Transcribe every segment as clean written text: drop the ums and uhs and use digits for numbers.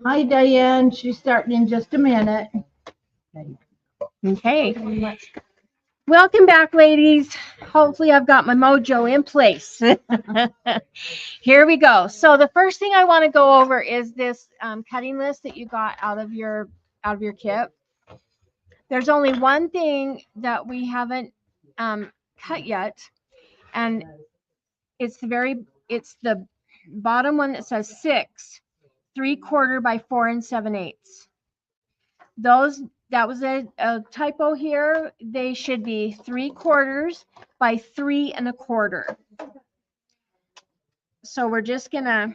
Hi, Diane. She's starting in just a minute. Okay. Welcome back, ladies. Hopefully I've got my mojo in place. Here we go. So the first thing I want to go over is this cutting list that you got out of your kit. There's only one thing that we haven't cut yet, and it's the bottom one that says 6 3/4 by 4 7/8. That was a typo here. They should be 3/4 by 3 1/4. So we're just gonna,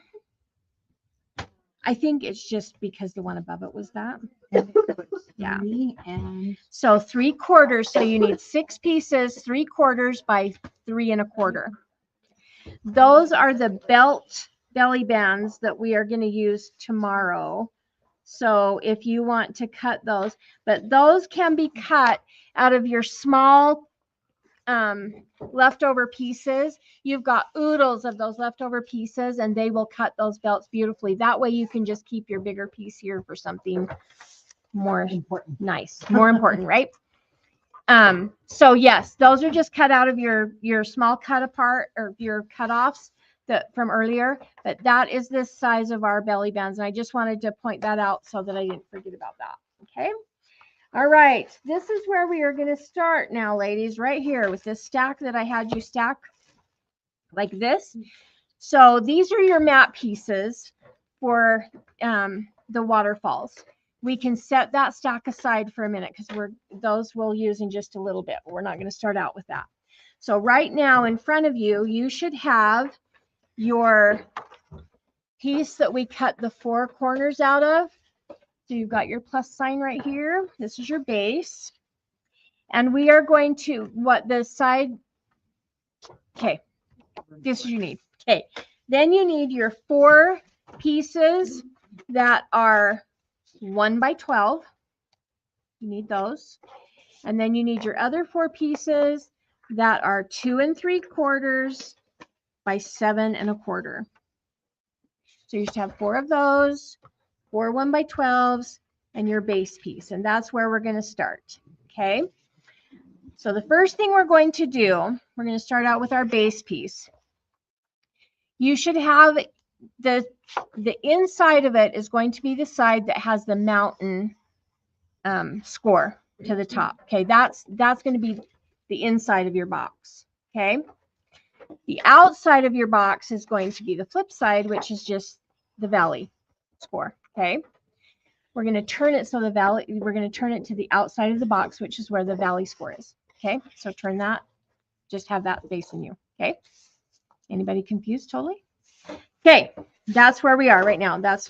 I think it's just because the one above it was that. Yeah. And So 3/4. So you need 6 pieces, 3/4 by 3 1/4. Those are the belly bands that we are going to use tomorrow. So if you want to cut those, but those can be cut out of your small leftover pieces. You've got oodles of those leftover pieces, and they will cut those belts beautifully. That way you can just keep your bigger piece here for something more important, nice, more important, right? So yes, those are just cut out of your small cut apart or your cutoffs that from earlier, but that is the size of our belly bands. And I just wanted to point that out so that I didn't forget about that. Okay. All right. This is where we are going to start now, ladies, right here with this stack that I had you stack like this. So these are your mat pieces for the waterfalls. We can set that stack aside for a minute because those we'll use in just a little bit. We're not going to start out with that. So right now in front of you, you should have your piece that we cut the 4 corners out of. So you've got your plus sign right here. This is your base. And we are going to, okay, this is you need. Okay, then you need your 4 pieces that are 1 by 12. You need those. And then you need your other 4 pieces that are 2 3/4 by 7 1/4. So you should have 4 of those, 4 1 by 12s, and your base piece. And that's where we're going to start. Okay. So the first thing we're going to do, we're going to start out with our base piece. You should have the inside of it is going to be the side that has the mountain score to the top. Okay, that's going to be the inside of your box. Okay, the outside of your box is going to be the flip side, which is just the valley score. Okay, we're going to turn it so we're going to turn it to the outside of the box, which is where the valley score is. Okay, so turn that, just have that facing you. Okay, anybody confused totally? Okay, that's where we are right now. That's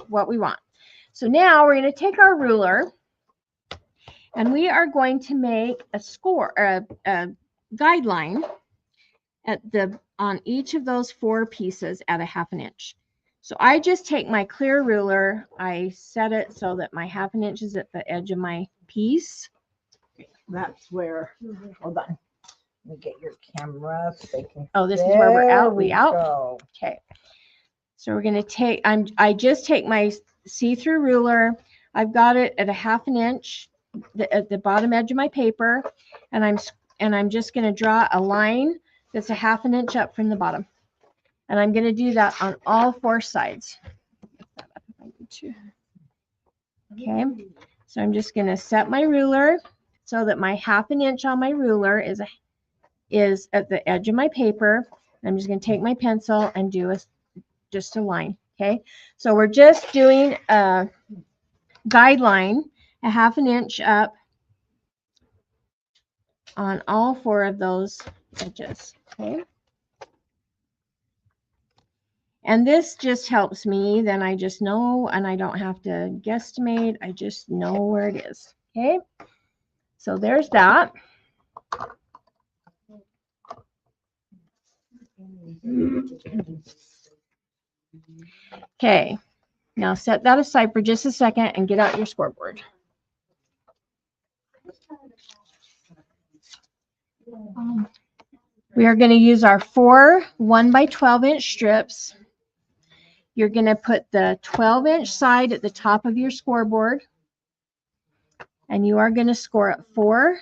what we want. So now we're going to take our ruler and we are going to make a score, or a guideline on each of those 4 pieces at a 1/2 inch. So I just take my clear ruler, I set it so that my 1/2 inch is at the edge of my piece. that's where, hold on. Let me get your camera so they can. Oh, this is where we're out. We out. Okay. So we're going to take, I just take my see-through ruler. I've got it at a 1/2 inch at the bottom edge of my paper, and I'm just going to draw a line that's a 1/2 inch up from the bottom. And I'm going to do that on all 4 sides. Okay. So I'm just going to set my ruler so that my 1/2 inch on my ruler is at the edge of my paper. I'm just going to take my pencil and do just a line. Okay, so we're just doing a guideline, a 1/2 inch up on all 4 of those edges. Okay, and this just helps me, then I just know, and I don't have to guesstimate, I just know where it is. Okay, so there's that. Okay, now set that aside for just a second and get out your scoreboard. We are going to use our 4 1 by 12 inch strips. you're going to put the 12-inch side at the top of your scoreboard, and you are going to score at 4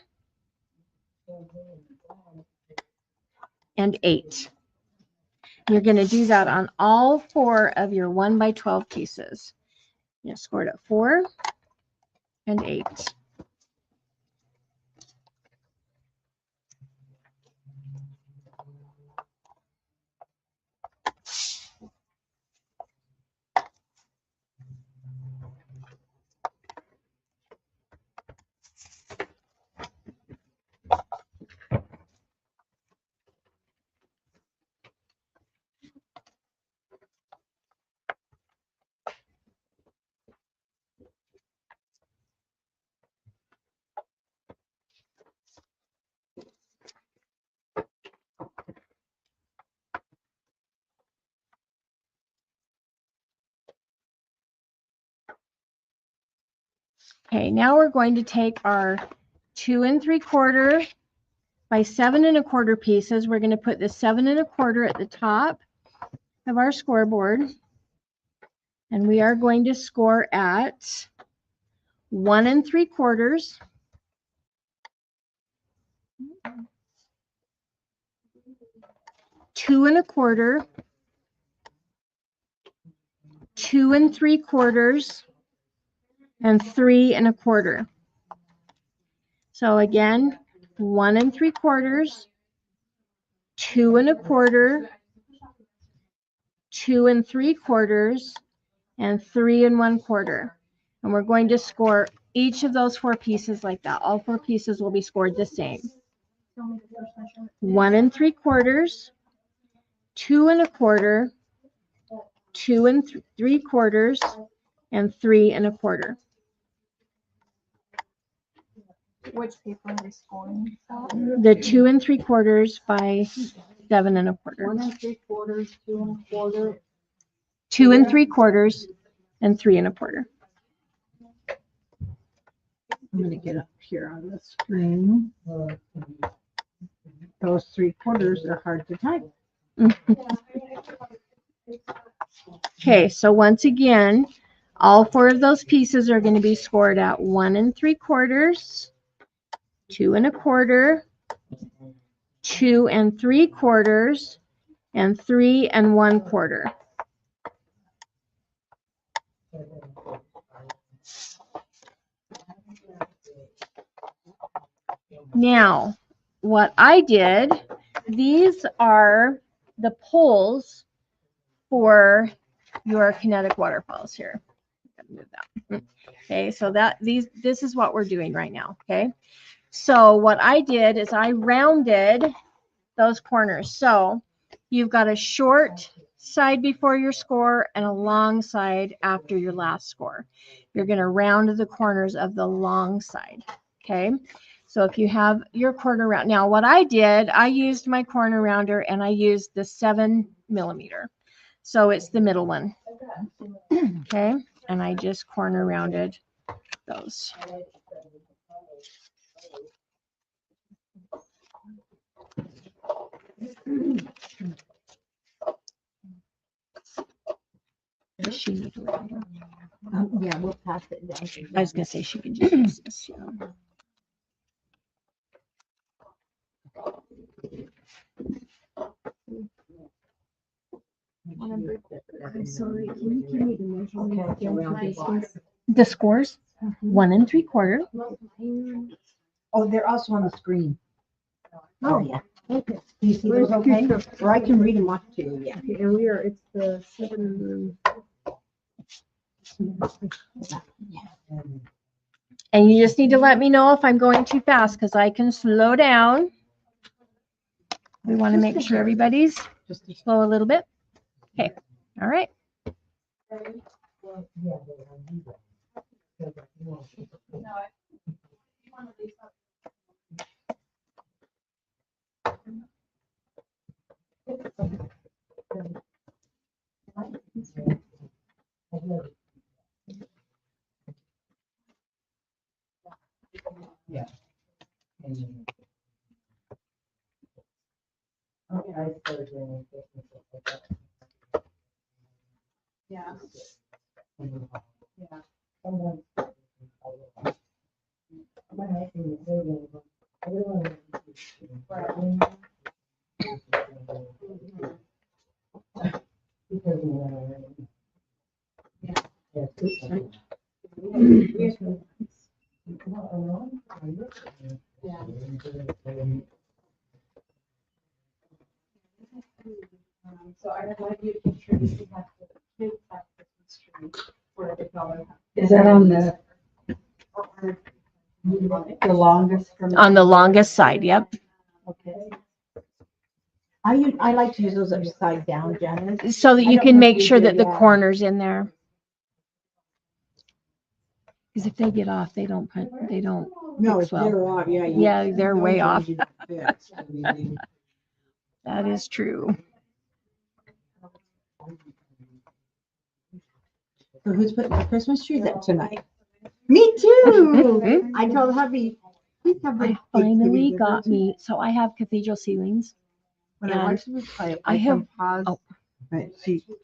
and 8. You're going to do that on all 4 of your 1 by 12 pieces. You scored at 4 and 8. Okay, now we're going to take our 2 3/4 by 7 1/4 pieces. We're going to put the 7 1/4 at the top of our scoreboard, and we are going to score at 1 3/4, 2 1/4, 2 3/4, and 3 1/4. So again, 1 3/4, 2 1/4, 2 3/4, and 3 1/4. And we're going to score each of those 4 pieces like that. All 4 pieces will be scored the same. 1 3/4, 2 1/4, 2 3/4, and 3 1/4. Which paper are we scoring? The 2 3/4 by 7 1/4. 1 3/4, 2 1/4. 2 3/4, and 3 1/4. I'm going to get up here on the screen. Those 3/4 are hard to type. Okay, so once again, all 4 of those pieces are going to be scored at 1 3/4, 2 1/4, 2 3/4, and 3 1/4. Now, what I did, these are the poles for your kinetic waterfalls here. Move that. Okay, so this is what we're doing right now. Okay, so what I did is I rounded those corners. So you've got a short side before your score and a long side after your last score. You're going to round the corners of the long side. Okay, so if you have your corner round, now what I did, I used my corner rounder and I used the 7 millimeter. So it's the middle one. Okay, and I just corner rounded those. She need to round it. Yeah, we'll pass it down. I was gonna say she can just use this. You know. I'm sorry, can you give me the measurement Okay, again for these ones? The scores, 1 3/4, Oh, they're also on the screen. Oh, yeah. Okay. Do you see those okay? Or I can read them off to you, yeah. Okay, and it's the 7. and you just need to let me know if I'm going too fast because I can slow down. We want to make sure everybody's Just slow a little bit. Okay, all right. Yeah. Yeah. So I have my beautiful trees. We have the kids have Christmas trees where they go. Is that on the longest from? On the longest side, yep. Okay. I like to use those upside down, Janice. So that I you don't can know make if you sure do, that the yeah. corner's in there. Because if they get off, they don't No, fix if well. they're off, yeah. Yeah, they're way off. So That is true. who's putting the Christmas trees up tonight? Me too. I told hubby. He's got I big finally kitty got good me, so I have cathedral ceilings. When I watch the replay, I I have- can pause. oh. But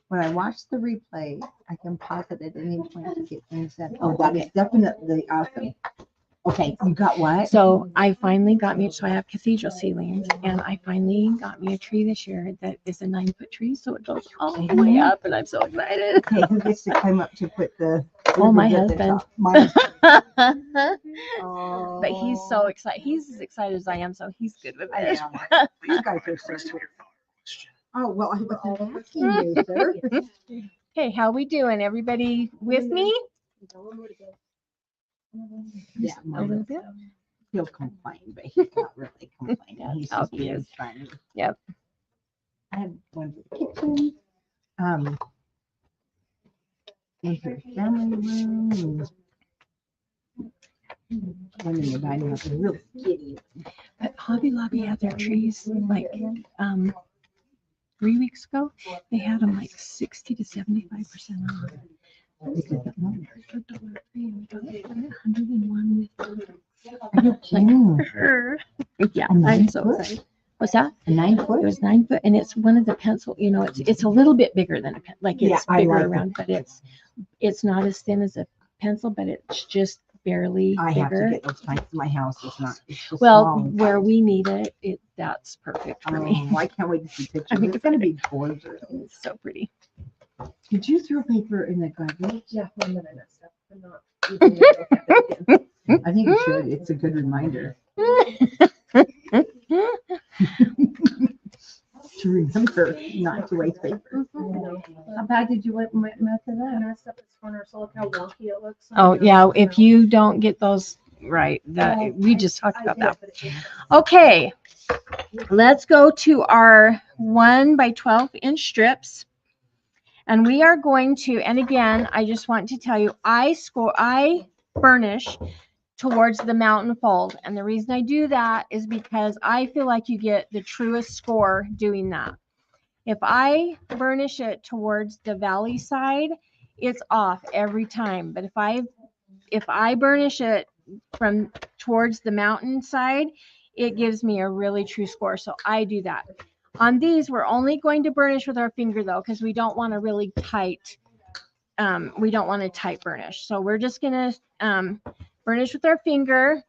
when I watch the replay, I can pause it at any point to get things done. Oh, that is definitely awesome. Okay, you got what? So I finally got me, so I have cathedral ceilings, and I finally got me a tree this year that is a 9-foot tree, so it goes all the way up, and I'm so excited. Okay, who gets to climb up to put the? Oh, my ribbons at the husband. top? My husband. But he's so excited. He's as excited as I am, so he's good with I it. know. You guys are so sweet. Oh, well, I wasn't asking you, sir. Okay, how we doing? Everybody with me? Yeah, A little bit. he'll complain, but he's not really complaining. He's Oh, just he being is. funny. Yep. I have one for the kitchen. One for the family room. One in the dining room, a real kitty. But Hobby Lobby had their trees like 3 weeks ago. They had them like 60 to 75% off. Because the one for $1.03 and we got it for 101 Are you kidding? with her. Yeah, A I'm 9 so foot? excited. What's that? A 9 It foot? was 9 foot, and it's one of the pencil. You know, it's a little bit bigger than a pen. Like Yeah, it's I bigger like it. around, but it's not as thin as a pencil, but it's just barely I have to bigger. get those kinds. My house is not. It's just Well, small. where we need it, that's perfect for me. Oh, I can't wait to see pictures. It's gonna be gorgeous. It's so pretty. Did you throw paper in the garbage? Yeah, one minute, I messed up. I'm not using it. I think you should. It's a good reminder to remember not to waste paper. How bad did you mess it I up? messed up this corner, so look how wonky it looks. Oh yeah, if you don't get those right, that we just talked about that. Okay, let's go to our 1 by 12 inch strips. And we are going to, and again, I just want to tell you, I burnish towards the mountain fold. And the reason I do that is because I feel like you get the truest score doing that. If I burnish it towards the valley side, it's off every time. But if I burnish it from towards the mountain side, it gives me a really true score. So I do that. On these, we're only going to burnish with our finger though, because we don't want a really tight, we don't want a tight burnish. So we're just gonna burnish with our finger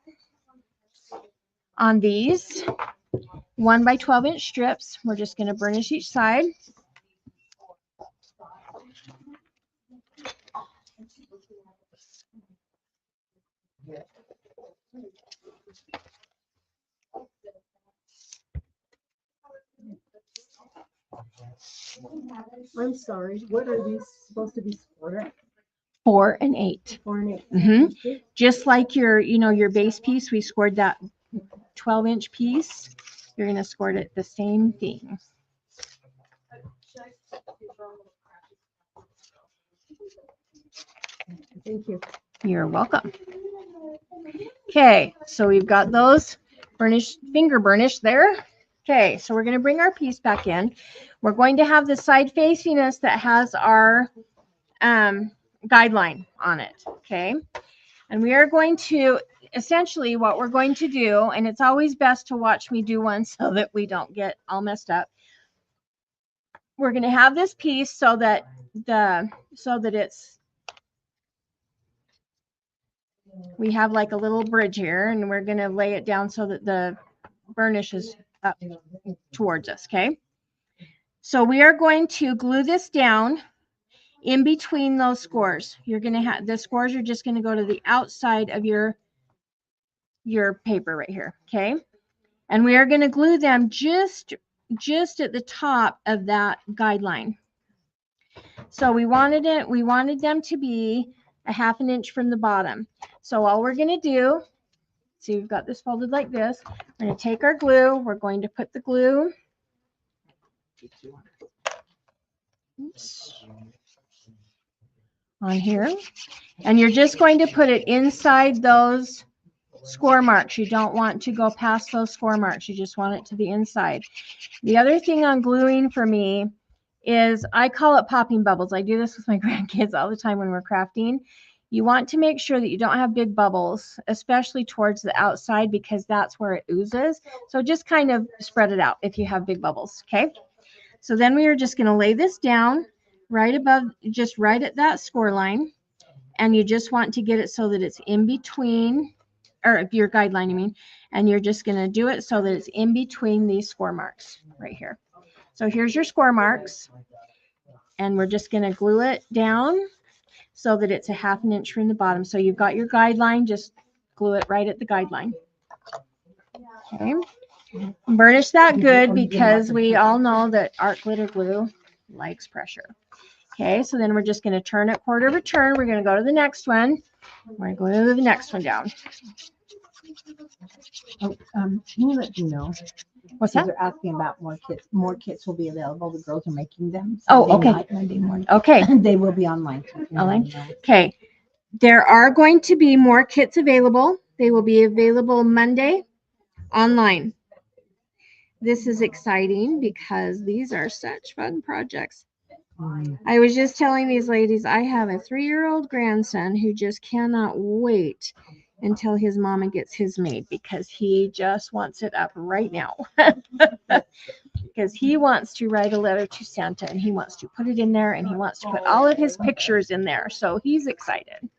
on these 1 by 12 inch strips. We're just gonna burnish each side. I'm sorry, what are these supposed to be scored at? 4 and 8. 4 and 8. Mhm. Just like your base piece, we scored that 12-inch piece. You're gonna score it the same thing. Thank you. You're welcome. Okay, so we've got those finger burnish there. Okay, so we're going to bring our piece back in. We're going to have the side facing us that has our guideline on it. Okay, and we are going to essentially what we're going to do, and it's always best to watch me do one so that we don't get all messed up. We're going to have this piece so that so that we have like a little bridge here, and we're going to lay it down so that the burnish is up towards us, okay? So we are going to glue this down in between those scores. You're going to have, the scores are just going to go to the outside of your paper right here, okay? And we are going to glue them just at the top of that guideline. So we wanted them to be a 1/2 inch from the bottom. So all we're going to do, see, we've got this folded like this. We're going to take our glue. We're going to put the glue. Oops. On here. And you're just going to put it inside those score marks. You don't want to go past those score marks. You just want it to the inside. The other thing on gluing for me is I call it popping bubbles. I do this with my grandkids all the time when we're crafting. You want to make sure that you don't have big bubbles, especially towards the outside, because that's where it oozes. So just kind of spread it out if you have big bubbles, okay? So then we are just going to lay this down right above, just right at that score line. And you just want to get it so that it's in between, or your guideline, I mean, and you're just going to do it so that it's in between these score marks right here. So here's your score marks, and we're just going to glue it down so that it's a 1/2 inch from the bottom. So you've got your guideline, just glue it right at the guideline. Okay. Burnish that good, because we all know that art glitter glue likes pressure. Okay, so then we're just going to turn it quarter of a turn. We're going to go to the next one. We're going to glue the next one down. Oh, can you let me know? What's Because that? they're asking about more kits. More kits will be available. The girls are making them. Oh, Sunday okay. night, Monday morning. Okay. They will be online. So you can Online? let me know. Okay. There are going to be more kits available. They will be available Monday online. This is exciting because these are such fun projects. I was just telling these ladies, I have a 3-year-old grandson who just cannot wait until his mama gets his made, because he just wants it up right now. Because he wants to write a letter to Santa, and he wants to put it in there, and he wants to put all of his pictures in there. So he's excited.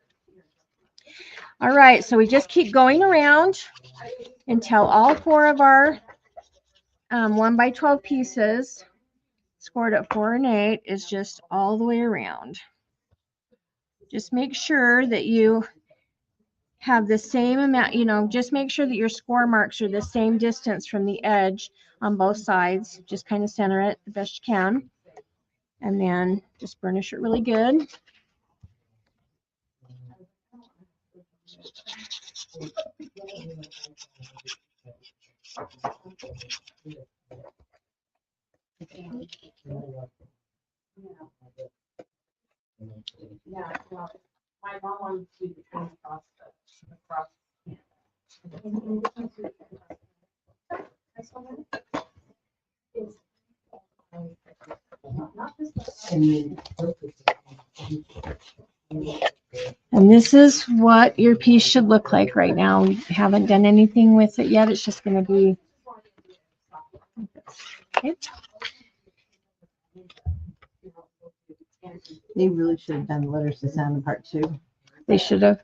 All right, so we just keep going around until all 4 of our 1x12 pieces scored at 4 and 8 is just all the way around. Just make sure that you have the same amount, just make sure that your score marks are the same distance from the edge on both sides. Just kind of center it the best you can. And then just burnish it really good. Yeah, well, my mom wanted to do the train across the. And this is what your piece should look like right now. We haven't done anything with it yet. It's just going to be. Okay. They really should have done letters to Santa part 2, They should have.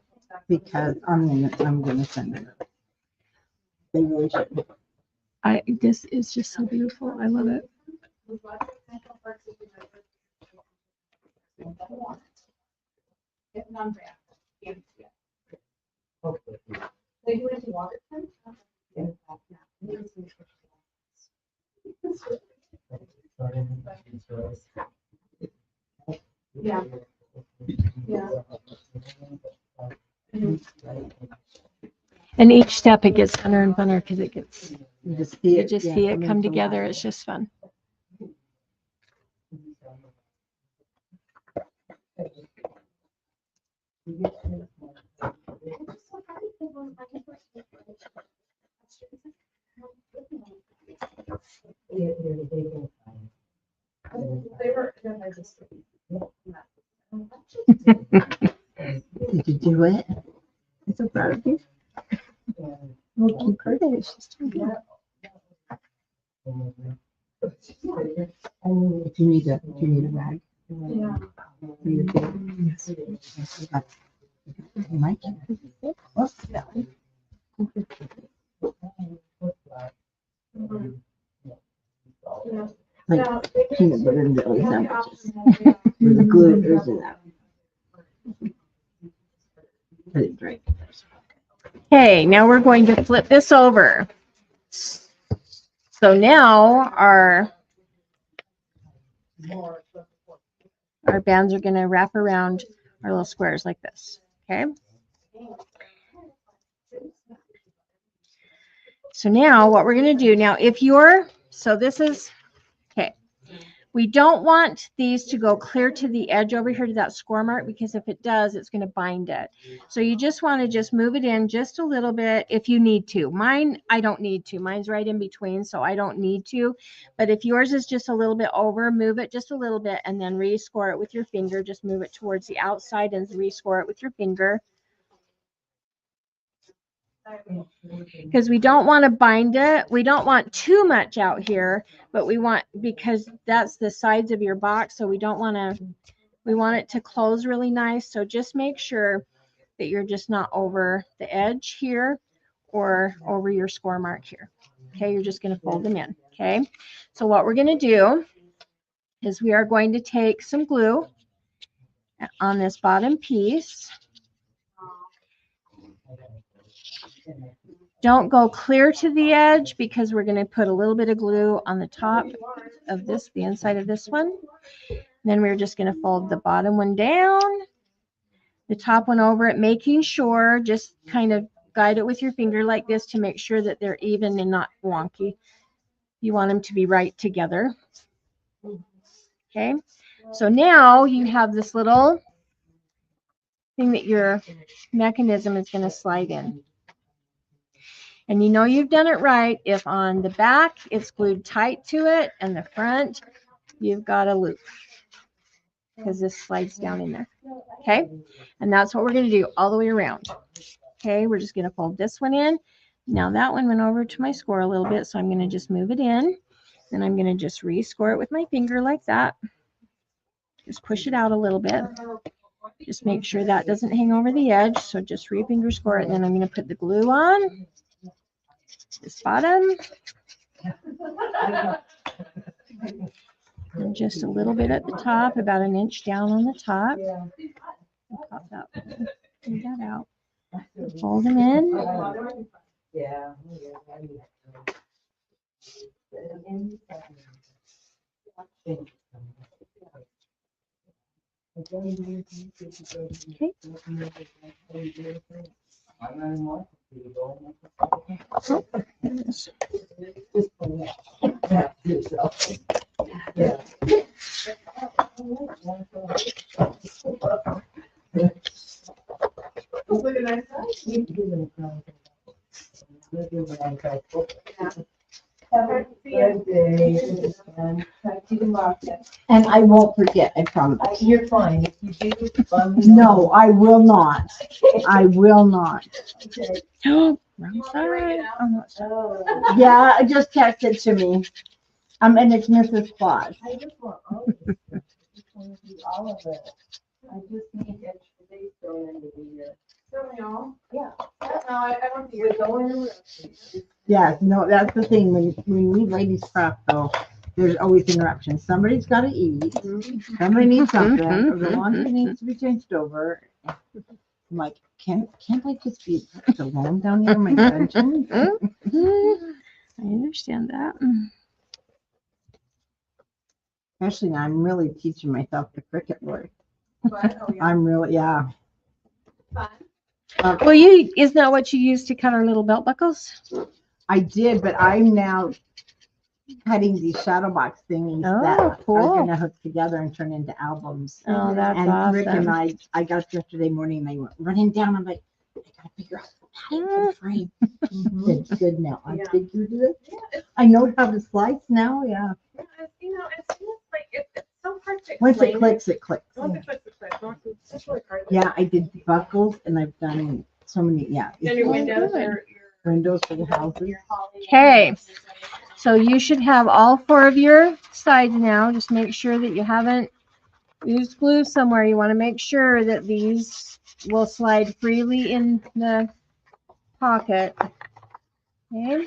because I'm gonna send them. They really should. This is just so beautiful. I love it. They went to Waterton. Yeah. Yeah. And each step it gets funner and funner because it gets, You just see you it. just yeah, see it coming come to together. life. It's just fun. They were. Did you do it? I'm so proud of you. We'll keep her there. She's doing good. Do you need a rag? Yeah. You did. Mike. What's that? Yeah. Like Now, they can- peanut butter and jelly they have the sandwiches. option of, The glitters and that. Let it dry. Okay, now we're going to flip this over. So now our bands are going to wrap around our little squares like this. Okay. So now what we're going to do now, so this is, okay. We don't want these to go clear to the edge over here to that score mark, because if it does, it's going to bind it. So you just want to just move it in just a little bit if you need to. Mine, I don't need to. Mine's right in between, so I don't need to. But if yours is just a little bit over, move it just a little bit and then rescore it with your finger. Just move it towards the outside and rescore it with your finger. Because we don't want to bind it. We don't want too much out here, but we want, because that's the sides of your box, so we don't want to, we want it to close really nice. So just make sure that you're just not over the edge here or over your score mark here. Okay, you're just going to fold them in. Okay, so what we're going to do is we are going to take some glue on this bottom piece. Don't go clear to the edge, because we're going to put a little bit of glue on the top of this, the inside of this one. Then we're just going to fold the bottom one down, the top one over it, making sure, just kind of guide it with your finger like this to make sure that they're even and not wonky. You want them to be right together. Okay, so now you have this little thing that your mechanism is going to slide in. And you know you've done it right if on the back it's glued tight to it and the front you've got a loop, because this slides down in there. Okay, and that's what we're going to do all the way around. Okay, we're just going to fold this one in. Now that one went over to my score a little bit, so I'm going to just move it in. Then I'm going to just rescore it with my finger like that. Just push it out a little bit. Just make sure that doesn't hang over the edge. So just re-finger score it, and then I'm going to put the glue on this bottom. And just a little bit at the top, about an inch down on the top. Pop that, pull that out. Fold them in. Okay. And I won't forget, I promise. You're fine. If you do, No, I will not. I will not. Oh, wrong side. Oh, no, it's not. Yeah, I just texted to me. And it's Mrs. Claus. I just want all of it. I just want to do all of it. I just need extra days going into the year. Certainly all. Yeah. No, I don't think it's going. Yes, no, that's the thing. When we ladies craft though, there's always interruptions. Somebody's got to eat. Somebody needs something. Or the laundry needs to be changed over. I'm like, can't I just be alone down here in my dungeon? I understand that. Especially now, I'm really teaching myself the cricket board. But, oh, yeah. I'm really, yeah. Fun. Well, isn't that what you use to cut our little belt buckles? I did, but I'm now cutting these shadow box thingies that Oh, cool. are gonna hook together and turn into albums. Oh, that's And Rick and awesome. I got up yesterday morning and they went running down. I'm like, I gotta figure out how to frame. It's good now. I Yeah. figured it. Yeah, it's, I know how to slice now. Yeah. it's like, it's so hard to Once it explain. clicks, it clicks. Once it clicks, it clicks. Once it's really hard. Yeah, I did buckles and I've done so many. Yeah. Then your it's windows, good. your Windows for the houses. your holly. Okay. So you should have all 4 of your sides now. Just make sure that you haven't use glue somewhere. You want to make sure that these will slide freely in the pocket. Okay.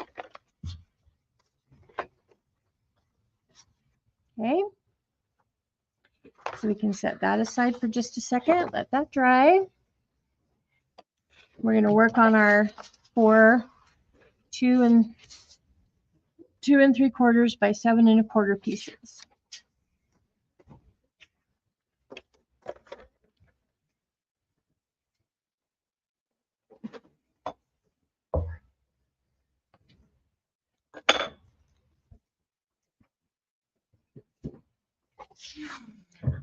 Okay. So we can set that aside for just a second. Let that dry. We're going to work on our 4 2 3/4 by 7 1/4 pieces.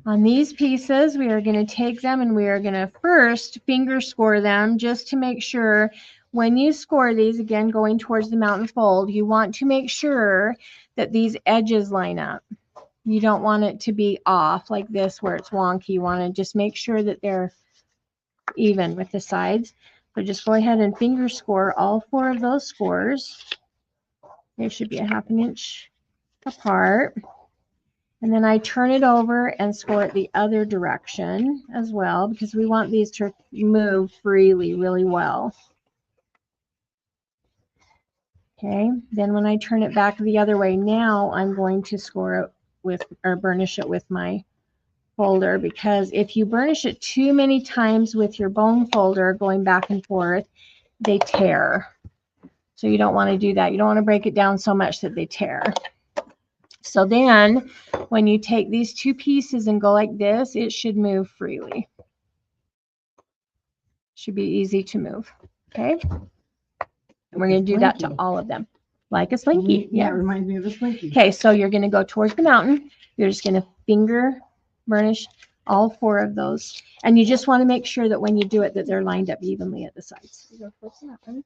On these pieces, we are going to take them and we are going to first finger score them just to make sure when you score these, again, going towards the mountain fold, you want to make sure that these edges line up. You don't want it to be off like this where it's wonky. You want to just make sure that they're even with the sides. So just go ahead and finger score all 4 of those scores. They should be a 1/2 inch apart. And then I turn it over and score it the other direction as well because we want these to move freely really well. Okay, then when I turn it back the other way, now I'm going to score it with, or burnish it with my folder, because if you burnish it too many times with your bone folder going back and forth, they tear. So you don't want to do that. You don't want to break it down so much that they tear. So then when you take these 2 pieces and go like this, it should move freely. Should be easy to move. Okay. And we're going to do that to all of them. Like a slinky. Yeah, it reminds me of a slinky. Okay, so you're going to go towards the mountain. You're just going to finger burnish all 4 of those. And you just want to make sure that when you do it, that they're lined up evenly at the sides. You go towards the mountain.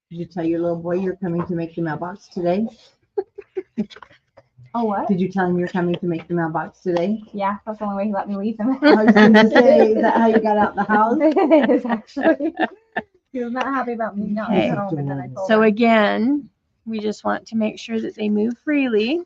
Did you tell your little boy you're coming to make the mailbox today? Oh, what? Did you tell him you're coming to make the mailbox today? Yeah, that's the only way he let me leave him. I was going to say, is that how you got out the house? It is actually. He was not happy about me not being Okay. home, and then I told So him. again, we just want to make sure that they move freely.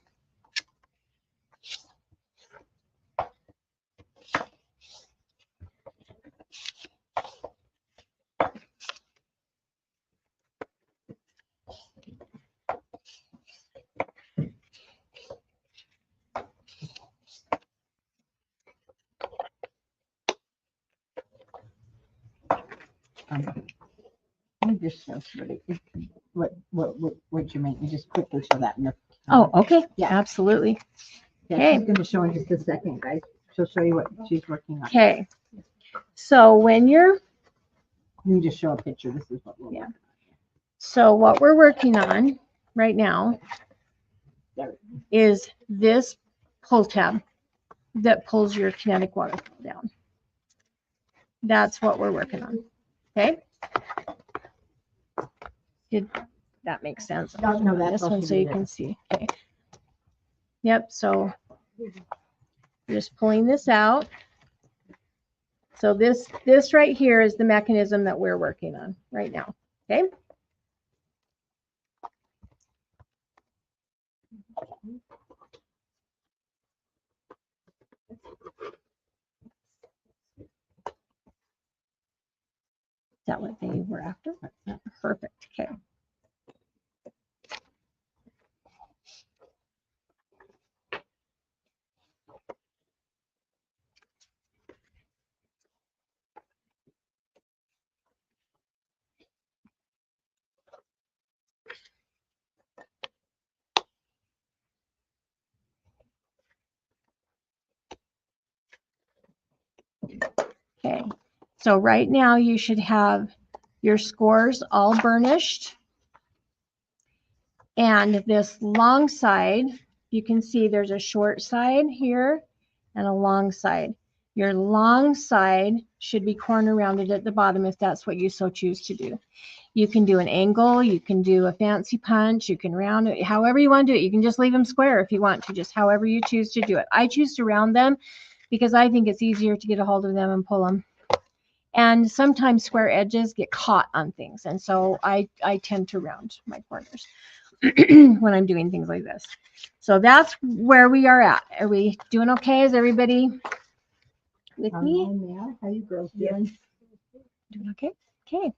Let me just show somebody what you make. You just quickly show that in the. Oh, okay. Yeah. Absolutely. Yeah, okay. she's going to show in just a second, guys. She'll show you what she's working on. Okay. So when you're, You can just show a picture. This is what we're Yeah. working so what we're working on right now There. is this pull tab that pulls your kinetic waterfall down. That's what we're working on. Okay. Did that make sense? No, no, that's This all one she so you did. can see. Okay. Yep. So just pulling this out. So this right here is the mechanism that we're working on right now. Okay. Is that what they were after? Perfect. Okay. Okay. So right now you should have your scores all burnished. And this long side, you can see there's a short side here and a long side. Your long side should be corner rounded at the bottom if that's what you so choose to do. You can do an angle, you can do a fancy punch, you can round it, however you want to do it. You can just leave them square if you want to, just however you choose to do it. I choose to round them because I think it's easier to get a hold of them and pull them. And sometimes square edges get caught on things. And so I tend to round my corners when I'm doing things like this. So that's where we are at. Are we doing okay? Is everybody with me? Online now, how you girls doing? Doing okay? Okay.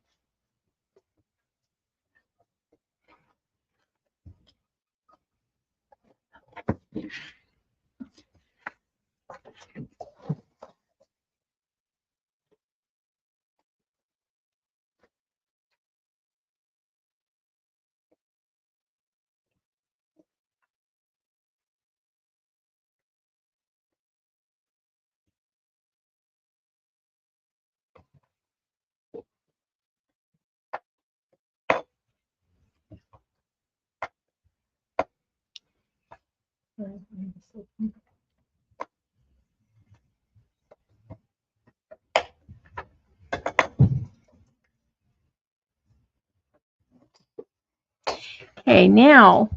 Okay, now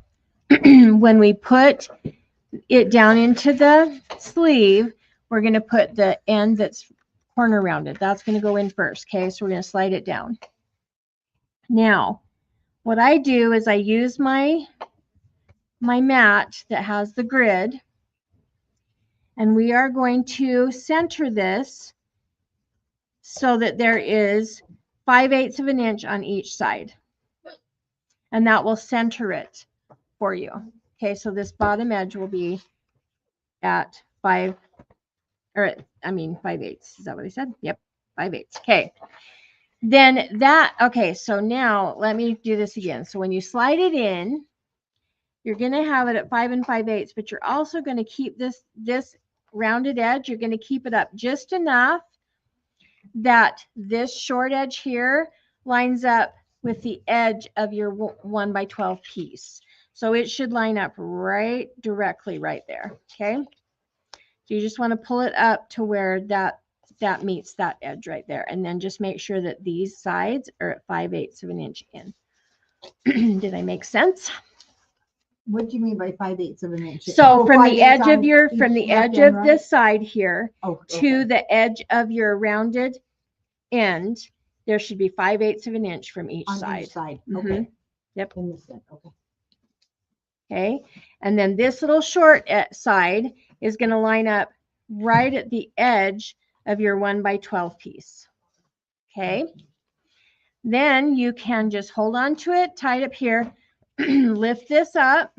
when we put it down into the sleeve, we're going to put the end that's corner rounded. That's going to go in first. Okay, so we're going to slide it down. Now, what I do is I use my mat that has the grid, and we are going to center this so that there is 5/8 of an inch on each side. And that will center it for you. Okay, so this bottom edge will be at 5/8. Is that what I said? Yep, 5/8. Okay. Then okay, so now let me do this again. So when you slide it in, you're going to have it at 5 5/8, but you're also going to keep this rounded edge, you're going to keep it up just enough that this short edge here lines up with the edge of your 1x12 piece. So it should line up right directly right there. Okay. So you just want to pull it up to where that meets that edge right there. And then just make sure that these sides are at 5/8 of an inch in. Did I make sense? What do you mean by 5/8 of an inch? So from the 5/8 edge on of your, each from the left edge and of right? this side here Oh, to okay. the edge of your rounded end, there should be 5/8 of an inch from each On side. each side. Mhm. Okay. Yep. In the center. Okay. Okay. And then this little short side is going to line up right at the edge of your 1x12 piece. Okay. Then you can just hold on to it, tie it up here, lift this up,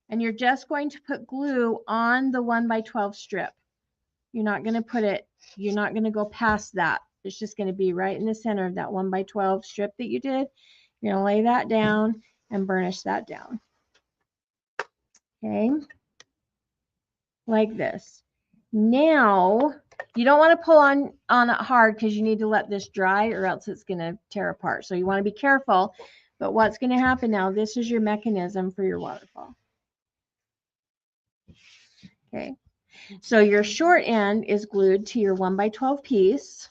and you're just going to put glue on the 1x12 strip. You're not going to go past that. It's just going to be right in the center of that 1x12 strip that you did. You're going to lay that down and burnish that down. Okay. Like this. Now, you don't want to pull on it hard because you need to let this dry or else it's going to tear apart. So you want to be careful. But what's going to happen now, this is your mechanism for your waterfall. Okay. So your short end is glued to your 1x12 piece.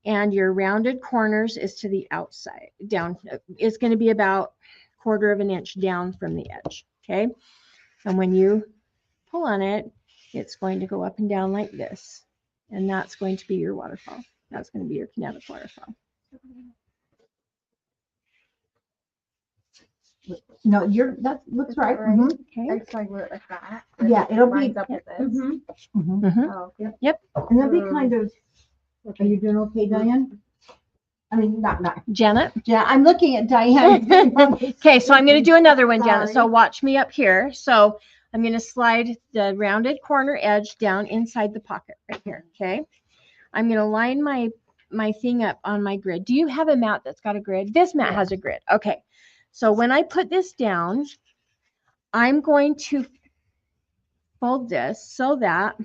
And your rounded corners is to the outside down. It's going to be about 1/4 of an inch down from the edge. Okay. And when you pull on it, it's going to go up and down like this. And that's going to be your waterfall. That's going to be your kinetic waterfall. No, that looks right. Mhm. Okay. It's like where it's at. Yeah, it'll be. Lines up with this. Mhm. Mhm. Oh, And Yep. that'll be kind of. Are you doing okay, Diane? I mean, not. Janet. Yeah, I'm looking at Diane. Okay, so I'm going to do another one, Janet. So Sorry. watch me up here. So I'm going to slide the rounded corner edge down inside the pocket right here. Okay. I'm going to line my thing up on my grid. Do you have a mat that's got a grid? This mat has a grid. Okay. So when I put this down, I'm going to fold this so that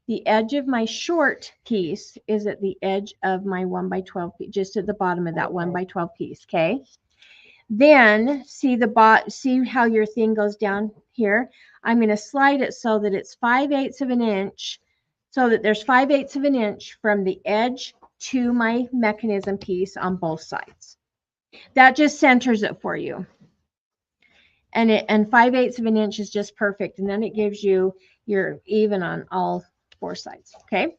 the edge of my short piece is at the edge of my 1x12 piece, just at the bottom of that 1x12 piece. Okay. Then see see how your thing goes down here. I'm going to slide it so that it's 5/8 of an inch, so that there's 5/8 of an inch from the edge to my mechanism piece on both sides. That just centers it for you. And 5/8 of an inch is just perfect. And then it gives you you're even on all 4 sides. Okay.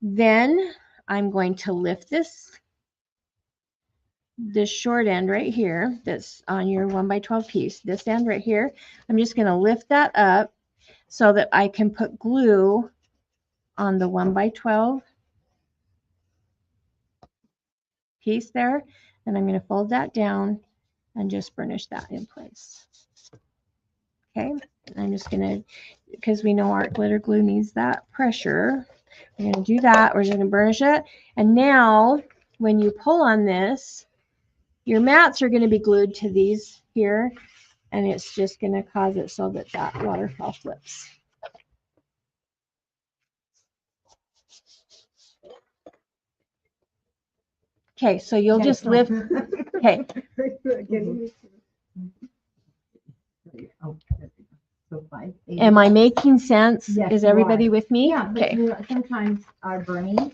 Then I'm going to lift this short end right here that's on your 1x12 piece, this end right here. I'm just going to lift that up so that I can put glue on the 1x12 piece there. And I'm going to fold that down and just burnish that in place. Okay, I'm just going to, because we know our glitter glue needs that pressure, we're going to do that. We're going to burnish it. And now when you pull on this, your mats are going to be glued to these here, and it's just going to cause it so that that waterfall flips. Okay, so you'll just lift. Okay, Oh, so 5, 8. am I making sense? Yes, Is you everybody are. with me? Yeah, but Okay, you know, sometimes our burning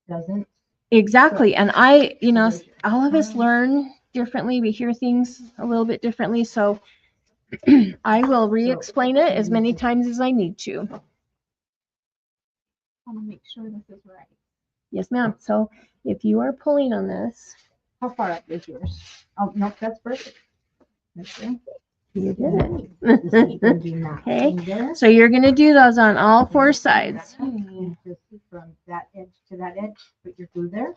doesn't. exactly. And all of us learn differently. We hear things a little bit differently. So I will re-explain it as many times as I need to. I want to make sure this is right. Yes, ma'am. So if you are pulling on this, How far up is yours? Oh, no, that's perfect. Okay. you did Just keep it. moving that Okay. finger. So you're going to do those on all 4 sides. And just from that edge to that edge, put your glue there.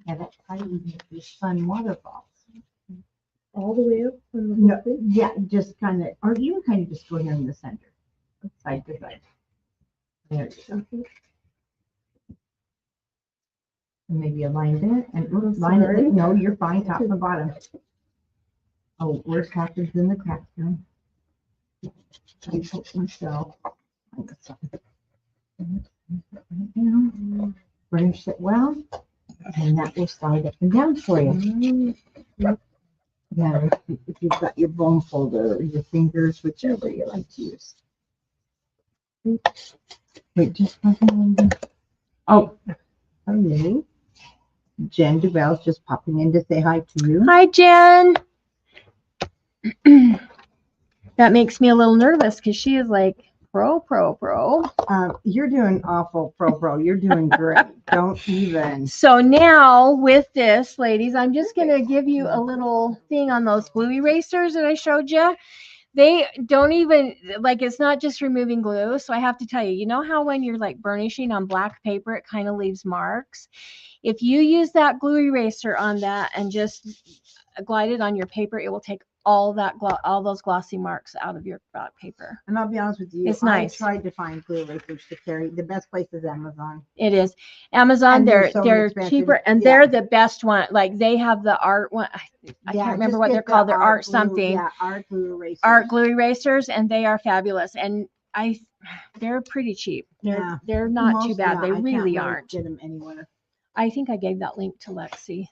Yeah, that's how you make these fun waterfalls. All the way up from the No, yeah, just kind of, or you can kind of just go here in the center, side to side. There you go. And maybe a line there, and oops, line sorry. it. No, you're fine, top and bottom. Oh, worst happens in the crack room. I told myself. Burnish it well, and that will slide up and down for you. Yeah, if you've got your bone folder or your fingers, whichever you like to use. Wait, just one minute. Oh, hello. Jen DeVal's just popping in to say hi to you. Hi, Jen. That makes me a little nervous because she is like pro. You're doing awful, pro. You're doing great. Don't even. So now with this, ladies, I'm just going to give you a little thing on those glue erasers that I showed you. They don't even, like, it's not just removing glue. So I have to tell you, you know how when you're like burnishing on black paper, it kind of leaves marks. If you use that glue eraser on that and just glide it on your paper, it will take all those glossy marks out of your black paper. And I'll be honest with you, It's nice. I tried to find glue erasers to carry. The best place is Amazon. It is Amazon. And they're they're so they're inexpensive. cheaper and Yeah. they're the best one. Like they have the art one. I can't remember just what get they're the called. They're art glue, something. Yeah, art glue erasers. Art glue erasers, and they are fabulous. And they're pretty cheap. They're not too Most- bad. yeah, They I can't really aren't. Get them anywhere. I think I gave that link to Lexi.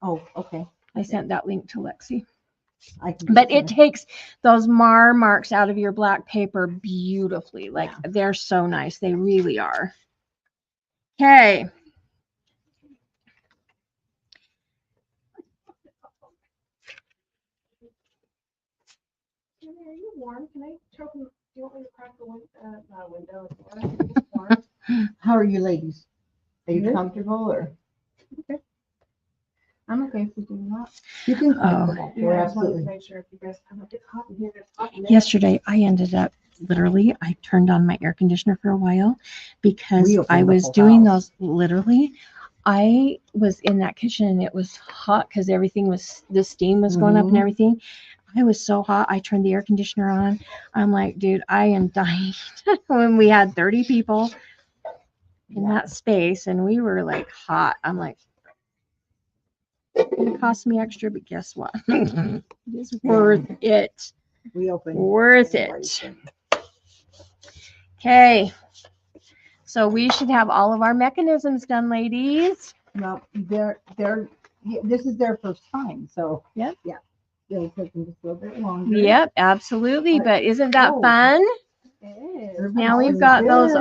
Oh, okay. I sent that link to Lexi. I can But get it takes those marks out of your black paper beautifully. Like they're so nice. They really are. Okay. Jimmy, are you warm? Can I choke? Do you want me to crack the window? How are you ladies? Are you Good. comfortable or? I'm okay for doing that. You can Oh. come back Yeah, there, I just wanted to absolutely. make sure if you guys come up, it's hot in here. It's hot in there. Yesterday, I ended up literally, I turned on my air conditioner for a while because We opened I the was whole doing house. those literally. I was in that kitchen and it was hot because everything was, the steam was going up and Mhm. everything. I was so hot. I turned the air conditioner on. I'm like, dude, I am dying. When we had 30 people in that space and we were like hot, I'm like, it cost me extra, but guess what? It is worth it. We opened. Worth everybody's it. thing. Okay. So we should have all of our mechanisms done, ladies. No, this is their first time, so. Yep. Yeah. It'll take them just a little bit longer. Yep, absolutely. But isn't that Oh. fun? It is. Everybody's Now we've doing got those good.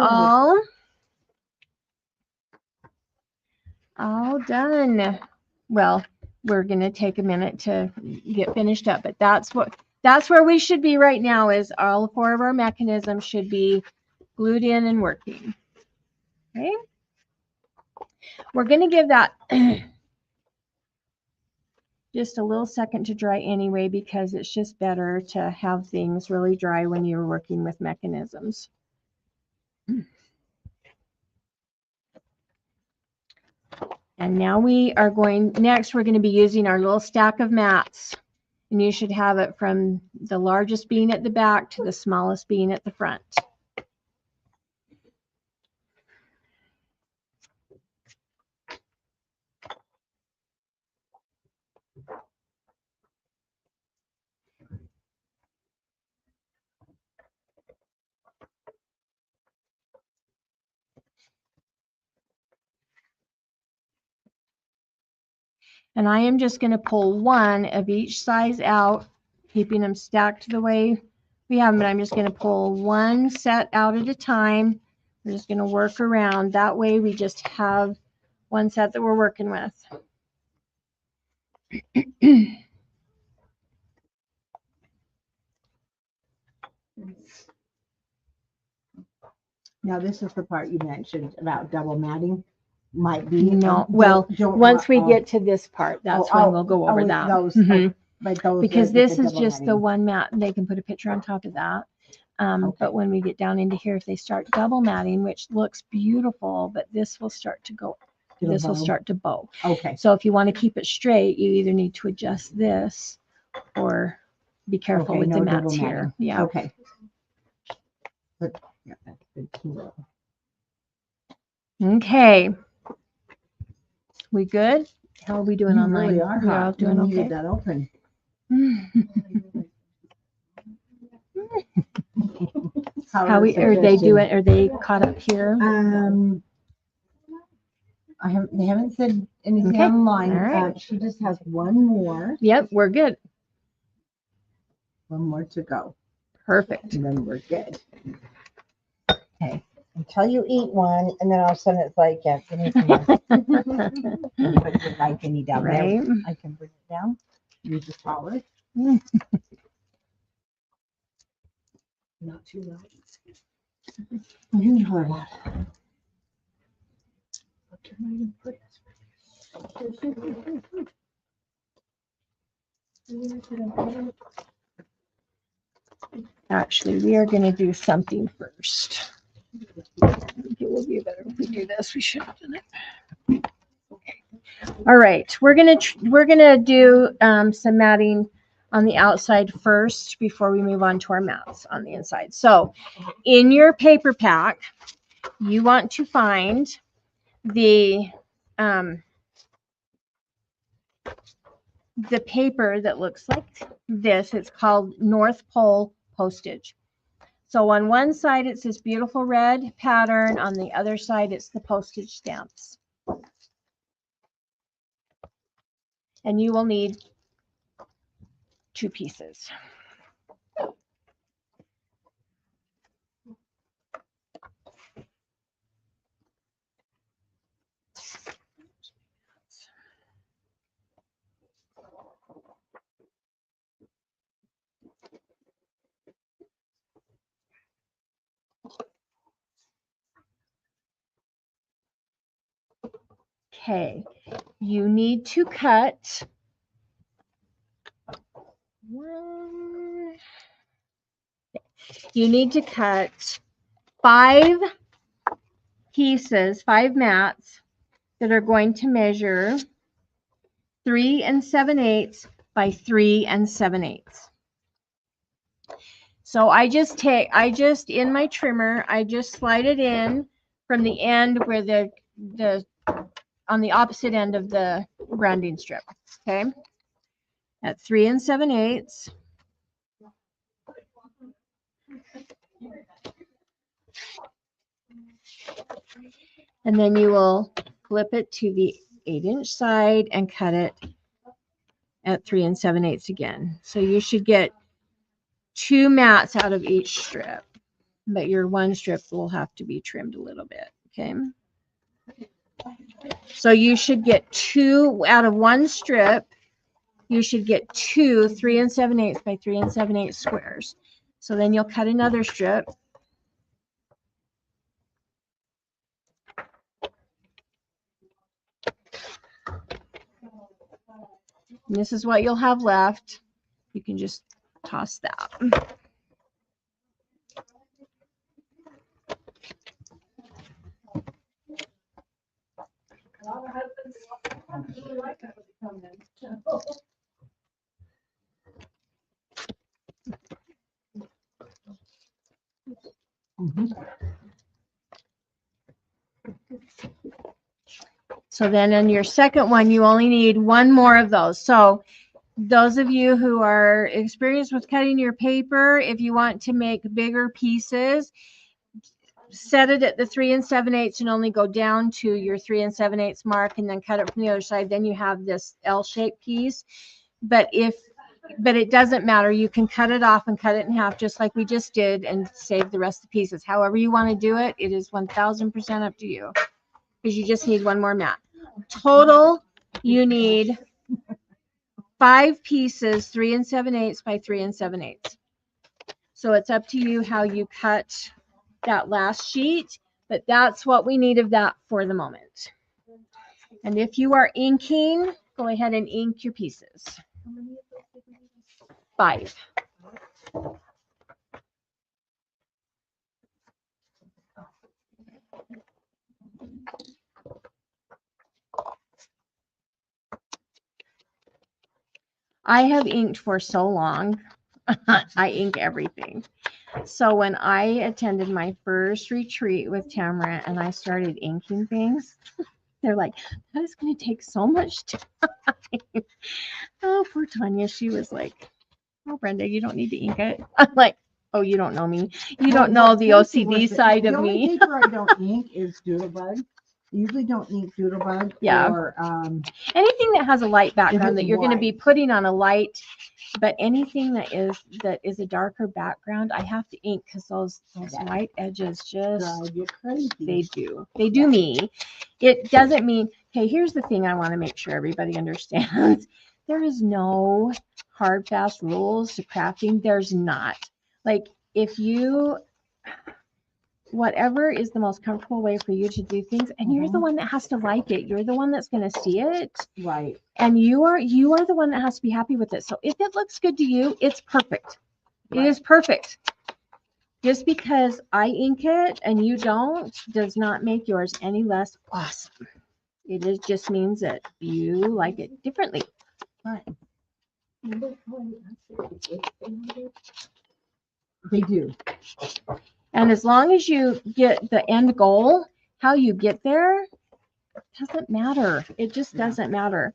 all done. Well, we're going to take a minute to get finished up, but that's where we should be right now is all 4 of our mechanisms should be glued in and working. Okay. We're going to give that just a little second to dry anyway, because it's just better to have things really dry when you're working with mechanisms. And now we're going to be using our little stack of mats. And you should have it from the largest being at the back to the smallest being at the front. And I am just going to pull one of each size out, keeping them stacked the way we have them. But I'm just going to pull one set out at a time. We're just going to work around. That way we just have one set that we're working with. Now, this is the part you mentioned about double matting. Might be. No, well, once we get to this part, that's when we'll go over with that. those, Mhm. but those Because with this the is double just the matting. one mat, and they can put a picture on top of that. Okay. But when we get down into here, if they start double matting, which looks beautiful, but this will start to go, To the this will bow. start to bow. Okay. So if you want to keep it straight, you either need to adjust this or be careful Okay, with the no mats double here. matting. Yeah. Okay. But, yeah, that's good too. Okay. We good? How are we doing You online? really are We all hot. doing You okay? needed that open. How Howard we are they suggestion. doing? Are they caught up here? They haven't said anything Okay, online. all right. She just has one more We're good. to go. Perfect. And then we're good. Okay. Until you eat one, and then all of a sudden it's like, yeah, give me some more. You put your right guinea down Right. there. I can bring it down. Use the collar. Not too loud. You can hold that. What can I even put? Actually, we are going to do something first. I think it will be better if we do this. We should have done it. Okay. All right. We're gonna do some matting on the outside first before we move on to our mats on the inside. So, in your paper pack, you want to find the paper that looks like this. It's called North Pole postage. So on one side, it's this beautiful red pattern. On the other side, it's the postage stamps. And you will need 2 pieces. Okay, you need to cut one. You need to cut 5 pieces, 5 mats that are going to measure 3 7/8 by 3 7/8. So I just in my trimmer, I just slide it in from the end where the on the opposite end of the rounding strip. Okay. At 3 7/8. And then you will flip it to the 8-inch side and cut it at 3 7/8 again. So you should get 2 mats out of each strip, but your one strip will have to be trimmed a little bit. Okay. So you should get 2 out of one strip. You should get 2 3 7/8 by 3 7/8 squares. So then you'll cut another strip. And this is what you'll have left. You can just toss that. A lot of husbands really like that when they come in. So then in your second one, you only need one more of those. So those of you who are experienced with cutting your paper, if you want to make bigger pieces, set it at the 3 7/8 and only go down to your 3 7/8 mark and then cut it from the other side. Then you have this L-shaped piece. But it doesn't matter. You can cut it off and cut it in half just like we just did and save the rest of the pieces. However you want to do it, it is 1000% up to you because you just need one more mat. Total, you need 5 pieces, 3 7/8 by 3 7/8. So it's up to you how you cut that last sheet, but that's what we need of that for the moment. And if you are inking, go ahead and ink your pieces. 5. I have inked for so long. I ink everything. So when I attended my first retreat with Tamara and I started inking things, they're like, that is going to take so much time. Oh, poor Tanya. She was like, oh, Brenda, you don't need to ink it. I'm like, oh, you don't know me. You don't know the OCD side of The only me. paper I don't ink is Doodlebug. I usually don't ink Doodlebug. Yeah. Or Anything that has a light background that it's you're going to be white. putting on a light, but anything that is a darker background, I have to ink because those Yeah. white edges just drive you crazy. they do me. It doesn't mean, okay, here's the thing I want to make sure everybody understands. There is no hard fast rules to crafting. There's not. Like if you whatever is the most comfortable way for you to do things, and you're the one that has to like it, you're the one that's going to see it, Right. and you are the one that has to be happy with it. So if it looks good to you, it's perfect. It is perfect. Just because I ink it and you don't does not make yours any less awesome. It is just means that you like it differently. Right. They do. And as long as you get the end goal, how you get there doesn't matter. It just doesn't matter.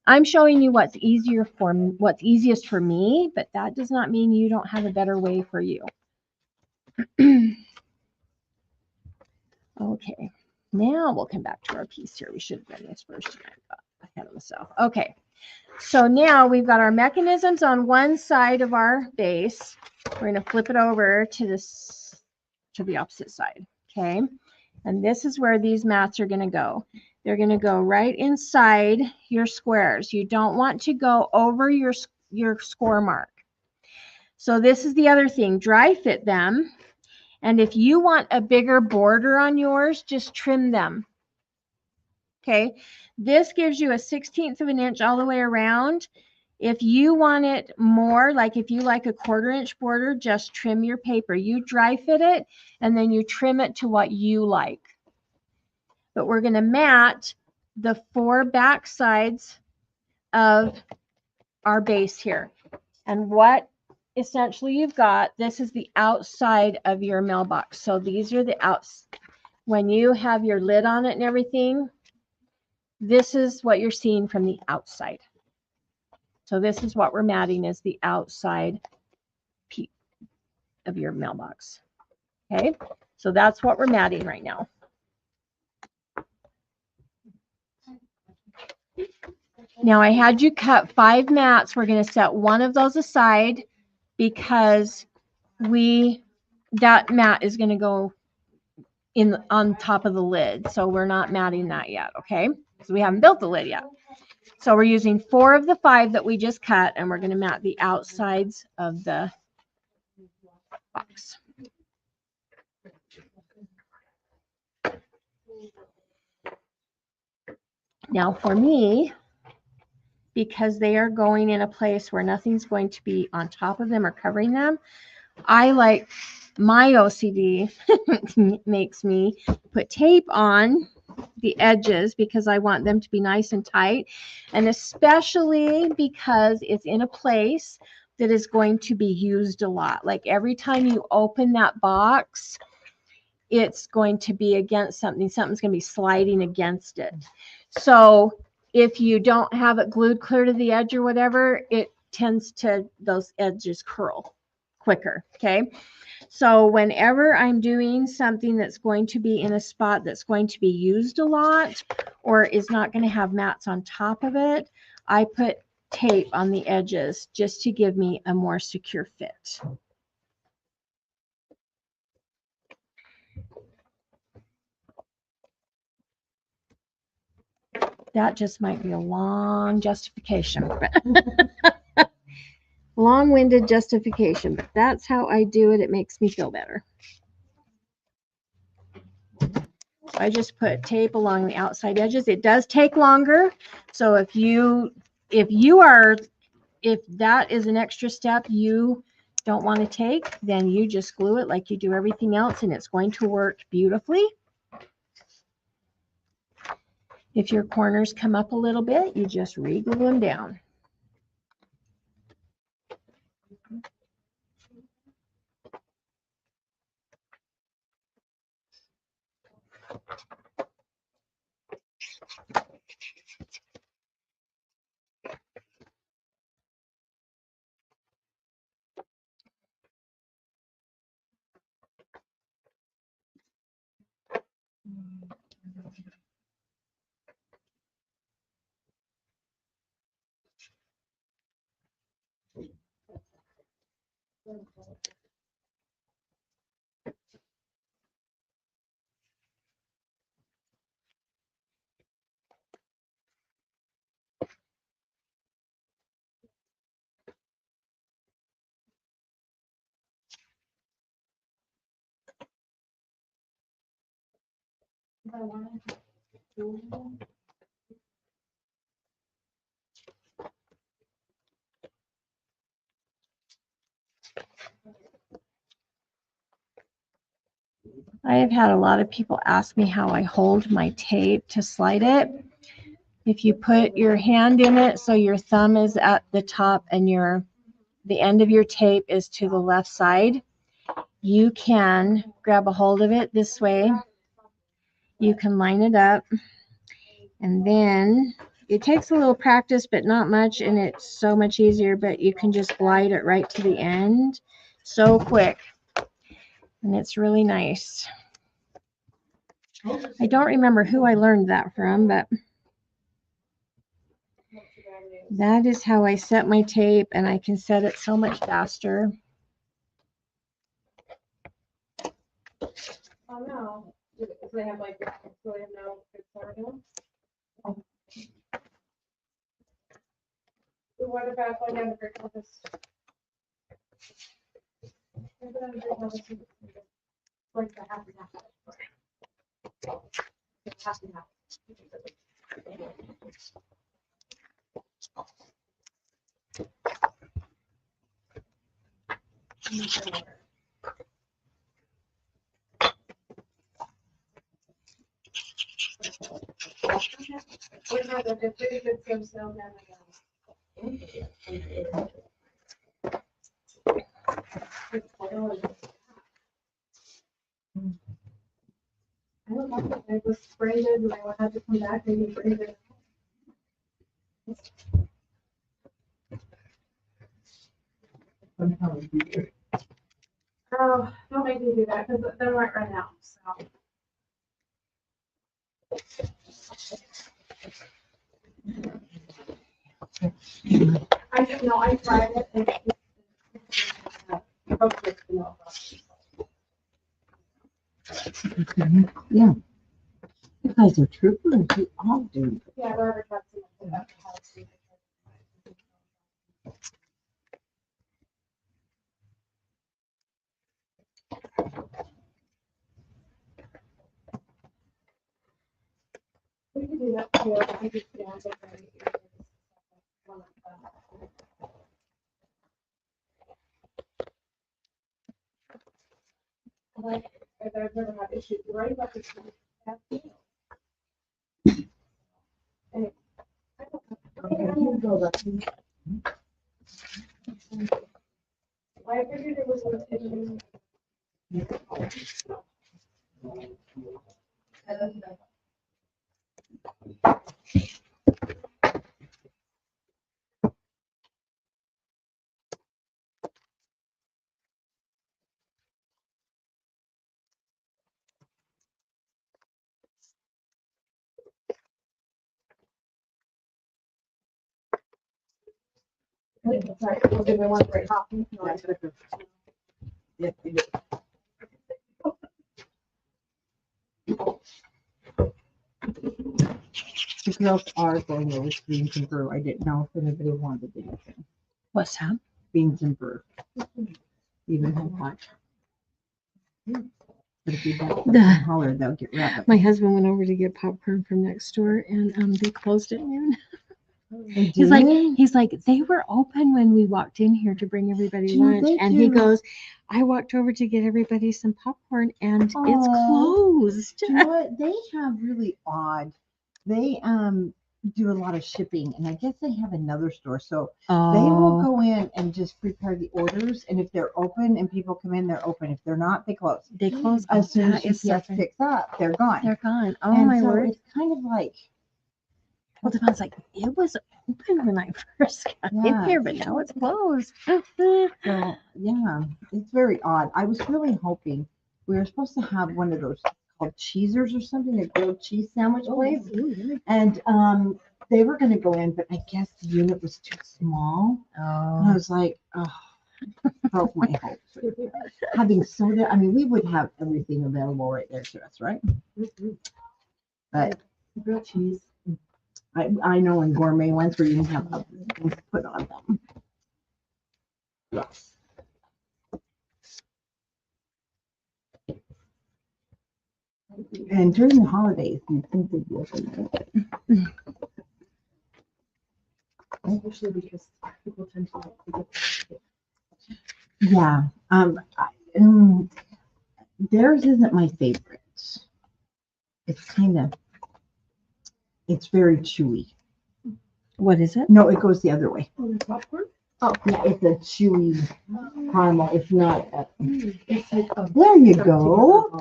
I'm showing you what's easiest for me, but that does not mean you don't have a better way for you. Okay, now we'll come back to our piece here. We should have done this first. I got ahead of myself. Okay, so now we've got our mechanisms on one side of our base. We're going to flip it over to the opposite side. Okay, and this is where these mats are going to go. They're going to go right inside your squares. You don't want to go over your score mark. So this is the other thing. Dry fit them. And if you want a bigger border on yours, just trim them. Okay. This gives you a 1/16 of an inch all the way around. If you want it more, like if you like a 1/4 inch border, just trim your paper. You dry fit it and then you trim it to what you like. But we're going to mat the 4 back sides of our base here. And what essentially you've got, this is the outside of your mailbox. So these are the outs. When you have your lid on it and everything, this is what you're seeing from the outside. So this is what we're matting, is the outside of your mailbox. Okay, so that's what we're matting right now. Now I had you cut 5 mats. We're going to set one of those aside because that mat is going to go on top of the lid. So we're not matting that yet. Okay, so we haven't built the lid yet. So we're using 4 of the 5 that we just cut, and we're going to mat the outsides of the box. Now for me, because they are going in a place where nothing's going to be on top of them or covering them, I like my OCD makes me put tape on the edges because I want them to be nice and tight, and especially because it's in a place that is going to be used a lot. Like every time you open that box, it's going to be against something. Something's going to be sliding against it. So if you don't have it glued clear to the edge or whatever, it tends to, those edges curl quicker. Okay. So whenever I'm doing something that's going to be in a spot that's going to be used a lot or is not going to have mats on top of it, I put tape on the edges just to give me a more secure fit. That just might be a long justification, but long-winded justification, but that's how I do it. It makes me feel better. I just put tape along the outside edges. It does take longer. So if that is an extra step you don't want to take, then you just glue it like you do everything else and it's going to work beautifully. If your corners come up a little bit, you just re-glue them down. I have had a lot of people ask me how I hold my tape to slide it. If you put your hand in it so your thumb is at the top and the end of your tape is to the left side, you can grab a hold of it this way. You can line it up, and then it takes a little practice, but not much, and it's so much easier, but you can just glide it right to the end so quick, and it's really nice. I don't remember who I learned that from, but that is how I set my tape, and I can set it so much faster. Oh, no. So they have like, so they have no good sorghum? What about going down to brick office? Like the half and half. Half and half. What about the pretty good stem cell down I don't know, I was sprayed it and I had to come back and sprayed it. Oh, don't make me do that, because then I might run out, so. I don't know, I tried it and. Yeah. You guys are troopers. You all do. Yeah, Robert got some of that. We can can do that too. I just found it right here. One of them. Like, if I've never had issues, right about this. And I don't know. Okay, you go back. I figured it was an issue. Sorry, we'll give it one for a copy. Yes, you do. The girls are going over to beans and brew. I didn't know if anybody wanted anything. What's that? Beans and brew. Even whole pot. But if you don't holler, they'll get rid of it. My husband went over to get popcorn from next door, and they closed at noon. They He's like, did? they were open when we walked in here to bring everybody Dude, lunch, they and he do. goes, I walked over to get everybody some popcorn, and it's Aw. closed. Do you know what? They have really odd. They do a lot of shipping, and I guess they have another store. So they will go in and just prepare the orders, and if they're open and people come in, they're open. If they're not, they close. They close As soon That as is UPS so picks up, they're gone. They're gone. Oh and my so word! it's kind of like, Well, the was like, it was open when I first got in Yeah. here, but now it's closed. so, yeah, it's very odd. I was really hoping we were supposed to have one of those called cheesers or something, a grilled cheese sandwich place. And they were going to go in, but I guess the unit was too small. And I was like, oh, broke my hopes. Having soda, I mean, we would have everything available right there to us, right? But Grilled cheese. I know in gourmet ones where you can have other things put on them. Yes. And during the holidays, you think they'd be open. Especially because people tend to like to get Yeah. Theirs isn't my favorite. It's kind of, it's very chewy. What is it? No, it goes the other way. the popcorn. Oh, yeah, it's a chewy caramel. It's not. It's like a There you go.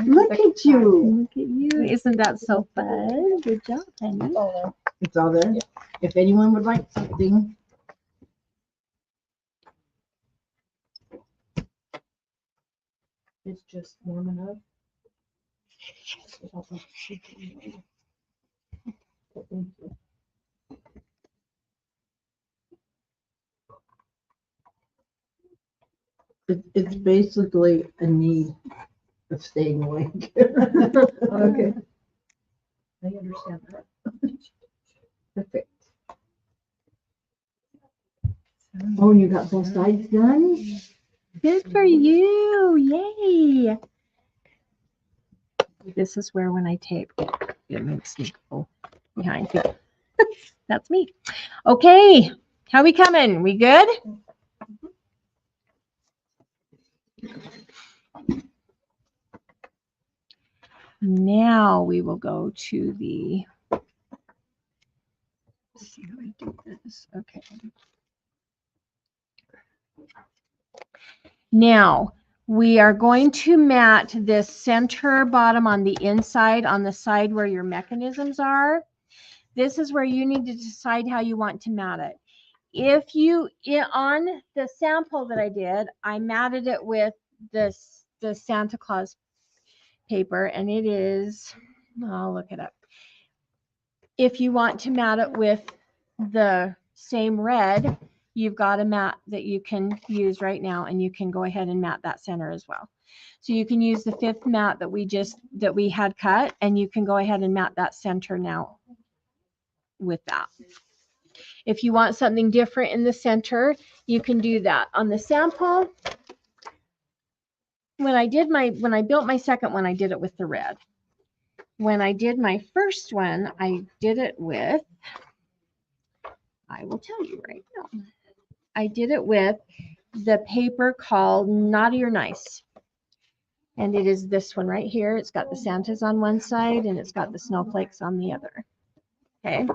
Look at you. Look at you. Isn't that so fun? Good job, honey. It's all there. If anyone would like something. It's just warm enough. It's basically a need of staying awake. Okay. I understand that. Perfect. Oh, and you got both sides done? Good for you. Yay. This is where when I tape, it makes me go behind you. That's me. Okay. How we coming? We good? Now we will go to the, let's see how I do this. Okay. Now we are going to mat this center bottom on the inside, on the side where your mechanisms are. This is where you need to decide how you want to mat it. If you, on the sample that I did, I matted it with the Santa Claus paper, and it is, I'll look it up. If you want to mat it with the same red, you've got a mat that you can use right now, and you can go ahead and mat that center as well. So you can use the 5th mat that we had cut, and you can go ahead and mat that center now with that. If you want something different in the center, you can do that. On the sample, when I built my second one, I did it with the red. when I did my first one, I did it with, I will tell you right now. I did it with the paper called Naughty or Nice. And it is this one right here. It's got the Santas on one side and it's got the snowflakes on the other. Okay.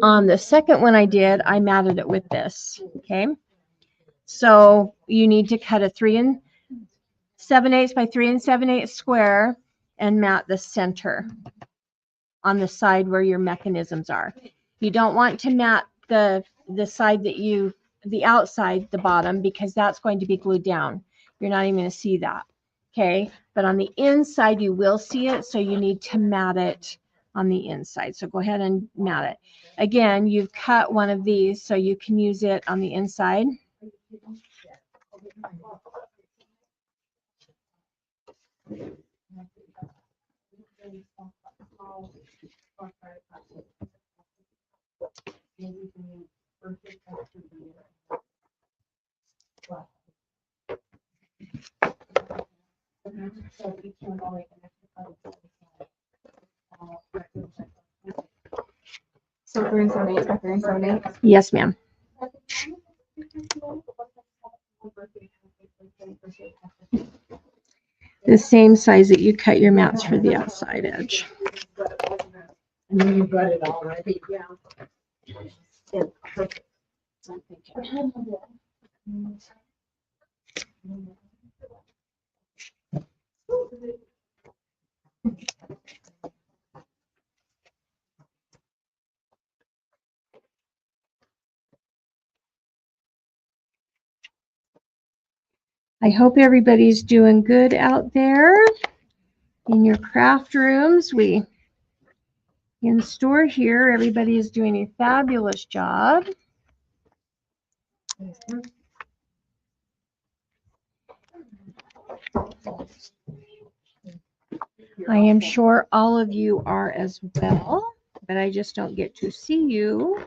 On the second one I did, I matted it with this. Okay. So you need to cut a 3 7/8 by 3 7/8 square and mat the center on the side where your mechanisms are. You don't want to mat the side that the outside, the bottom, because that's going to be glued down. You're not even going to see that. Okay. But on the inside, you will see it. So you need to mat it on the inside. So go ahead and mat it. Again, you've cut one of these so you can use it on the inside. So 3 7/8 by 3 7/8. Yes, ma'am. The same size that you cut your mats for the outside edge. And then you got it already. Yeah. Yeah, perfect. I hope everybody's doing good out there in your craft rooms. In store here, everybody is doing a fabulous job. I am sure all of you are as well, but I just don't get to see you.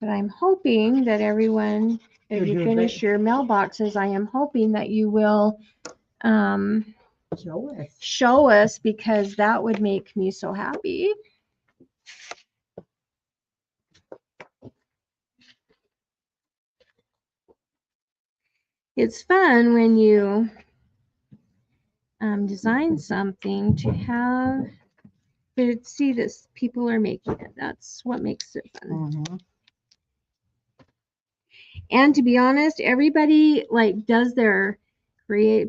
But I'm hoping that everyone, as you finish your mailboxes, I am hoping that you will show us, because that would make me so happy. It's fun when you design something to have, to see that people are making it. That's what makes it fun. Mm-hmm. And to be honest, everybody like does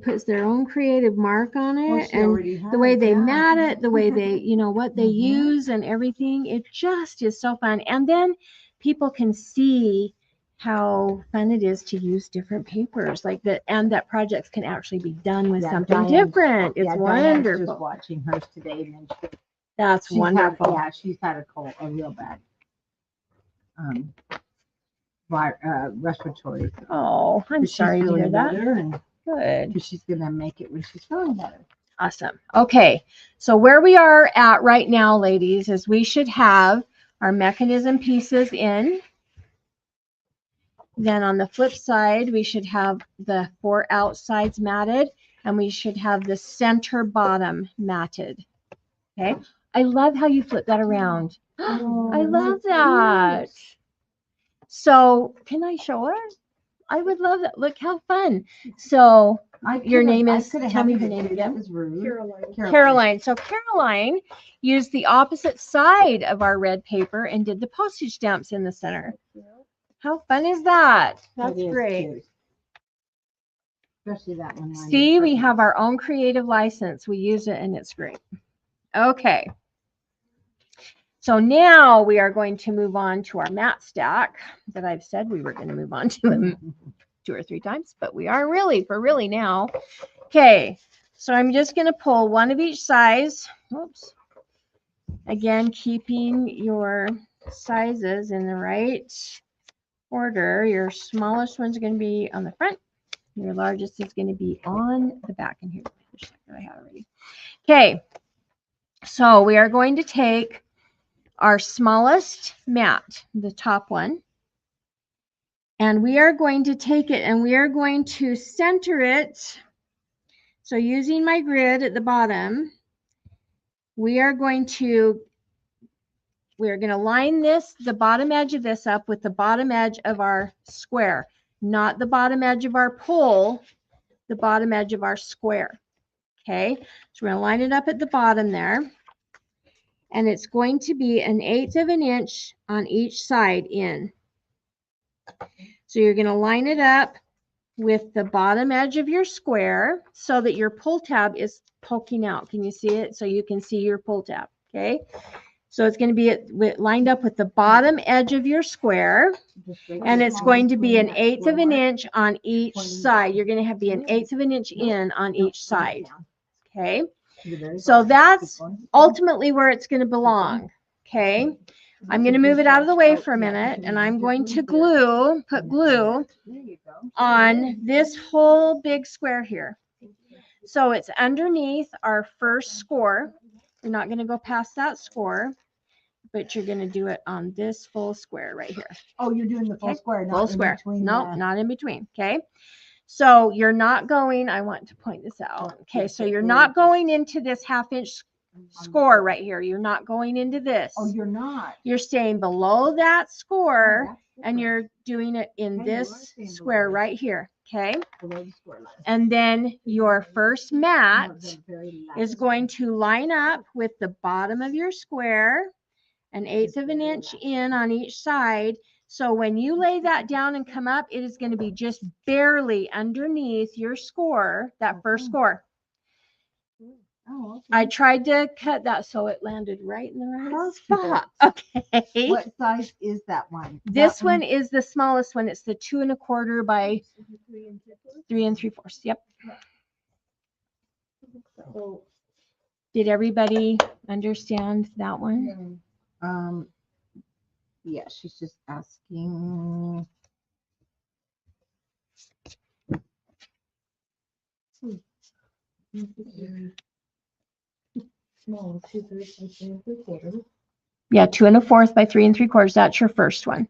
puts their own creative mark on it, and the way they mat it, the way they, what they use and everything, it just is so fun. And then people can see how fun it is to use different papers like that, and that projects can actually be done with something different. It's wonderful. Just watching hers today, and then that's wonderful. She's had a real bad respiratory. Oh, I'm sorry to hear that. And good. She's gonna make it when she's feeling better. Awesome. Okay, so where we are at right now, ladies, is we should have our mechanism pieces in. Then on the flip side, we should have the 4 outsides matted, and we should have the center bottom matted. Okay. I love how you flip that around. Oh, I love that. So can I show her? I would love that. Look how fun. So your name is, tell me her name again. That was rude. Caroline. So Caroline used the opposite side of our red paper and did the postage stamps in the center. How fun is that? That's great. Cute. Especially that one. See, we have our own creative license. We use it and it's great. Okay. So now we are going to move on to our mat stack that I've said we were going to move on to 2 or 3 times, but we are really now. Okay. So I'm just going to pull one of each size. Oops. Again, keeping your sizes in the right order. Your smallest one's going to be on the front. Your largest is going to be on the back. And here's the stack that I have already. Okay. So we are going to take our smallest mat, the top one, And we are going to take it and we are going to center it. So using my grid at the bottom, we are going to line this, the bottom edge of this up with the bottom edge of our square, not the bottom edge of our pole, the bottom edge of our square. Okay, so we're going to line it up at the bottom there. And it's going to be 1/8 of an inch on each side in. So you're going to line it up with the bottom edge of your square so that your pull tab is poking out. Can you see it? So you can see your pull tab. Okay. So it's going to be lined up with the bottom edge of your square, and it's going to be 1/8 of an inch on each side. You're going to be 1/8 of an inch in on each side. Okay. So that's ultimately where it's going to belong. Okay. I'm going to move it out of the way for a minute, and I'm going to put glue on this whole big square here. So it's underneath our first score. You're not going to go past that score, but you're going to do it on this full square right here. Oh, you're doing the full square, Full not square. in between. No, not in between. Okay. So you're not going, I want to point this out. Okay. So you're not going into this 1/2 inch score right here. You're not going into this. Oh, you're not. You're staying below that score, Oh, that's and different. you're doing it in Okay, you are this staying square below. right here. Okay. Below the square line. And then your first mat No, the very last is going to line up with the bottom of your square, 1/8 of an inch in on each side. So when you lay that down and come up, it is going to be just barely underneath your score, that first score. Oh, okay. I tried to cut that so it landed right in the right Perfect. spot. Okay. What size is that one? This That one is the smallest one. It's the 2 1/4 by 3 3/4. Yep. So, Did everybody understand that one? Yeah, she's just asking. small, 2/3 by 3 3/4. Yeah, 2 1/4 by 3 3/4. That's your first one.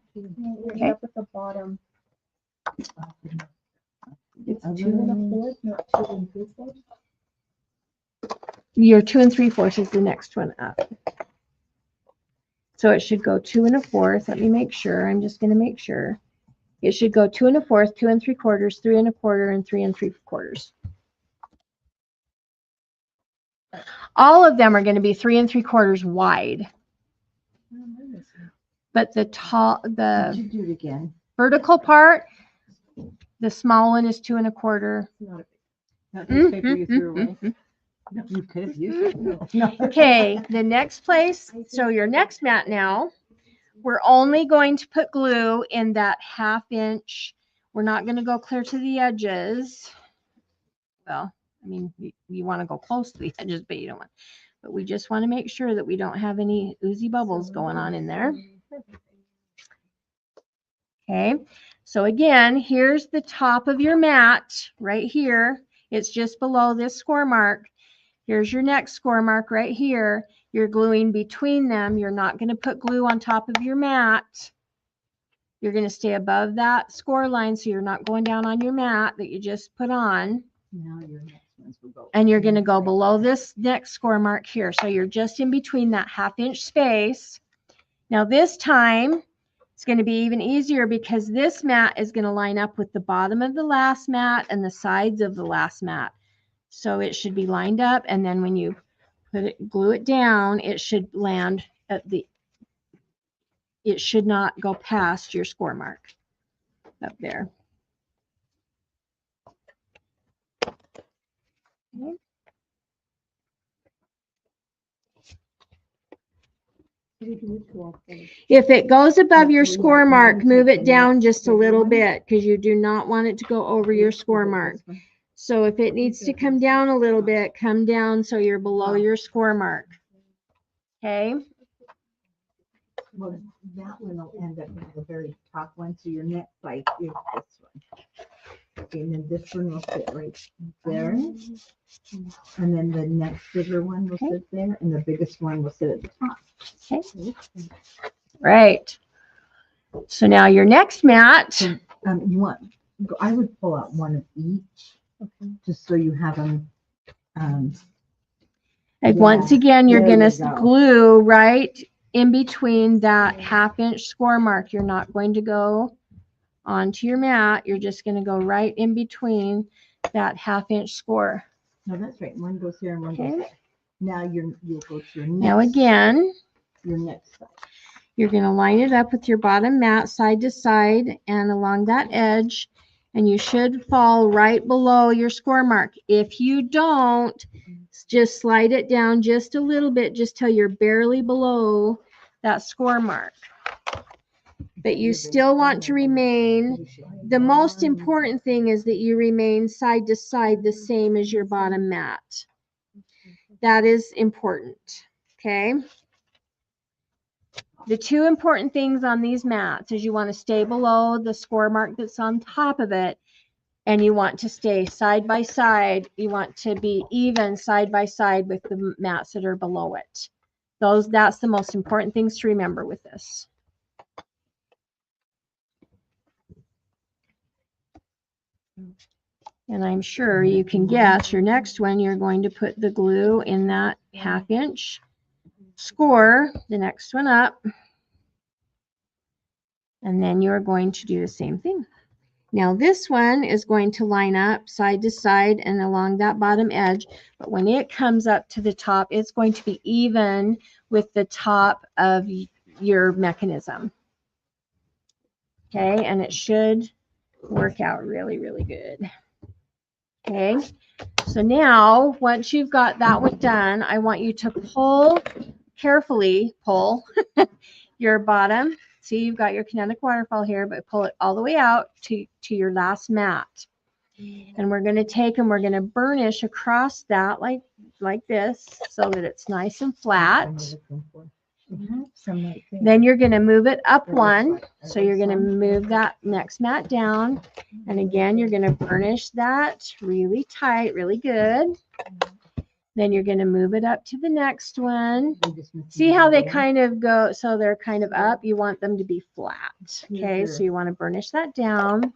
Okay. Up at the bottom. It's 2 1/4, not 2 3/4. Your 2 3/4 is the next one up. So it should go 2 1/4. Let me make sure. I'm just going to make sure. It should go 2 1/4, 2 3/4, 3 1/4, and 3 3/4. All of them are going to be 3 3/4 wide. But the Did you do it again? vertical part, the small one is 2 1/4. Not this paper you threw away. No, you could have used it. No. Okay, the next place, so your next mat now, we're only going to put glue in that 1/2 inch. We're not going to go clear to the edges. Well, I mean, you want to go close to the edges, but you don't want. But we just want to make sure that we don't have any oozy bubbles going on in there. Okay, so again, here's the top of your mat right here. It's just below this score mark. Here's your next score mark right here. You're gluing between them. You're not going to put glue on top of your mat. You're going to stay above that score line, so you're not going down on your mat that you just put on. Now your next ones will go. And you're going to go below this next score mark here. So you're just in between that 1/2 inch space. Now this time, it's going to be even easier because this mat is going to line up with the bottom of the last mat and the sides of the last mat. So it should be lined up, and then when you glue it down, it should land at it should not go past your score mark up there. Okay. If it goes above your score mark, move it down just a little bit because you do not want it to go over your score mark. So if it needs to come down a little bit, come down so you're below your score mark. Okay. Well, that one will end up being the very top one, so your next site is this one. Okay, and then this one will sit right there. And then the next bigger one will sit there, and the biggest one will sit at the top. Okay. Right. So now your next mat You want, I would pull out one of each, just so you have them. Like once Yeah, again, you're there gonna you go. glue right in between that 1/2 inch score mark. You're not going to go onto your mat. You're just gonna go right in between that 1/2 inch score. No, that's right. One goes here and one goes Okay. there. Now you'll go to your next. Now again, Your next side. you're gonna line it up with your bottom mat side to side and along that edge, and you should fall right below your score mark. If you don't, just slide it down just a little bit, just till you're barely below that score mark. But you still want to remain, the most important thing is that you remain side to side the same as your bottom mat. That is important, okay? The two important things on these mats is you want to stay below the score mark that's on top of it, and you want to stay side by side. You want to be even side by side with the mats that are below it. That's the most important things to remember with this. And I'm sure you can guess your next one, you're going to put the glue in that 1/2 inch score, the next one up. And then you're going to do the same thing. Now this one is going to line up side to side and along that bottom edge, but when it comes up to the top, it's going to be even with the top of your mechanism. Okay, and it should work out really, really good. Okay, so now once you've got that one done, I want you to carefully pull your bottom. See, you've got your kinetic waterfall here, but pull it all the way out to your last mat. And we're going to take and we're going to burnish across that like this so that it's nice and flat. Then you're going to move it up one. So you're going to move that next mat down. And again, you're going to burnish that really tight, really good. Then you're going to move it up to the next one. See how they kind of go, so they're kind of up. You want them to be flat. Okay, so you want to burnish that down.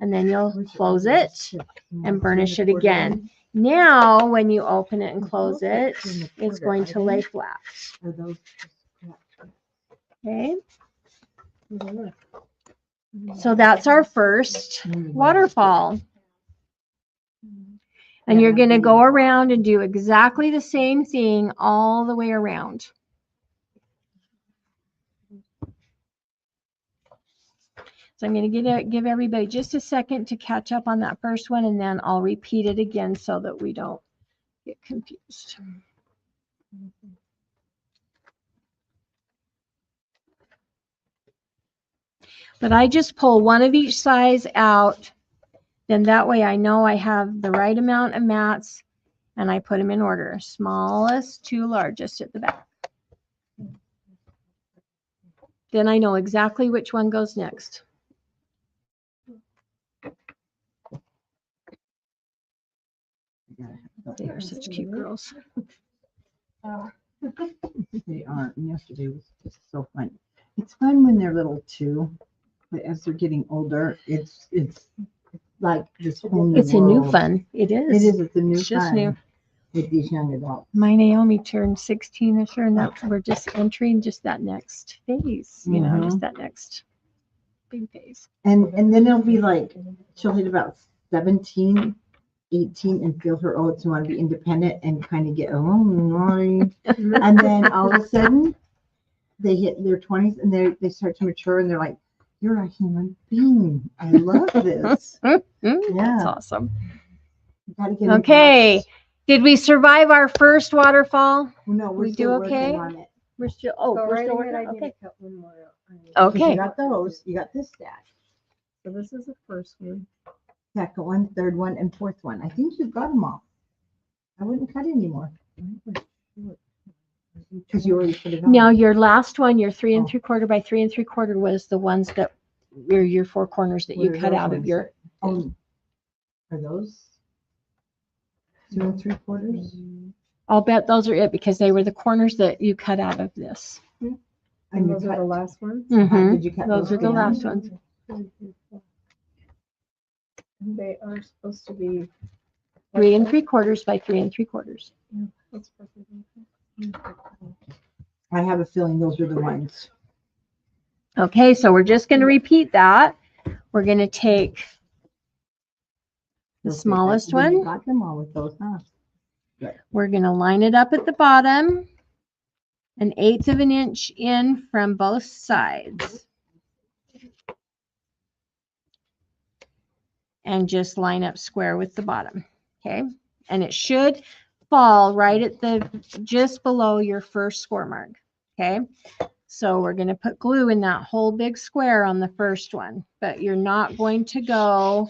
And then you'll close it and burnish it again. Now, when you open it and close it, it's going to lay flat. Okay. So that's our first waterfall. And you're going to go around and do exactly the same thing all the way around. So I'm going to give everybody just a second to catch up on that first one, and then I'll repeat it again so that we don't get confused. But I just pull one of each size out. Then that way I know I have the right amount of mats, and I put them in order, smallest to largest at the back. Then I know exactly which one goes next. They are such cute girls. They are. And yesterday was just so fun. It's fun when they're little too, but as they're getting older, it's like this whole new It's a new world. fun. It is. It is. It's a new It's just fun new. with these young adults. My Naomi turned 16 this year, and that we're just entering just that next phase, you know, just that next big phase. And then it'll be like she'll hit about 17, 18 and feel her oats and want to be independent and kind of get and then all of a sudden they hit their 20s and they start to mature and they're like, you're a human being. I love this. That's awesome. You gotta get Okay. Did we survive our first waterfall? No, we're We still do okay? working on it. We're still, we're still working. Okay. Okay. Okay. You got those. You got this stack. So this is the first one. Second one, third one, and fourth one. I think you've got them all. I wouldn't cut anymore. Because you already put it on. Now your last one, your 3 3/4 by 3 3/4 was the ones that were your four corners that you What are cut those out of ones? your. Are those 2 3/4? I'll bet those are it because they were the corners that you cut out of this. And And you those are cut, the last ones? Mhm. did you cut Those are the down? last ones. They are supposed to be. 3 3/4 by 3 3/4. That's perfect. I have a feeling those are the ones. Okay, so we're just going to repeat that. We're going to take the Okay, smallest then you one. got them all with those, huh? We're going to line it up at the bottom, 1/8 of an inch in from both sides. And just line up square with the bottom. Okay, and it should fall right at the just below your first score mark. Okay, so we're going to put glue in that whole big square on the first one, but you're not going to go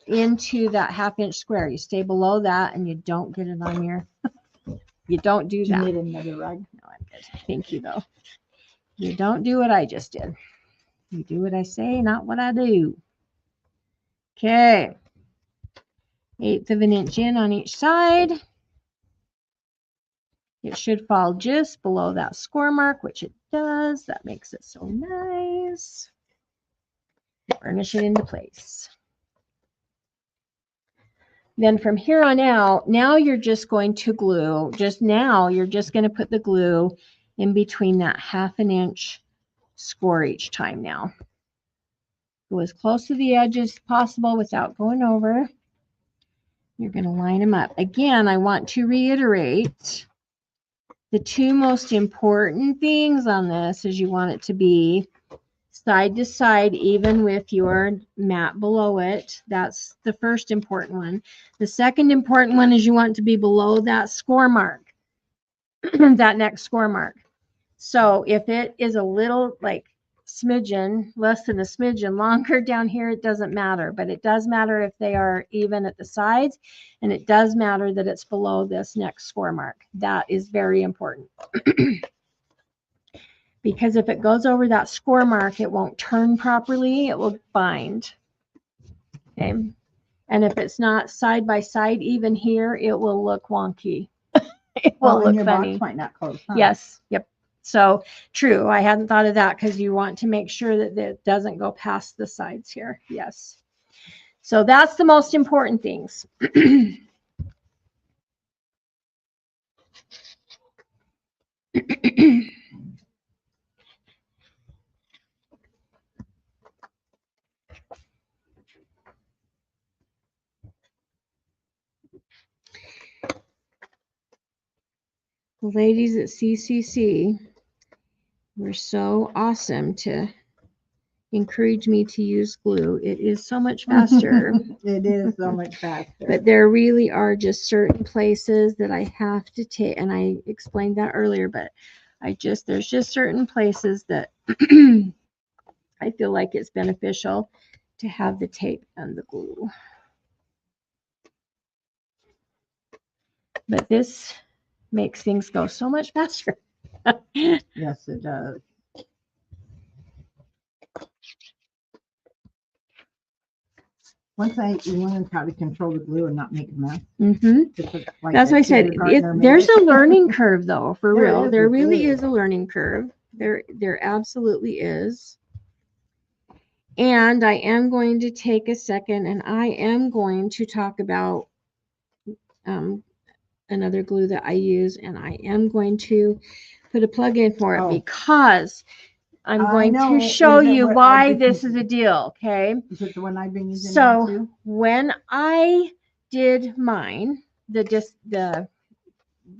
into that 1/2 inch square. You stay below that and you don't get it on your, you don't do Do you that. need another rug? No, I'm good. Thank you though. You don't do what I just did. You do what I say, not what I do. Okay. 1/8 of an inch in on each side. It should fall just below that score mark, which it does. That makes it so nice. Burnish it into place. Then from here on out, now you're just going to glue, you're just going to put the glue in between that 1/2 inch score each time now. Go as close to the edge as possible without going over. You're going to line them up. Again, I want to reiterate the 2 most important things on this is you want it to be side to side, even with your mat below it. That's the first important one. The second important one is you want it to be below that score mark, that next score mark. So if it is a little like smidgen, less than a smidgen longer down here, it doesn't matter, but it does matter if they are even at the sides, and it does matter that it's below this next score mark. That is very important. Because if it goes over that score mark, it won't turn properly, it will bind. Okay. And if it's not side by side, even here, it will look wonky. It will Well, and look your funny. box might not close, huh? Yes. Yep. So true. I hadn't thought of that because you want to make sure that it doesn't go past the sides here. Yes. So that's the most important things. The ladies at CCC were so awesome to encourage me to use glue. It is so much faster. It is so much faster. But there really are just certain places that I have to take, and I explained that earlier, but there's just certain places that I feel like it's beneficial to have the tape and the glue. But this makes things go so much faster. Yes, it does. Once I learned how to control the glue and not make a mess. Mm-hmm. Like That's why I said there's a learning curve, though. For There real, is there with really glue. is a learning curve. There absolutely is. And I am going to take a second, and I am going to talk about another glue that I use, and I am going to put a plug in for it because I'm going to show you why this is a deal. Okay. Is it the one I've been using now So too? when I did mine, the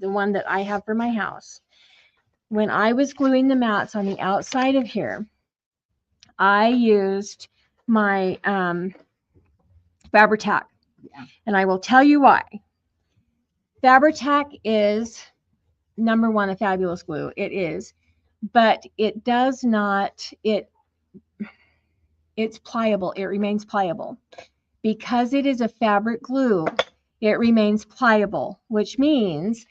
one that I have for my house, when I was gluing the mats on the outside of here, I used my Fabri-Tac. Yeah. And I will tell you why. Fabri-Tac is number one, a fabulous glue. It is, but it does not, it's pliable. It remains pliable. Because it is a fabric glue, it remains pliable, which means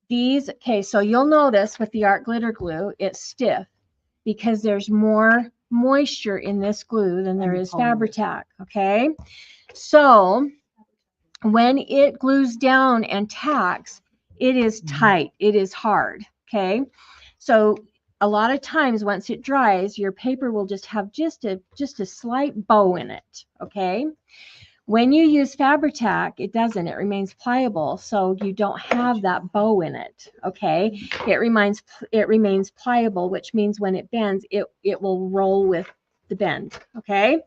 these, okay, so you'll notice with the art glitter glue, it's stiff because there's more moisture in this glue than there is Fabri-Tac, okay? So when it glues down and tacks, it is tight, it is hard, okay? So a lot of times once it dries, your paper will just have just a slight bow in it, okay? When you use Fabri-Tac, it doesn't. It remains pliable, so you don't have that bow in it. Okay, it remains pliable, which means when it bends, it will roll with the bend. Okay,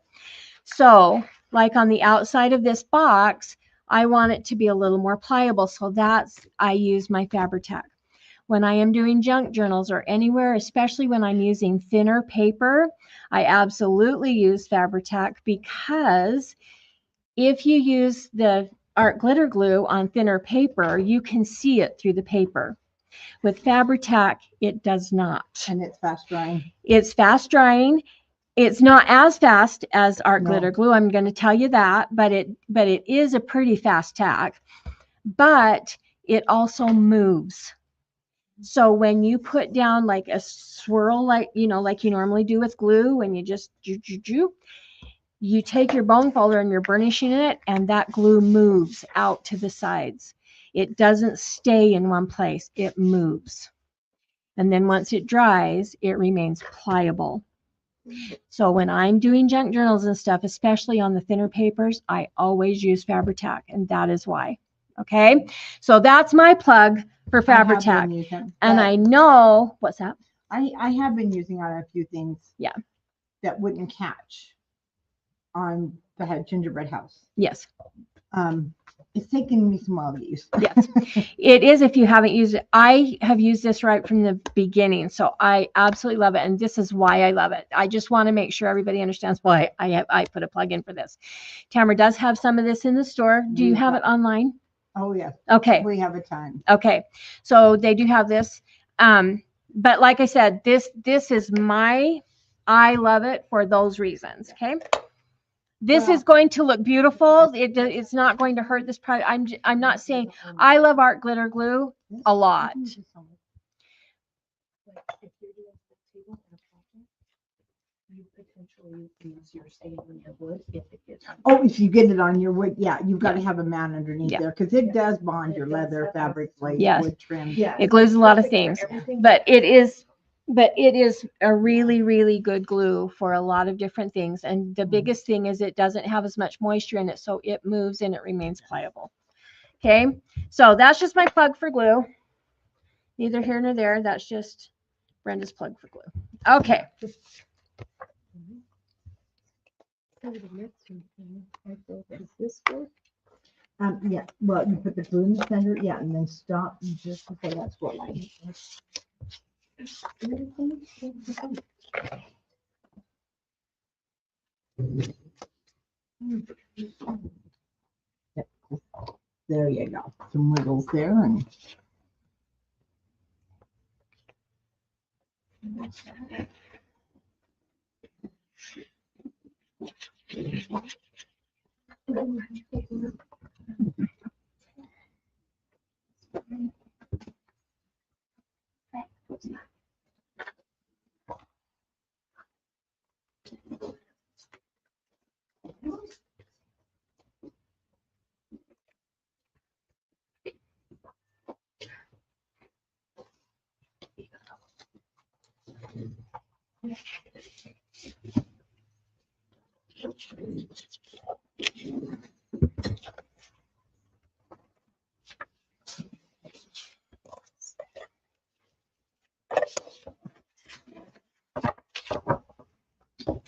so like on the outside of this box, I want it to be a little more pliable, so I use my Fabri-Tac. When I am doing junk journals or anywhere, especially when I'm using thinner paper, I absolutely use Fabri-Tac, because if you use the art glitter glue on thinner paper, you can see it through the paper. With Fabri-Tac, it does not. And it's fast drying. It's fast drying. It's not as fast as art No. glitter glue, I'm going to tell you that, but it is a pretty fast tack. But it also moves. So when you put down like a swirl, like you normally do with glue, when you just you take your bone folder and you're burnishing it, and that glue moves out to the sides. It doesn't stay in one place, it moves. And then once it dries, it remains pliable. So when I'm doing junk journals and stuff, especially on the thinner papers, I always use Fabri-Tac, and that is why. Okay, so that's my plug for Fabri-Tac. And I know, what's that? I have been using on a few things. Yeah. That wouldn't catch on the gingerbread house. Yes. It's taken me some while to use. Yes, it is if you haven't used it. I have used this right from the beginning, so I absolutely love it, and this is why I love it. I just want to make sure everybody understands why I put a plug in for this. Tamara does have some of this in the store. Do you have it online? Oh yeah. Okay. We have a ton. Okay, so they do have this. But like I said, this is I love it for those reasons. Okay. This is going to look beautiful. It's not going to hurt this product. I'm not saying I love art glitter glue a lot. Like, if you're doing a table and a project, you potentially use your stain on your wood if it gets. Oh, if you get it on your wood, yeah, you've got to have a mat underneath Yeah. there, because it does bond your leather, fabric, plate, Yes. wood trim. Yeah. It glues a lot of Perfect things, for everything. but it is a really, really good glue for a lot of different things. And the biggest thing is it doesn't have as much moisture in it, so it moves and it remains pliable. Okay, so that's just my plug for glue. Neither here nor there. That's just Brenda's plug for glue. Okay. So the next thing, I think, is this good? Yeah, well, you put the glue in the center, yeah, and then stop just before that score line. There you go. Some wiggles there, and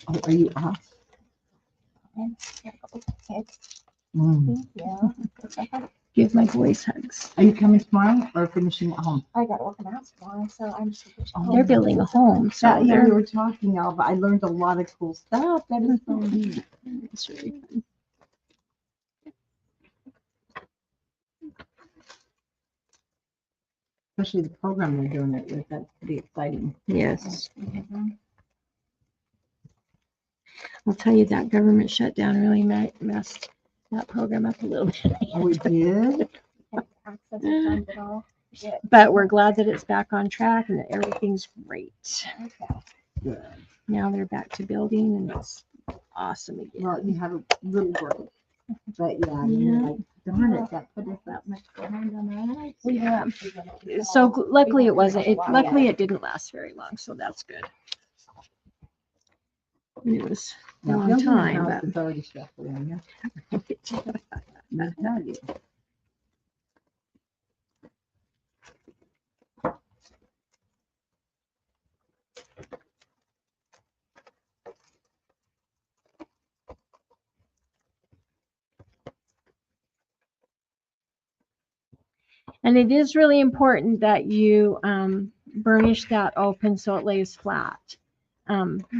oh, are you off? Mm. Give my boys hugs. Are you coming tomorrow or finishing at home? I got working out tomorrow, so I'm just. They're building a home, so Yeah, they're we were talking, Alva. I learned a lot of cool stuff. That is so neat. it's really fun. Especially the program they're doing it with. That's pretty exciting. Yes. I'll tell you, that government shutdown really messed that program up a little bit. Oh, we did? Access to funds at all. But we're glad that it's back on track and that everything's great. Okay. Good. Now they're back to building and it's awesome again. Well, you have a little break. But yeah, I mean, like, darn it, that put us that much behind on that. Yeah. So luckily it wasn't. Luckily it didn't last very long, so that's good. It was a long time, but It's already stressful, yeah. I tell you. And it is really important that you burnish that open so it lays flat,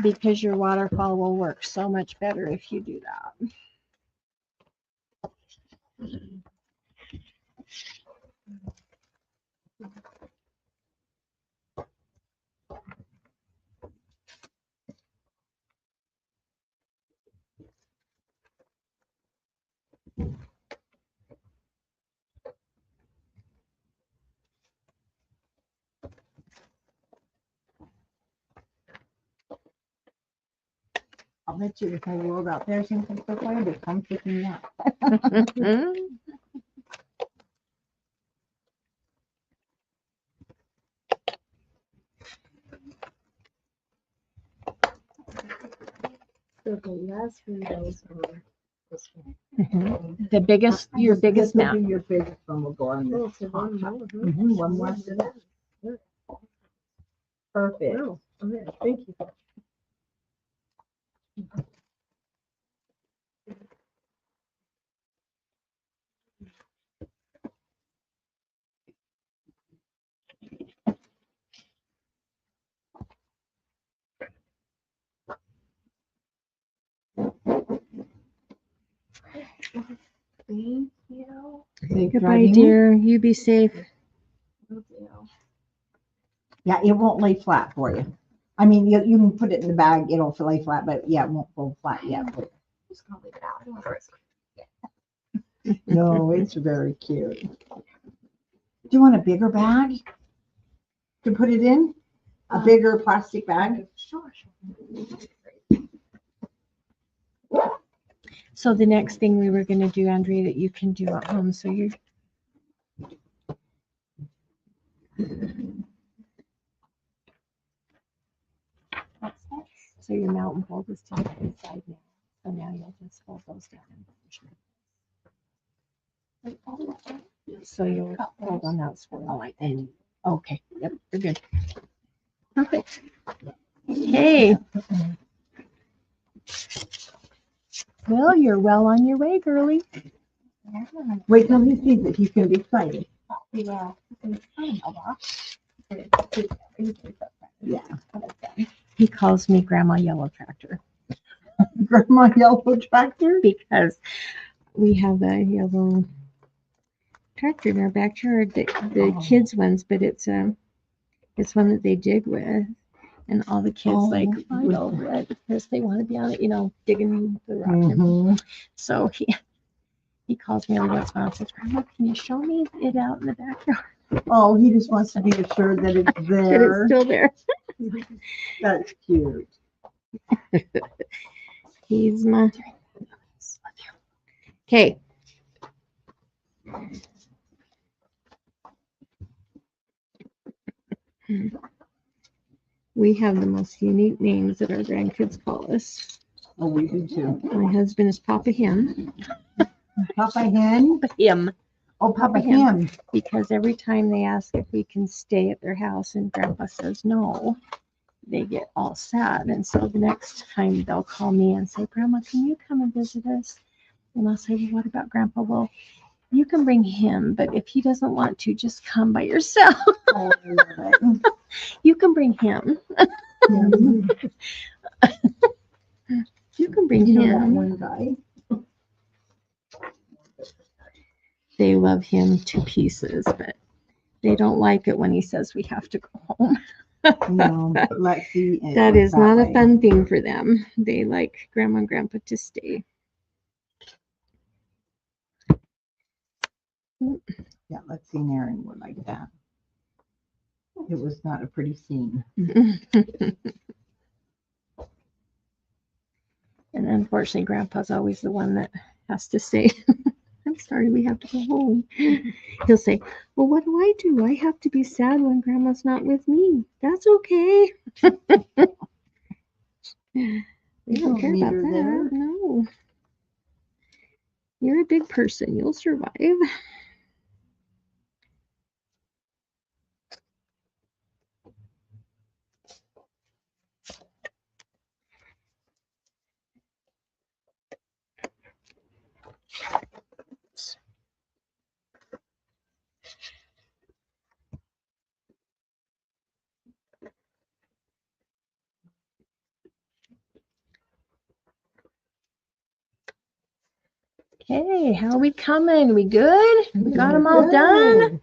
because your waterfall will work so much better if you do that. I'll bet you the whole world out there thinks I'm so funny, but come picking me up. So the last windows are this one. The biggest, your This biggest will map. be your biggest one will go on this. Oh, so one more. huh? One more after that. Perfect. Wow, okay, thank you. Thank you. Safe Goodbye, driving. dear. You be safe. Will do. Yeah, it won't lay flat for you. I mean, you can put it in the bag, it'll lay flat, but yeah, it won't go flat yet. for you. Just gonna leave it out. I don't want to risk it. No, it's very cute. Do you want a bigger bag to put it in? A bigger plastic bag? Sure, sure. So the next thing we were going to do, Andrea, that you can do at home. So you so your mountain fold is to the right side now. So now you'll just fold those down and push. So you'll hold on that swirl like that. Okay. Yep. We're good. Perfect. Okay. Well, you're well on your way, girly. Wait till he sees it, he's gonna be excited. Yeah. Yeah. He calls me Grandma Yellow Tractor Grandma Yellow Tractor? because we have a yellow tractor in our backyard, the kids' ones, but it's one that they dig with, and all the kids like fight over it because they want to be on it, digging the rock. Mhm. So he calls me every once in a while and says, "Grandma, can you show me it out in the backyard? Oh, he just wants to be assured that it's That there. it's still there." That's cute. He's my. Okay. We have the most unique names that our grandkids call us. Oh, we do too. My husband is Papa Him. Papa Hen? Him. Oh, Papa Papa Hen. Hen. Because every time they ask if we can stay at their house and Grandpa says no, they get all sad. And so the next time they'll call me and say, "Grandma, can you come and visit us?" And I'll say, "Well, what about Grandpa?" "Well, you can bring him, but if he doesn't want to, just come by yourself." Oh, I love it. You can bring him. Mhm. You can bring You know that him. one guy? They love him to pieces, but they don't like it when he says we have to go home. No, but let's see. That is not a fun thing for them. They like Grandma and Grandpa to stay. Yeah, let's see. Aaron would like that. It was not a pretty scene. And unfortunately, Grandpa's always the one that has to say, "I'm sorry, we have to go home." He'll say, "Well, what do? I have to be sad when Grandma's not with me." "That's okay." We don't don't care need about her that. there. No. You're a big person. You'll survive. Okay, how are we coming? We good? We got them all done?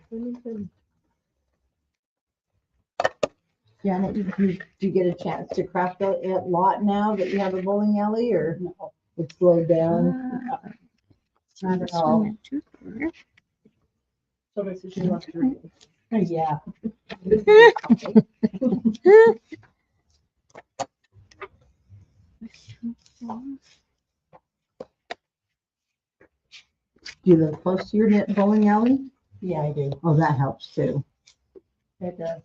Janet, did you get a chance to craft a lot now that you have a bowling alley, or no? It's slowed down? Not at all. So this is your luxury. Yeah. Do you live close to your bowling alley? Yeah, I do. Oh, that helps too. It does.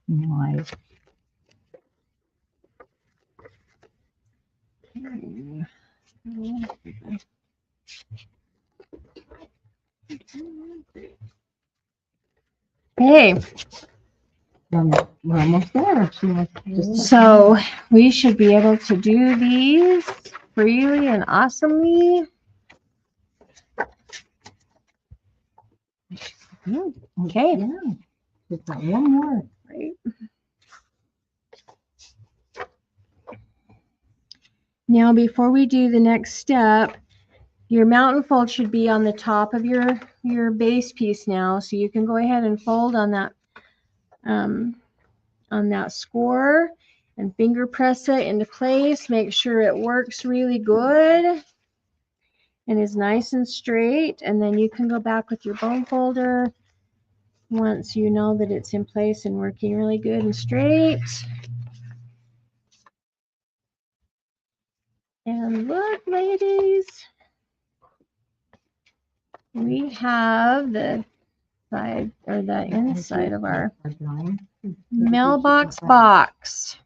Nice. Hey, We're almost there. She wants just so we should be able to do these freely and awesomely. Okay. Yeah. We've got one more. Right. Now, before we do the next step, your mountain fold should be on the top of your base piece now, so you can go ahead and fold on that score and finger press it into place. Make sure it works really good and is nice and straight, and then you can go back with your bone folder once you know that it's in place and working really good and straight. And look, ladies, we have the side or the inside of our mailbox box.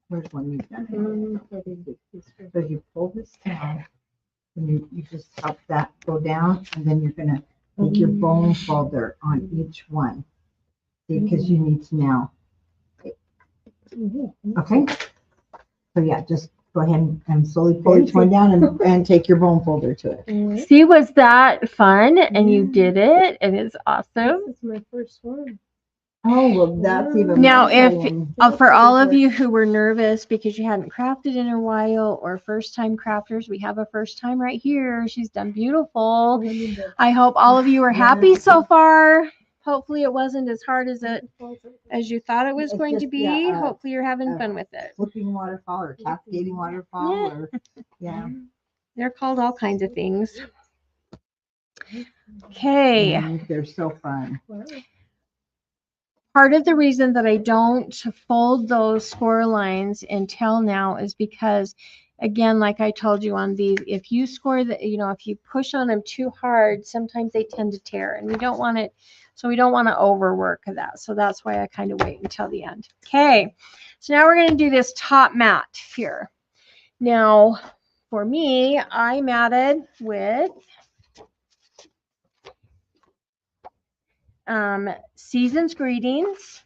Where's one you've done? So you pull this down, and you just help that go down, and then you're gonna make your bone folder on each one. Because you need to now. Okay? So yeah, just go ahead and slowly pull each one down and take your bone folder to it. See, was that fun? And you did it, and it's awesome. This is my first one. Oh, well, that's even Now, more if exciting. for all of you who were nervous because you hadn't crafted in a while, or first time crafters, we have a first time right here. She's done beautiful. I hope all of you are happy so far. Hopefully it wasn't as hard as you thought it was It's going to just, be. yeah, Hopefully you're having fun with it. Flipping waterfall or cascading waterfall Yeah. or, yeah. They're called all kinds of things. Okay. They're so fun. Part of the reason that I don't fold those score lines until now is because, again, like I told you on these, if you score the, if you push on them too hard, sometimes they tend to tear, and we don't want it. So we don't want to overwork that. So that's why I kind of wait until the end. Okay. So now we're going to do this top mat here. Now, for me, I matted with Season's Greetings.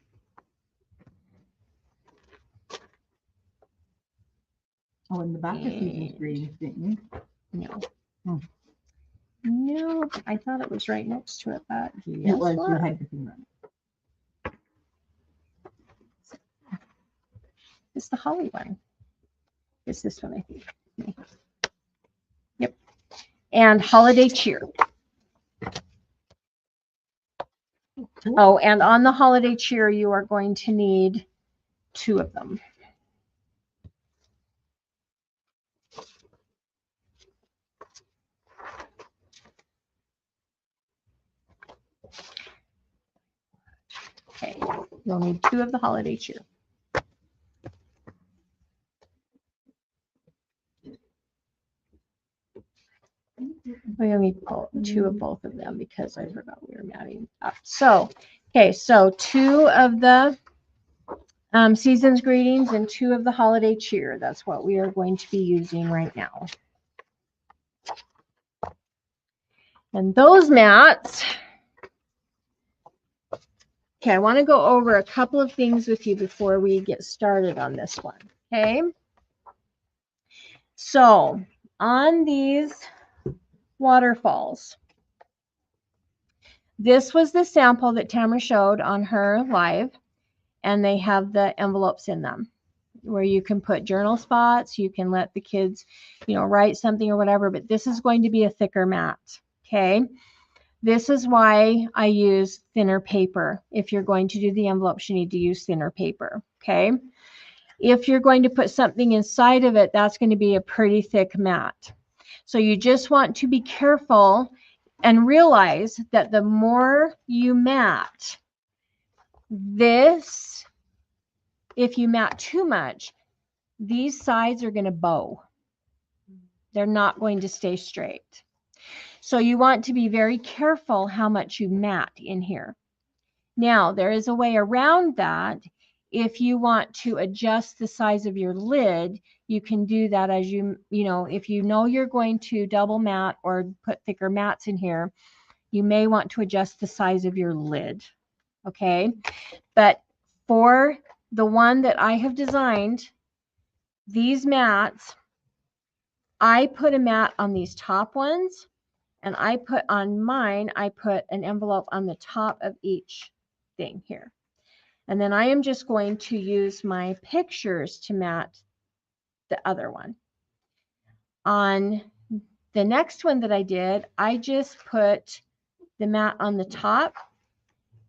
Oh, in the back of Season's Greetings, didn't you? No. Hmm. No, I thought it was right next to it, but It was, you had to be right. it's the holly one. It's this one, I think. Yep. And holiday cheer. Oh, and on the holiday cheer, you are going to need 2 of them. Okay, you'll need 2 of the holiday cheer. We only need 2 of both of them because I forgot we were matting up. So Okay, so 2 of the season's greetings and 2 of the holiday cheer. That's what we are going to be using right now. And those mats, okay, I want to go over a couple of things with you before we get started on this one. Okay. So on these waterfalls, this was the sample that Tamara showed on her live, and they have the envelopes in them where you can put journal spots, you can let the kids, write something or whatever, but this is going to be a thicker mat. Okay. This is why I use thinner paper. If you're going to do the envelopes, you need to use thinner paper. Okay. If you're going to put something inside of it, that's going to be a pretty thick mat. So you just want to be careful and realize that the more you mat this, if you mat too much, these sides are going to bow. They're not going to stay straight. So you want to be very careful how much you mat in here. Now, there is a way around that. If you want to adjust the size of your lid, you can do that as if you know you're going to double mat or put thicker mats in here, you may want to adjust the size of your lid. Okay. But for the one that I have designed, these mats, I put a mat on these top ones, and I put on mine, I put an envelope on the top of each thing here. And then I am just going to use my pictures to mat the other one. On the next one that I did, I just put the mat on the top,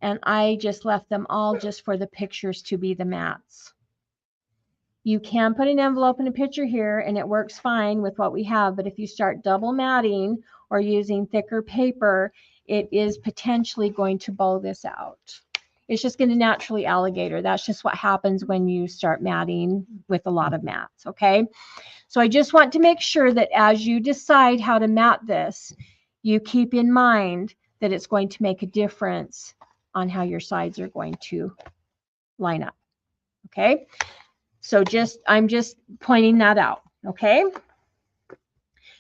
and I just left them all just for the pictures to be the mats. You can put an envelope and a picture here, and it works fine with what we have, but if you start double matting or using thicker paper, it is potentially going to bow this out. It's just going to naturally alligator. That's just what happens when you start matting with a lot of mats, okay? So I just want to make sure that as you decide how to mat this, you keep in mind that it's going to make a difference on how your sides are going to line up, okay? So I'm just pointing that out, okay?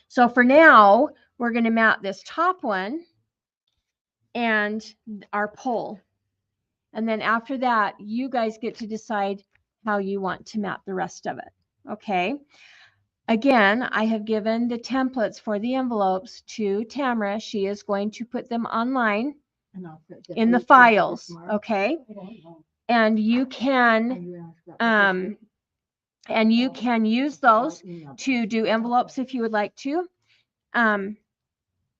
So for now, we're going to mat this top one and our pole. And then after that, you guys get to decide how you want to mat the rest of it, okay? Again, I have given the templates for the envelopes to Tamara. She is going to put them online in the files, okay? And you can use those to do envelopes if you would like to,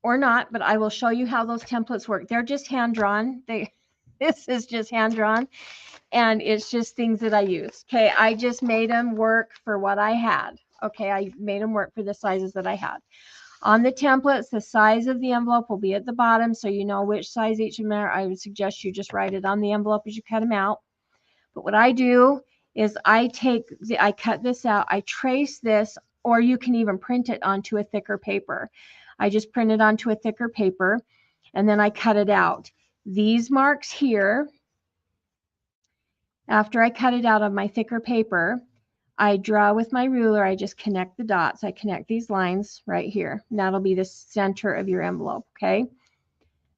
or not, but I will show you how those templates work. They're just hand-drawn. This is just hand-drawn, and it's just things that I use. Okay, I just made them work for what I had. Okay, I made them work for the sizes that I had. On the templates, the size of the envelope will be at the bottom, so you know which size each of them are. I would suggest you just write it on the envelope as you cut them out. But what I do is I cut this out, I trace this, or you can even print it onto a thicker paper. I just print it onto a thicker paper, and then I cut it out. These marks here, after I cut it out of my thicker paper, I draw with my ruler, I just connect the dots. I connect these lines right here. And that'll be the center of your envelope, okay?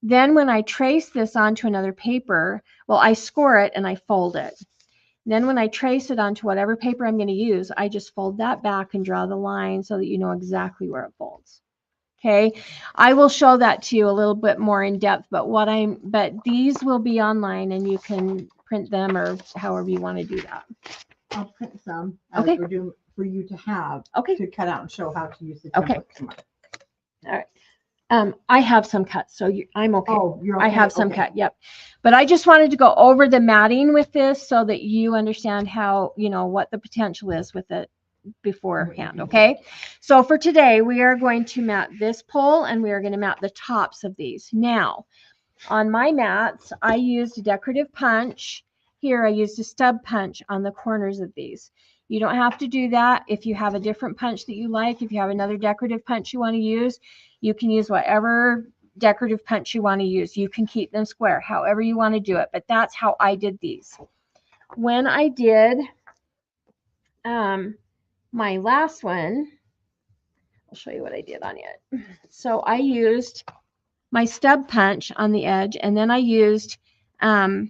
Then when I trace this onto another paper, well, I score it and I fold it. Then when I trace it onto whatever paper I'm going to use, I just fold that back and draw the line so that you know exactly where it folds. Okay, I will show that to you a little bit more in depth, but these will be online and you can print them or however you want to do that. I'll print some Okay. for you to have Okay. to cut out and show how to use the Okay. template tomorrow. All right. I have some cuts, so I'm okay. Oh, you're okay. I have some Okay. cut, yep. But I just wanted to go over the matting with this so that you understand how, what the potential is with it beforehand, okay? So for today, we are going to mat this pole and we are going to mat the tops of these. Now, on my mats, I used a decorative punch. Here, I used a stub punch on the corners of these. You don't have to do that. If you have a different punch that you like, if you have another decorative punch you want to use, you can use whatever decorative punch you want to use. You can keep them square, however you want to do it, but that's how I did these. When I did my last one, I'll show you what I did on it. So I used my stub punch on the edge, and then I used now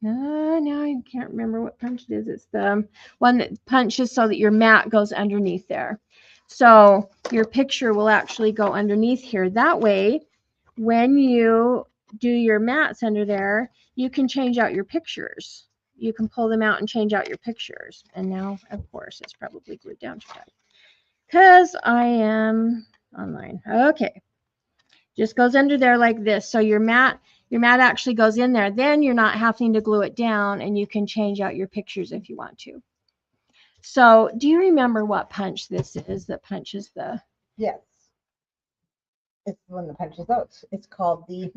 I can't remember what punch it is. It's the one that punches so that your mat goes underneath there. So your picture will actually go underneath here. That way, when you do your mats under there, you can change out your pictures. You can pull them out and change out your pictures. And now, of course, it's probably glued down to that because I am online. Okay. Just goes under there like this. So your mat actually goes in there. Then you're not having to glue it down, and you can change out your pictures if you want to. So do you remember what punch this is that punches the? Yes. It's the one that punches out. It's called the,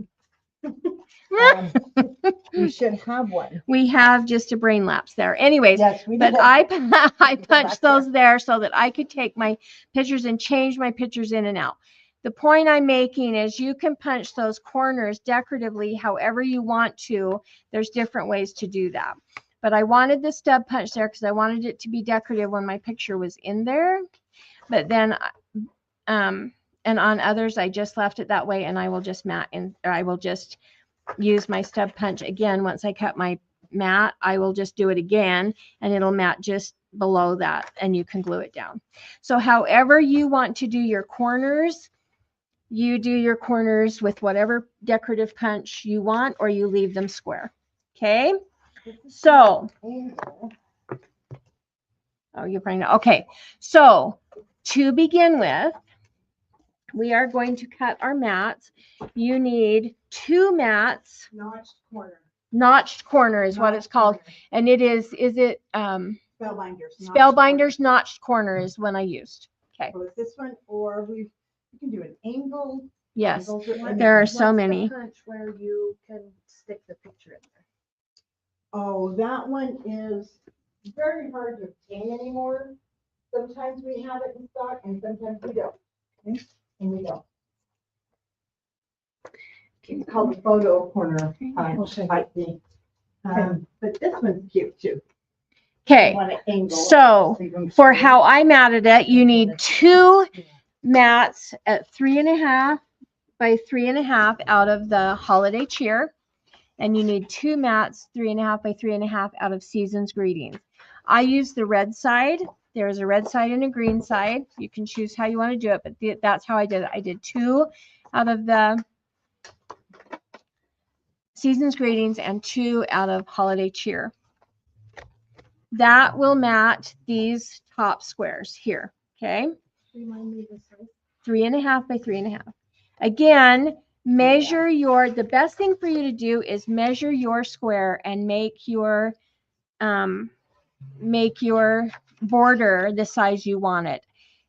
you should have one. We have just a brain lapse there. Anyways, Yes, we but did. I Go punched back those there so that I could take my pictures and change my pictures in and out. The point I'm making is you can punch those corners decoratively however you want to. There's different ways to do that. But I wanted the stub punch there because I wanted it to be decorative when my picture was in there. But then, and on others, I just left it that way, and I will just mat in, or I will just use my stub punch again. Once I cut my mat, I will just do it again, and it'll mat just below that, and you can glue it down. So however you want to do your corners, you do your corners with whatever decorative punch you want, or you leave them square. Okay. So, oh, you're probably not. Okay. So to begin with, we are going to cut our mats. You need 2 mats. Notched corner. Notched corner is what it's called. Notched corner. And it is it Spellbinders. notched Spellbinders notched corner is when I used. Okay. corner. So it's this one, or we can do an angle. Yes. angles or There are anything. so What's the many. punch where you can stick the picture in there? Oh, that one is very hard to obtain anymore. Sometimes we have it in stock and sometimes we don't. Okay? And we don't. It's called the photo corner punch type thing. But this one's cute too. Okay. Want an angle. So for how I matted it, you need 2 mats at 3.5 by 3.5 out of the holiday cheer. And you need 2 mats 3.5 by 3.5 out of season's greetings. I use the red side. There's a red side and a green side. You can choose how you want to do it, but that's how I did it. I did 2 out of the season's greetings and 2 out of holiday cheer. That will mat these top squares here. Okay. Remind me the size. 3.5 by 3.5. Again, measure the best thing for you to do is measure your square and make your border the size you want it.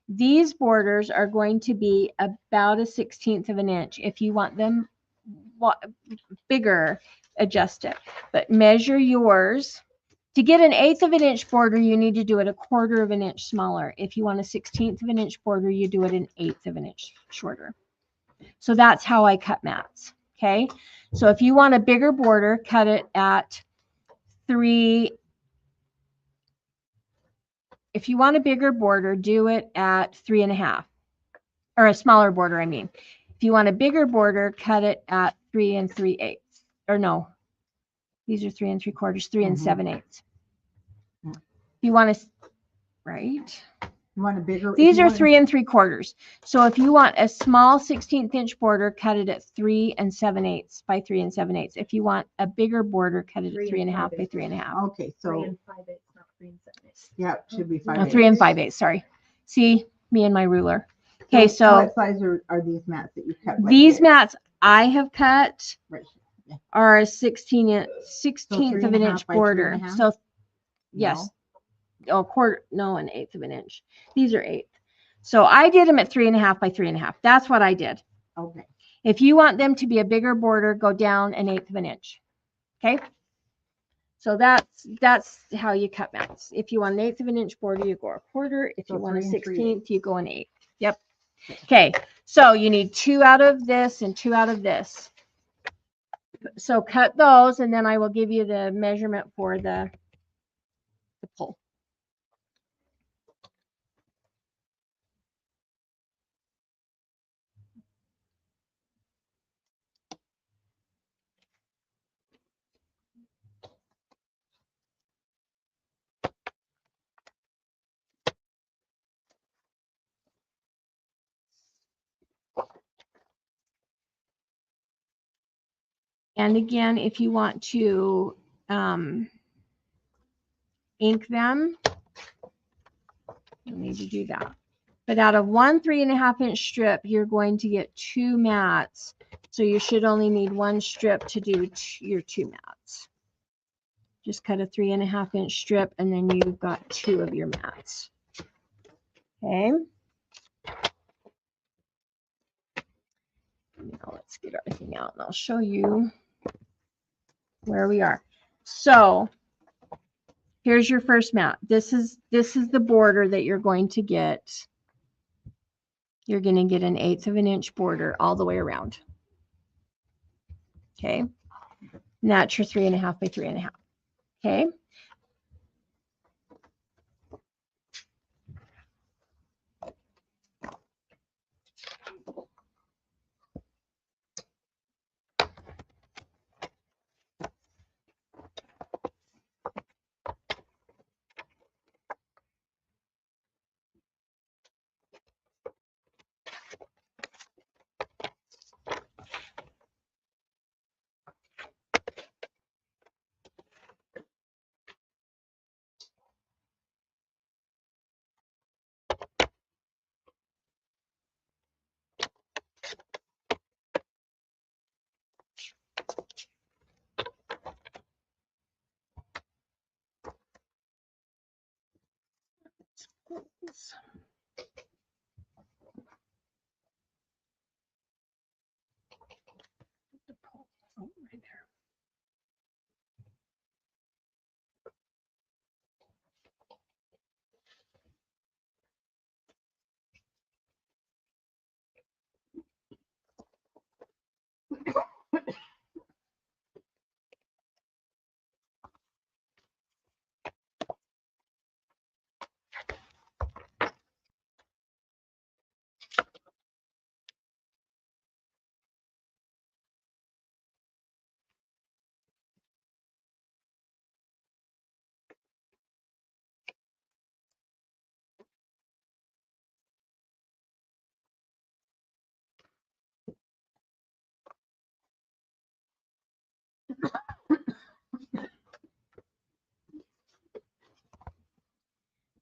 These borders are going to be about 1/16 of an inch. If you want them bigger, adjust it. But measure yours. To get 1/8 of an inch border, you need to do it 1/4 of an inch smaller. If you want 1/16 of an inch border, you do it 1/8 of an inch shorter. So that's how I cut mats. Okay. So if you want a bigger border, cut it at 3. If you want a bigger border, do it at 3.5, or a smaller border, I mean. If you want a bigger border, cut it at 3 3/8. Or no, these are 3 3/4, 3 7/8. If you want to, right? You want a bigger. These are 3 3/4. So if you want a small 1/16 inch border, cut it at 3 7/8 by 3 7/8. If you want a bigger border, cut it at 3.5 by 3.5. Okay, 3 so 5/8, not 3 7/8. yeah, it should be 5. No, 3 5/8. Sorry. See me and my ruler. Okay, so what size are these mats that you cut? right these here? mats I have cut Right. Yeah. are a 16th of an 3.5 inch by border. 3.5? So yes. Oh, 1/4, no, 1/8 of an inch. These are 8. So I did them at 3.5 by 3.5. That's what I did. Okay. If you want them to be a bigger border, go down 1/8 of an inch. Okay. So that's how you cut mats. If you want 1/8 of an inch border, you go 1/4. If So you want a 3 16th, you go 1/8. Yep. Okay. So you need 2 out of this and 2 out of this. So cut those, and then I will give you the measurement for the pole. And again, if you want to ink them, you need to do that. But out of one 3.5-inch strip, you're going to get 2 mats. So you should only need 1 strip to do your 2 mats. Just cut a 3.5-inch strip, and then you've got 2 of your mats. Okay. Now let's get everything out, and I'll show you where we are. So here's your first mat. This is the border that you're going to get. You're going to get an 1/8 of an inch border all the way around. Okay. And that's your 3.5 by 3.5. Okay. Oh, right there.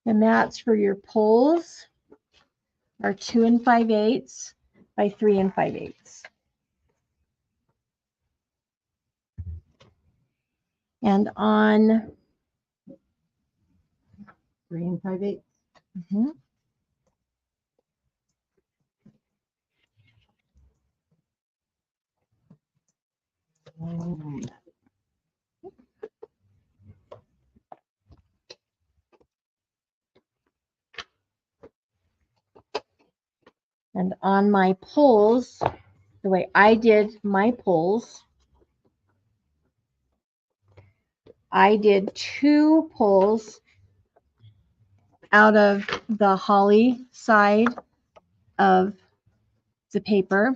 The mats for your poles are 2 5/8 by 3 5/8. And on 3 5/8. mhm, and on my poles, the way I did my poles, I did 2 poles out of the holly side of the paper,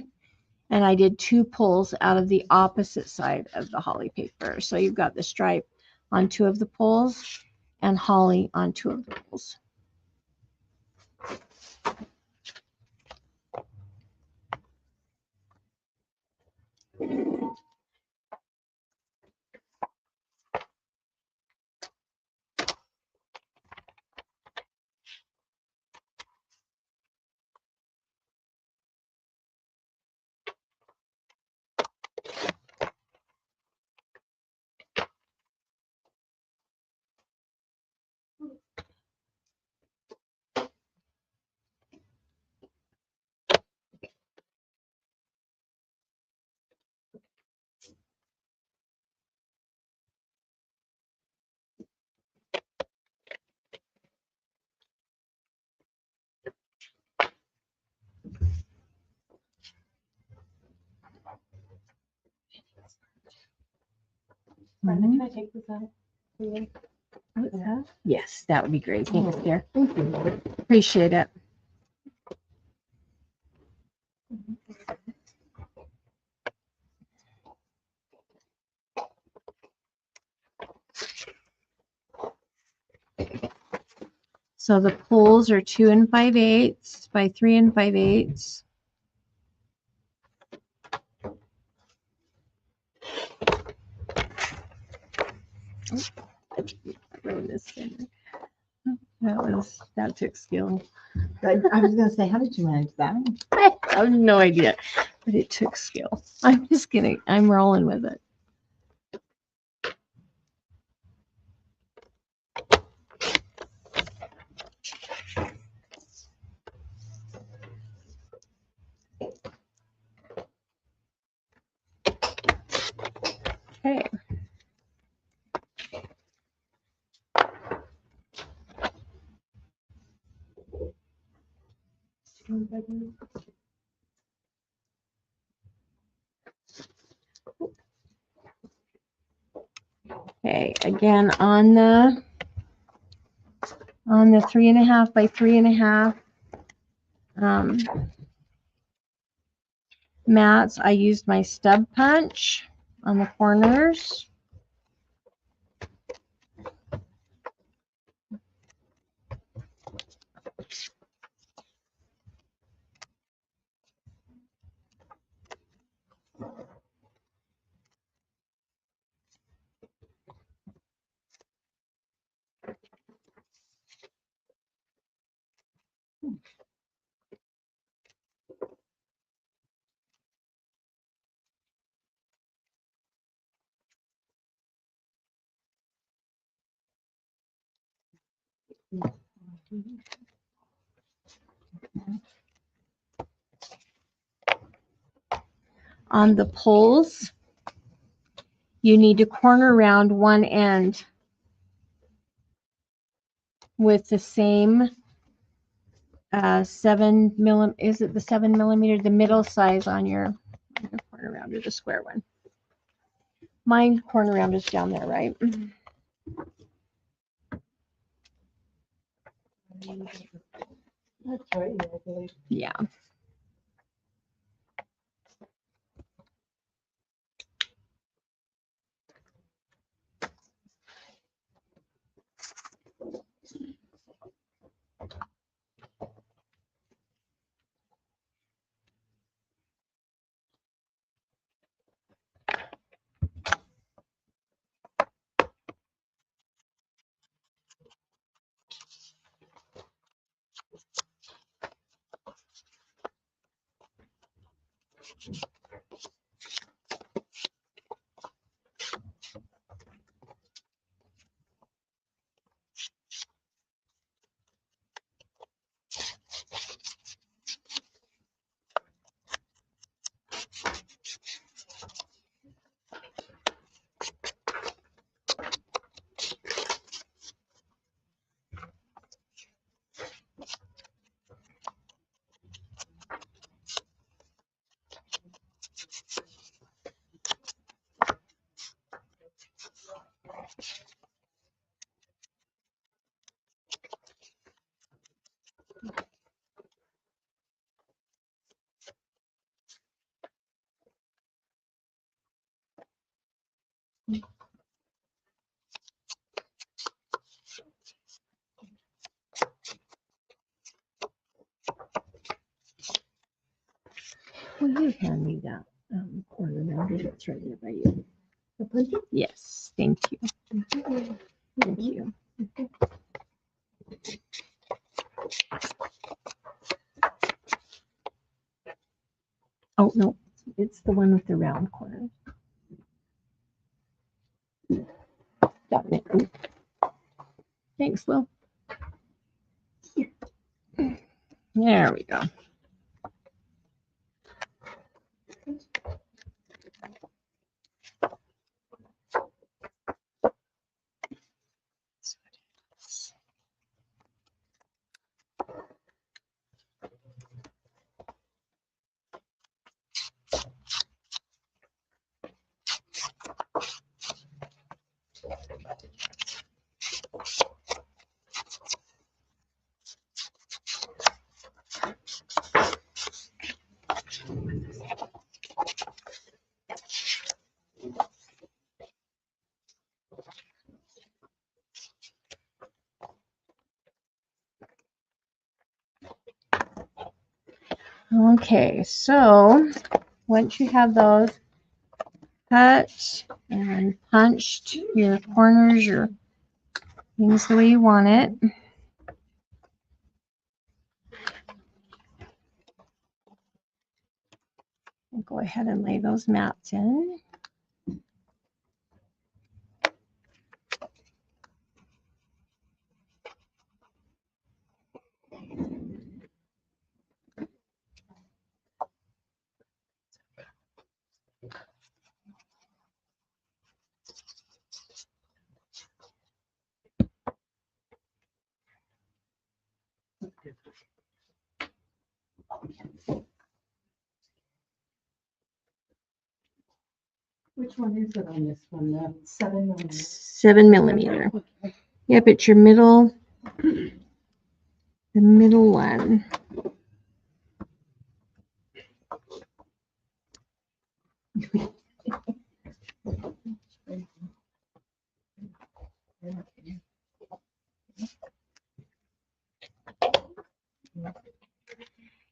and I did 2 poles out of the opposite side of the holly paper. So you've got the stripe on 2 of the poles and holly on 2 of the poles. Brenda, Mhm. can I take this out? Please? Yes, that would be great. Thanks, dear. Thank you. Appreciate it. So the poles are 2 5/8 by 3 5/8. That took skill. I was gonna say, how did you manage that? I have no idea, but it took skill. I'm just kidding. I'm rolling with it. Okay. Okay, again on the 3.5 by 3.5 mats, I used my stub punch on the corners. On the poles, you need to corner round one end with the same 7 is it the 7 mm, the middle size on your corner round or the square one? Mine corner round is down there, right? That's right, I believe. Yeah. Will you hand me that corner round? It's right there by you. The puncher? Yes, thank you. Thank you. Oh, no, it's the one with the round corner. Got it. Ooh. Thanks, Will. There we go. Okay, so once you have those cut and punched, your corners, your things the way you want it. I'll go ahead and lay those mats in. Which one is it on this one? The 7mm. 7mm. Yep, it's your middle, the middle one.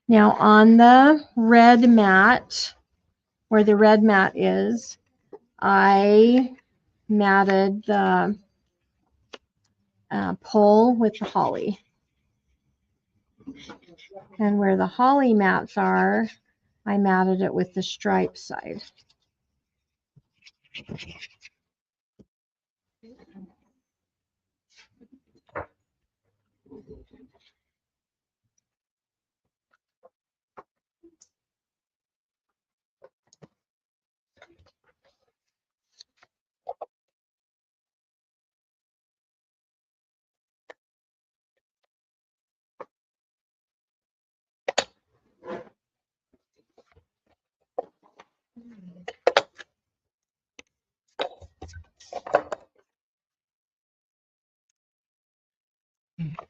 Now on the red mat, where the red mat is, I matted the pole with the holly. And where the holly mats are, I matted it with the stripe side.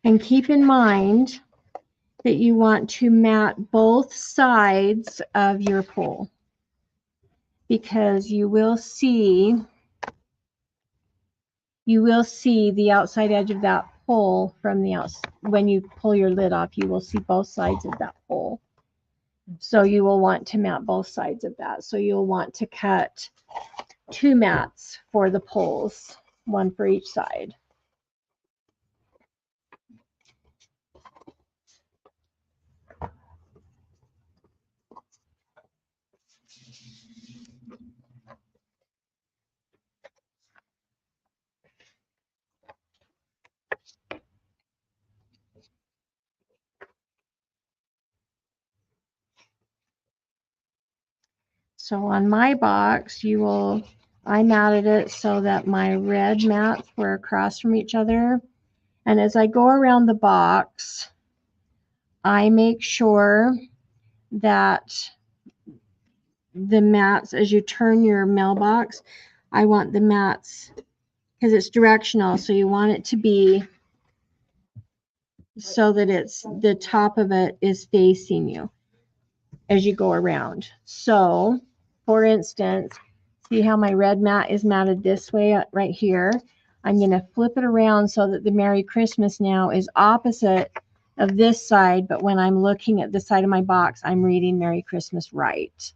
And keep in mind that you want to mat both sides of your pole, because you will see the outside edge of that pole from the outside. When you pull your lid off, you will see both sides of that pole. So you will want to mat both sides of that. So you'll want to cut 2 mats for the poles, one for each side. So on my box, I matted it so that my red mats were across from each other. And as I go around the box, I make sure that the mats, as you turn your mailbox, I want the mats, because it's directional, so you want it to be so that the top of it is facing you as you go around. So, for instance, see how my red mat is matted this way right here? I'm going to flip it around so that the Merry Christmas now is opposite of this side, but when I'm looking at the side of my box, I'm reading Merry Christmas right.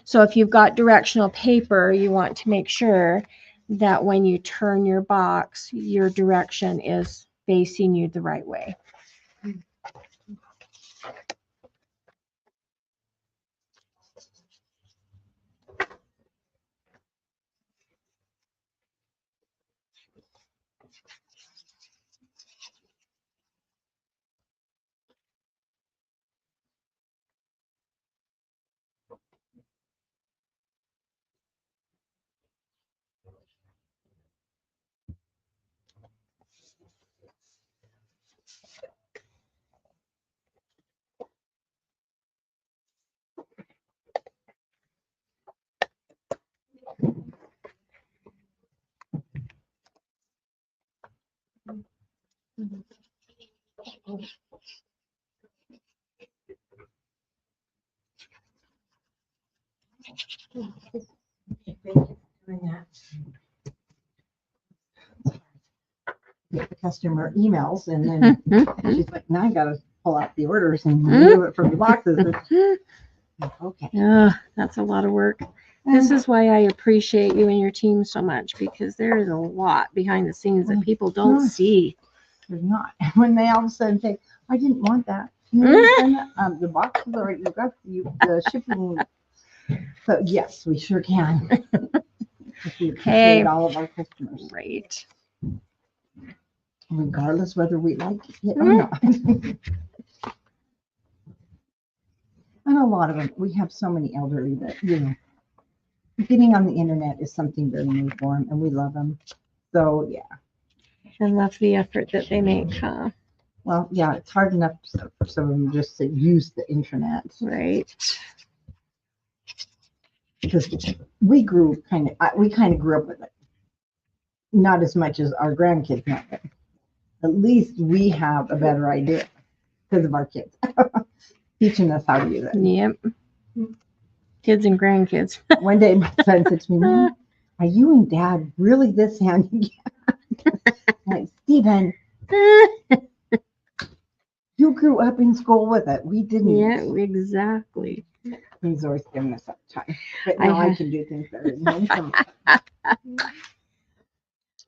So if you've got directional paper, you want to make sure that when you turn your box, your direction is facing you the right way. Get the customer emails, and then she's like, now I gotta pull out the orders and remove it from the boxes. Okay. Yeah, that's a lot of work. This is why I appreciate you and your team so much, because there is a lot behind the scenes that people don't Gosh. see. There's not. When they all of a sudden say, I didn't want that. Can you send that? The boxes are, you got the shipping. So yes, we sure can. We appreciate Hey. all of our customers, Right. regardless whether we like it or not. And a lot of them, we have so many elderly that, getting on the internet is something very new for them, and we love them. So, yeah. And love the effort that they make, huh? Well, yeah, it's hard enough for some of them just to use the internet. Right. Because we grew kind of grew up with it. Not as much as our grandkids know it. At least we have a better idea because of our kids teaching us how to use it. Yep. Kids and grandkids. One day my son said to me, Mom, are you and Dad really this handy? Like, Stephen, you grew up in school with it. We didn't. Yeah, exactly. He's always giving us up time. But I now I have- can do things better than him.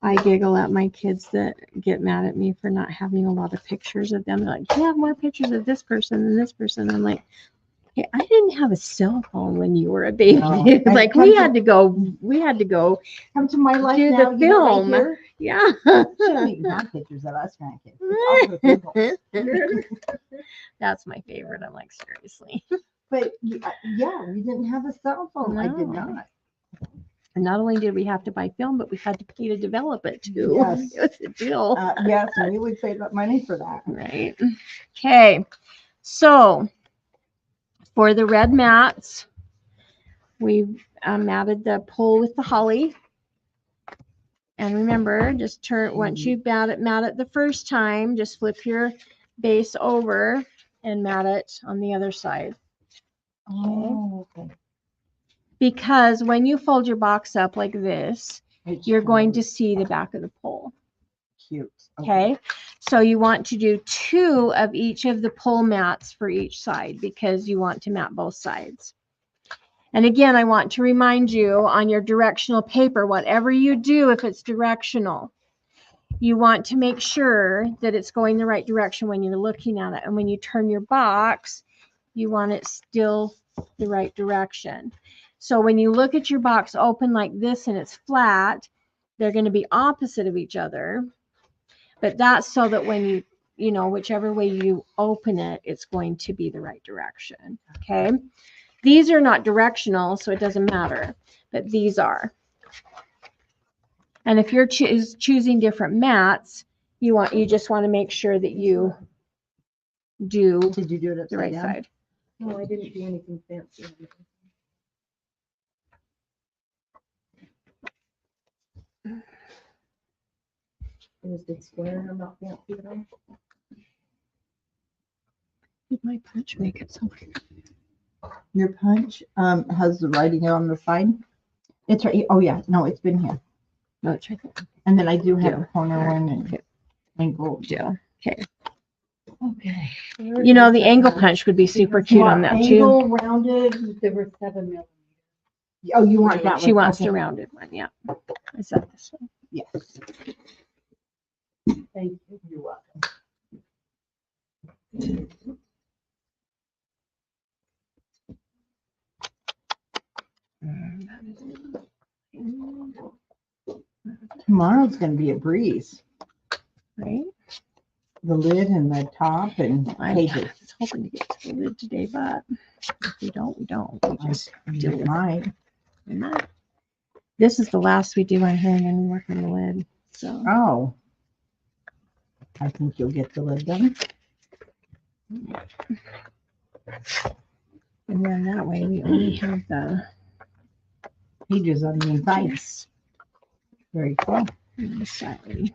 I giggle at my kids that get mad at me for not having a lot of pictures of them. They're like, you have more pictures of this person than this person. I'm like, hey, I didn't have a cell phone when you were a baby. No. Like we had to go. Come to my life Do the now. You know, right film. here. Yeah. Should make not pictures of us grandkids. It's all the people. That's my favorite. I'm like, seriously. But yeah, we didn't have a cell phone. I did No. not. And not only did we have to buy film, but we had to pay to develop it too. Yes. It was a deal. Yes, and we would save up money for that. Right. Okay. So for the red mats, we matted the pole with the holly. And remember, just turn, once you mat it the first time, just flip your base over and mat it on the other side. Oh, okay. Because when you fold your box up like this, It's you're going to really see the back of the pole. cute. Okay. So you want to do 2 of each of the pole mats for each side because you want to mat both sides. And again, I want to remind you on your directional paper, whatever you do, if it's directional, you want to make sure that it's going the right direction when you're looking at it. And when you turn your box, you want it still the right direction. So when you look at your box open like this and it's flat, they're going to be opposite of each other. But that's so that when whichever way you open it, it's going to be the right direction. Okay. These are not directional, so it doesn't matter, but these are. And if you're choosing different mats, you just want to make sure that you do Did you do it the right upside down? side. No, I didn't do anything fancy. Is it square? I'm not fancy at all. Did my punch make it so? Your punch has the writing on the side. It's right. Oh yeah, no, it's been here. No, it's right there. And then I do have Yeah. a corner one and Okay. angle. Yeah. Okay. Okay. You know, the angle punch would be super cute on that too. Angle rounded. There were 7 millimeters. Oh, you want that one? She wants Okay. the rounded one. Yeah. Is that this one? Yes. Thank you. You're welcome. Tomorrow's going to be a breeze. Right. The lid and the top and I pages. was hoping to get to the lid today, but if we don't, we don't. We just deal with it. Mine. This is the last we do on here, and then we work on the lid. So Oh. I think you'll get the lid done. and then that way we only have the Pages on the inside. yes Very cool. on the side.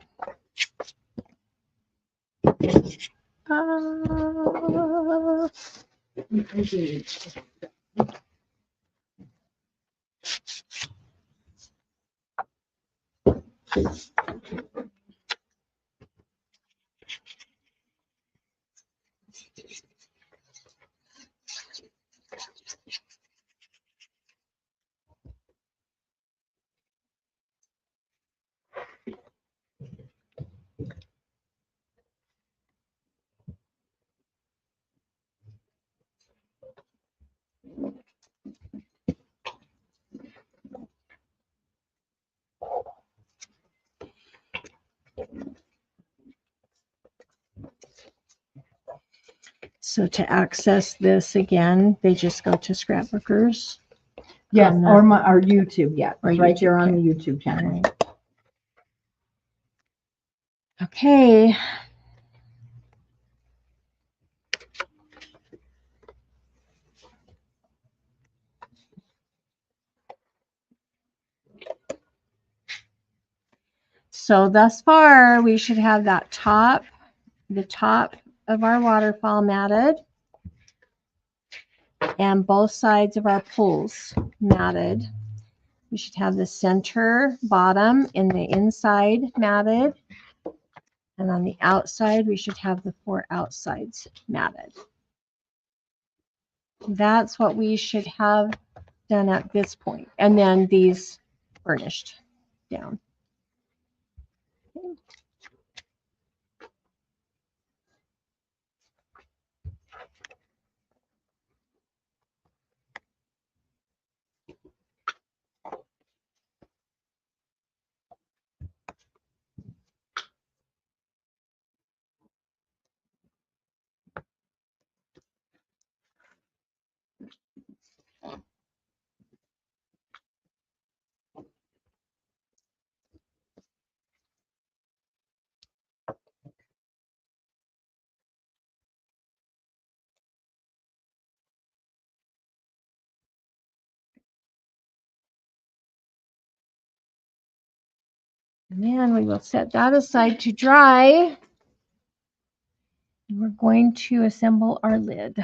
So to access this again, they just go to Scrapbookers. Yes, On the- or our YouTube, yeah, Or it's right YouTube, there on okay. the YouTube channel. Okay. So thus far, we should have that the top of our waterfall matted, and both sides of our poles matted. We should have the center bottom and the inside matted. And on the outside, we should have the 4 outsides matted. That's what we should have done at this point. And then these burnished down. And then we will set that aside to dry. And we're going to assemble our lid.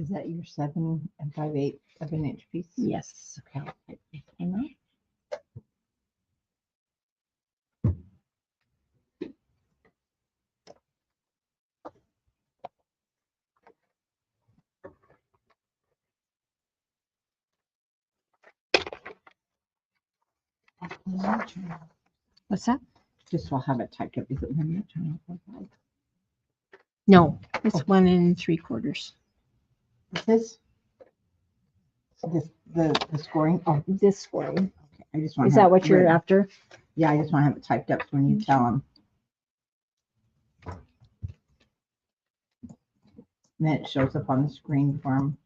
Is that your 7 5/8 of an inch piece? Yes. Okay. I know. What's that? Just will have it typed up. Is it 1 turn off? No, it's Okay. 1 3/4. This the scoring. Oh, This scoring. okay. I just want. Is that what you're after? Yeah, I just want to have it typed up so when you tell them. And then it shows up on the screen for them.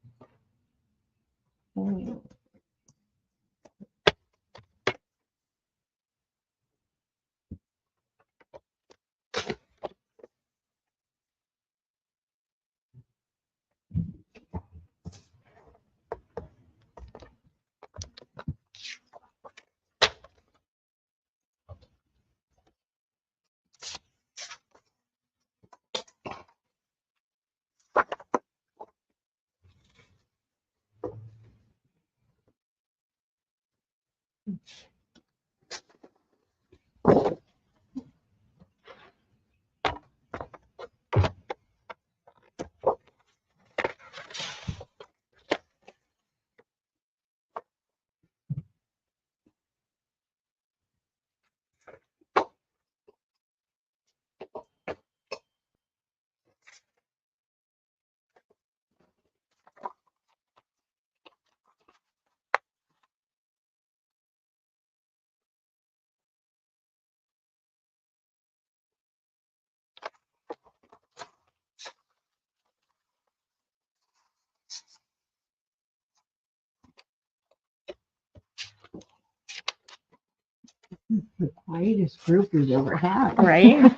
The quietest group we've ever had. Right?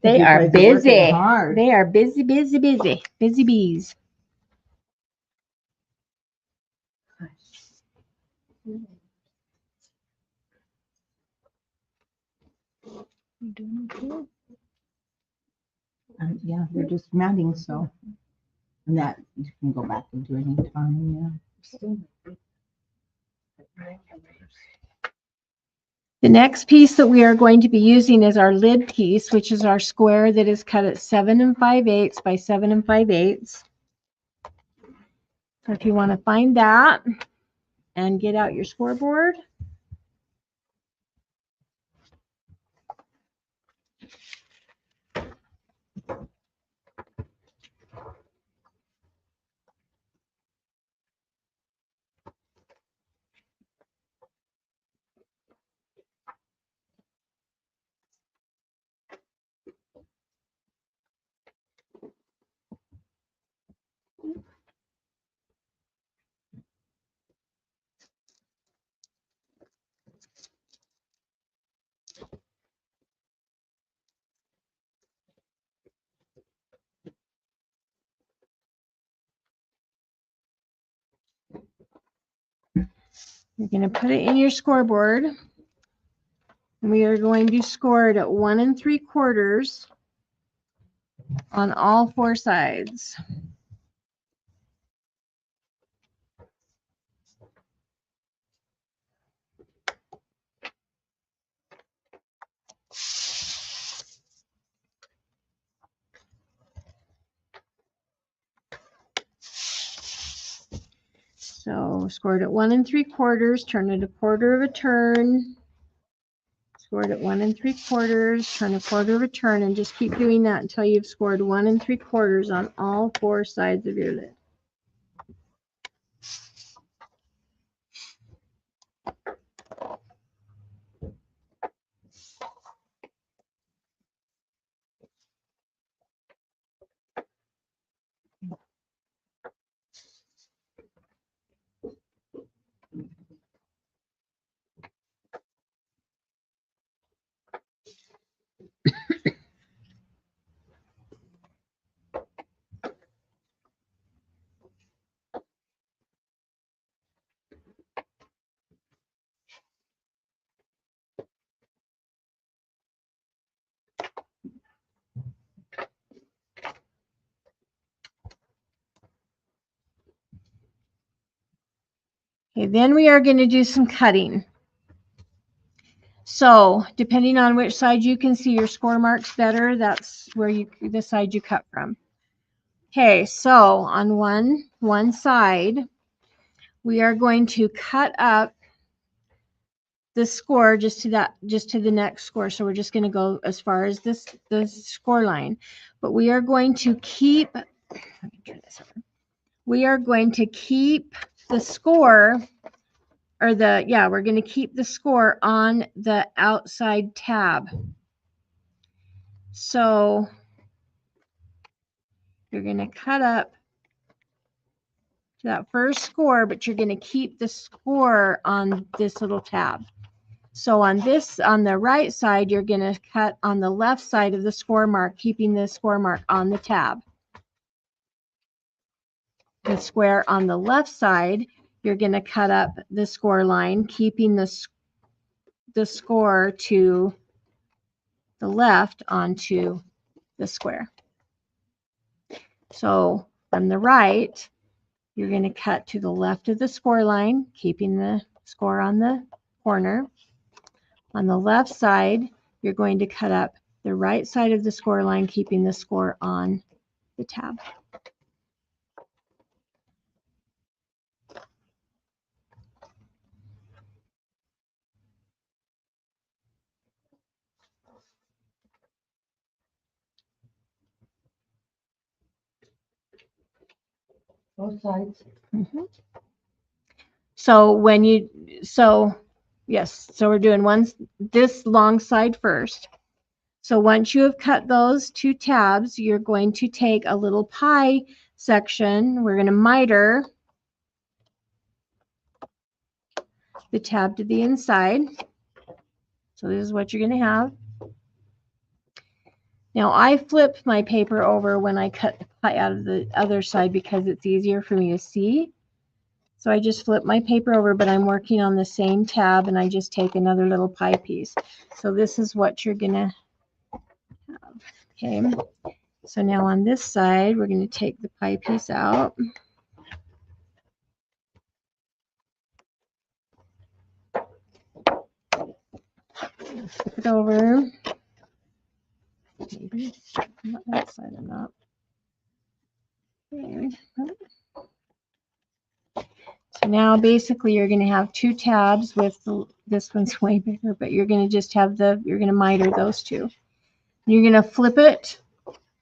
They You are guys working busy. hard. They are busy, busy, busy. Busy bees. Yeah, they're just matting, so. And that you can go back and do any time, yeah. The next piece that we are going to be using is our lid piece, which is our square that is cut at 7 5/8 by 7 5/8. So if you want to find that and get out your scoreboard. You're going to put it in your scoreboard. And we are going to score it at 1 3/4 on all 4 sides. So scored at 1 3/4, turn it a quarter of a turn. Scored at 1 3/4, turn a quarter of a turn, and just keep doing that until you've scored 1 3/4 on all 4 sides of your lid. Okay, then we are going to do some cutting. So depending on which side you can see your score marks better, that's where the side you cut from. Okay, so on one side, we are going to cut up the score just to the next score. So we're just going to go as far as the score line, but we are going to keep. Let me turn this over. We are going to keep the score, or we're going to keep the score on the outside tab. So you're going to cut up to that first score, but you're going to keep the score on this little tab. So on the right side, you're going to cut on the left side of the score mark, keeping the score mark on the tab. The square on the left side, you're going to cut up the score line, keeping the score to the left onto the square. So from the right, you're going to cut to the left of the score line, keeping the score on the corner. On the left side, you're going to cut up the right side of the score line, keeping the score on the tab. Both sides. Mm-hmm. So yes, so we're doing this long side first. So once you have cut those 2 tabs, you're going to take a little pie section. We're going to miter the tab to the inside. So this is what you're going to have. Now I flip my paper over when I cut the pie out of the other side because it's easier for me to see. So I just flip my paper over, but I'm working on the same tab and I just take another little pie piece. So this is what you're going to have. Okay. So now on this side, we're going to take the pie piece out. Flip it over. Maybe not that side or not. Okay. So now basically you're going to have two tabs with this one's way bigger, but you're going to just have you're going to miter those two. You're going to flip it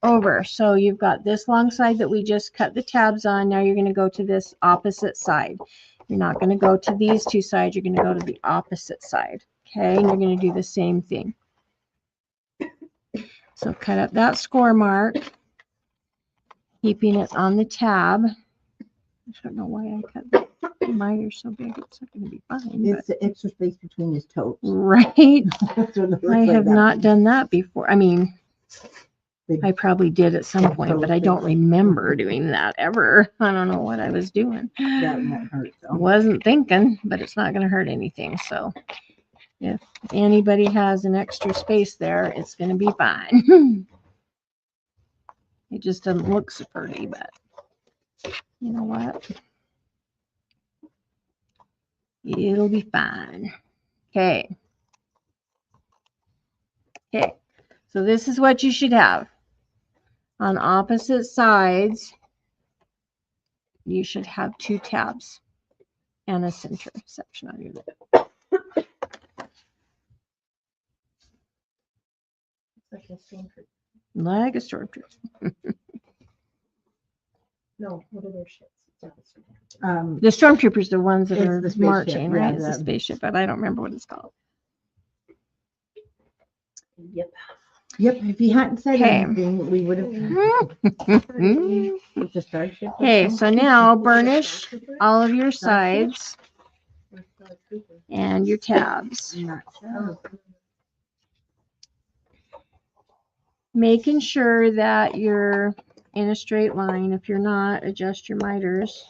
over. So you've got this long side that we just cut the tabs on. Now you're going to go to this opposite side. You're not going to go to these two sides. You're going to go to the opposite side. Okay, and you're going to do the same thing. So cut up that score mark, keeping it on the tab. I don't know why I cut the miter so big. It's not going to be fine. It's the extra space between his toes. Right. That's what it looks I like have that. not done that before. I mean, Big I probably did at some point, but I don't toes. remember doing that ever. I don't know what I was doing. That won't hurt though. Wasn't thinking, but it's not going to hurt anything. So if anybody has an extra space there, it's going to be fine. It just doesn't look so pretty, but you know what? It'll be fine. Okay. Okay. So this is what you should have. On opposite sides, you should have two tabs and a center section on your lid. Like a stormtrooper. Like a stormtrooper. No, what are their ships? It's not a stormtrooper. The stormtroopers are the ones that It's are the spaceship, marching, yeah, right? It's a the- spaceship, but I don't remember what it's called. Yep. Yep, if he hadn't said Okay. anything, we would have. It's a starship. or Okay, so something. now burnish all of your sides and your tabs. I'm not sure. Making sure that you're in a straight line. If you're not, adjust your miters.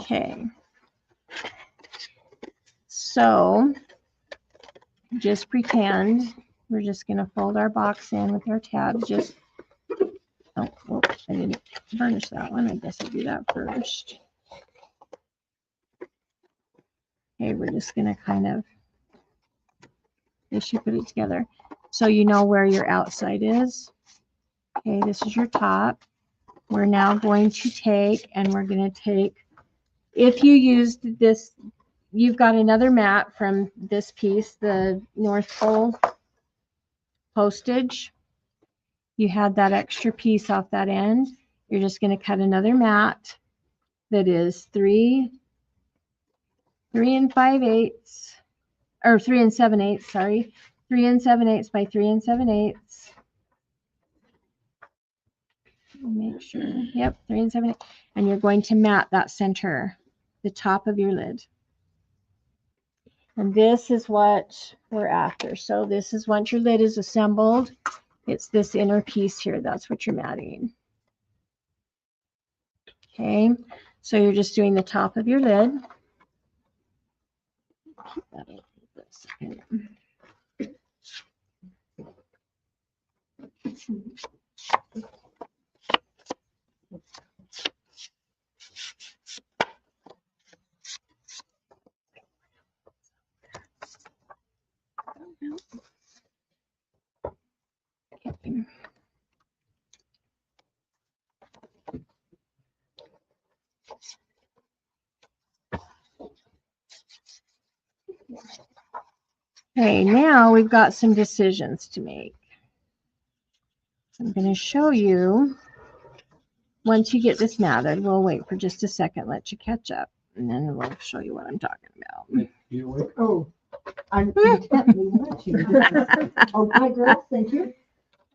Okay. So just pretend we're just going to fold our box in with our tabs. Just, oh, whoops, I didn't burnish that one. I guess I'll do that first. Okay, we're just going to kind of, just put it together so you know where your outside is. Okay, this is your top. We're now going to take, and we're going to take, if you used this, you've got another mat from this piece, the North Pole postage. You had that extra piece off that end. You're just going to cut another mat that is 3 5/8, or 3 7/8, sorry. 3 7/8 by 3 7/8. Make sure. Yep, 3 7/8. And you're going to mat that center, the top of your lid. And this is what we're after. So this is once your lid is assembled, it's this inner piece here. That's what you're matting. Okay, so you're just doing the top of your lid. Keep that open for a second. Okay. Okay, now we've got some decisions to make. I'm going to show you, once you get this matted, we'll wait for just a second, let you catch up, and then we'll show you what I'm talking about. You awake? Oh, I'm intently watching. Oh, hi, girls. Thank you.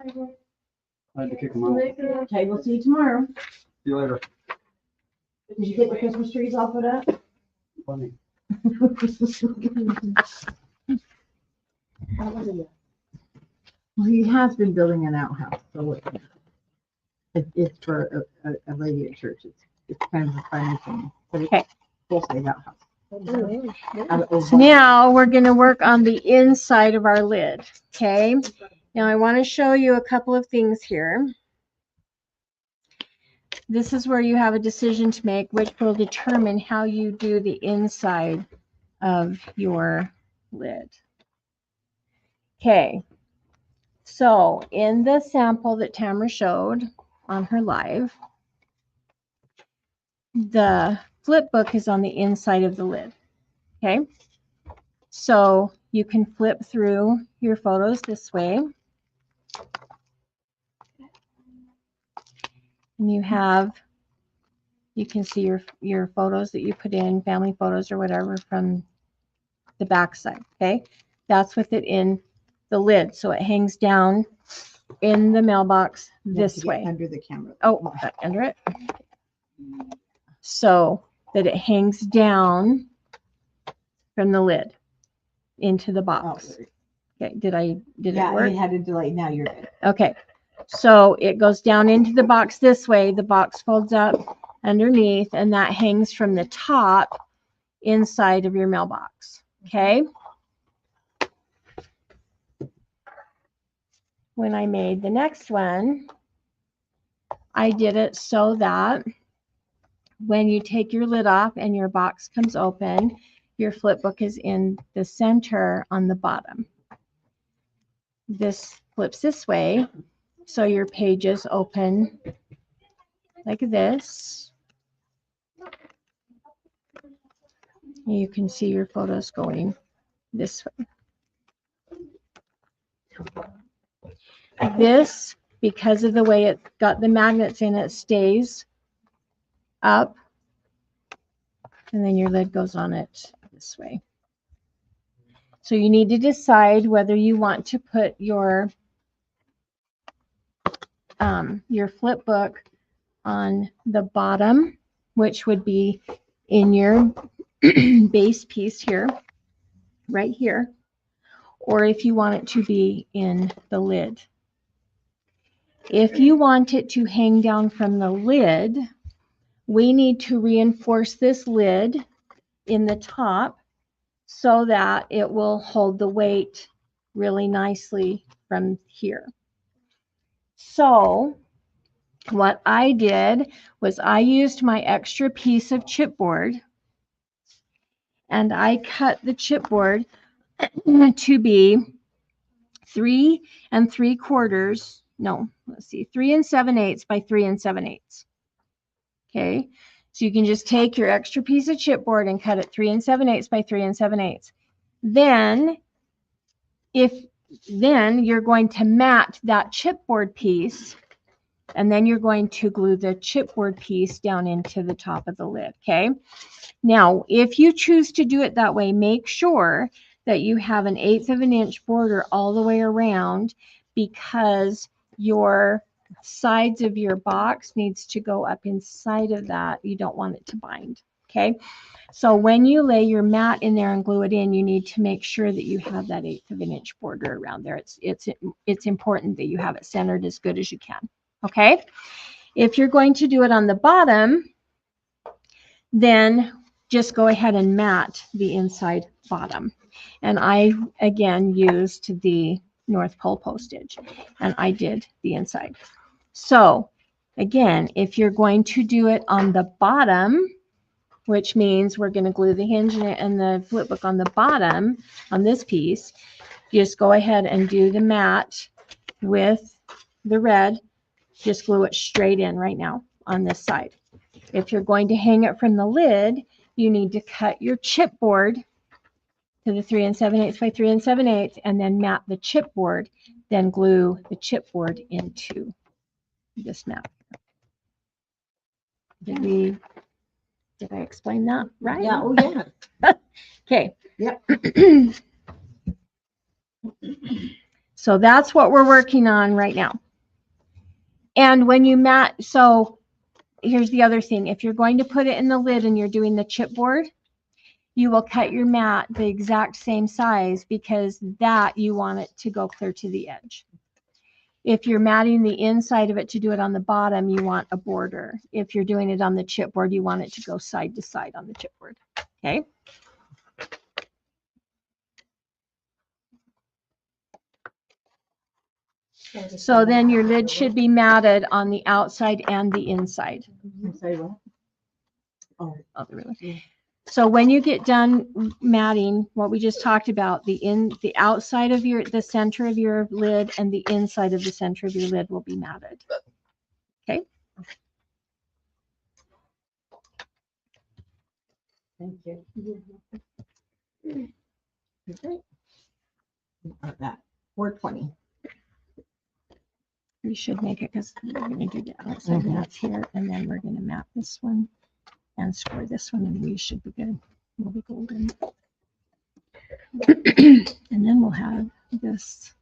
I had to kick him out. Okay, we'll see you tomorrow. See you later. Did you get the Christmas trees all put up? Funny. Well, he has been building an outhouse, so it's for a lady at church. It's kind of a funny thing, but Okay. it's full-size outhouse. So now we're going to work on the inside of our lid. Okay. Now I want to show you a couple of things here. This is where you have a decision to make, which will determine how you do the inside of your lid. Okay. So in the sample that Tamara showed on her live, the flip book is on the inside of the lid. Okay. So you can flip through your photos this way. And you can see your photos that you put in, family photos or whatever, from the back side. Okay. That's with it in the lid. So it hangs down in the mailbox this way. Under the camera. Oh, under it. So that it hangs down from the lid into the box. Okay, did it work? It had a delay. Now you're good. Okay, so it goes down into the box this way. The box folds up underneath, and that hangs from the top inside of your mailbox. Okay. When I made the next one, I did it so that when you take your lid off and your box comes open, your flip book is in the center on the bottom. This flips this way, so your pages open like this. You can see your photos going this way. This, because of the way it got the magnets in, it stays up, and then your lid goes on it this way. So you need to decide whether you want to put your flip book on the bottom, which would be in your base piece here, right here, or if you want it to be in the lid. If you want it to hang down from the lid, we need to reinforce this lid in the top so that it will hold the weight really nicely from here. So what I did was I used my extra piece of chipboard, and I cut the chipboard to be 3 3/4. No, let's see, 3 7/8 by 3 7/8. Okay, so you can just take your extra piece of chipboard and cut it 3 7/8 by 3 7/8. Then you're going to mat that chipboard piece, and then you're going to glue the chipboard piece down into the top of the lid. Okay. Now, if you choose to do it that way, make sure that you have an 1/8 of an inch border all the way around, because your sides of your box needs to go up inside of that. You don't want it to bind. Okay. So when you lay your mat in there and glue it in, you need to make sure that you have that 1/8 of an inch border around there. It's important that you have it centered as good as you can. Okay. If you're going to do it on the bottom, then just go ahead and mat the inside bottom. And I, again, used the North Pole postage, and I did the inside. So again, if you're going to do it on the bottom, which means we're going to glue the hinge and the flip book on the bottom on this piece, just go ahead and do the mat with the red. Just glue it straight in right now on this side. If you're going to hang it from the lid, you need to cut your chipboard to the 3 7/8 by 3 7/8, and then mat the chipboard. Then glue the chipboard into this mat. Did I explain that right? Yeah, oh, yeah. Okay. Yep. So that's what we're working on right now. And when you mat, so here's the other thing. If you're going to put it in the lid and you're doing the chipboard, you will cut your mat the exact same size because that you want it to go clear to the edge. If you're matting the inside of it to do it on the bottom, you want a border. If you're doing it on the chipboard, you want it to go side to side on the chipboard. Okay. So then your lid should be matted on the outside and the inside. I'm sorry, what? Oh, really? So when you get done matting, what we just talked about, the outside of the center of your lid and the inside of the center of your lid will be matted. Okay. Thank you. Okay. About that, 420. We should make it because we're going to do the outside mats here, and then we're going to mat this one and score this one, and we should be good. We'll be golden. And then we'll have this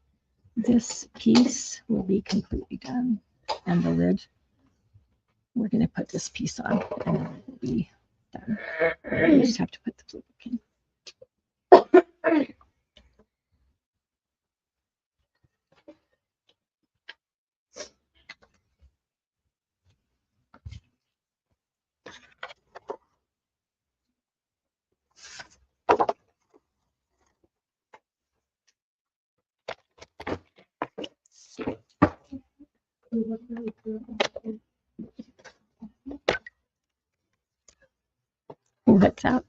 piece will be completely done, and the lid, we're going to put this piece on, and then it will be done. We just have to put the blue pin. What's up?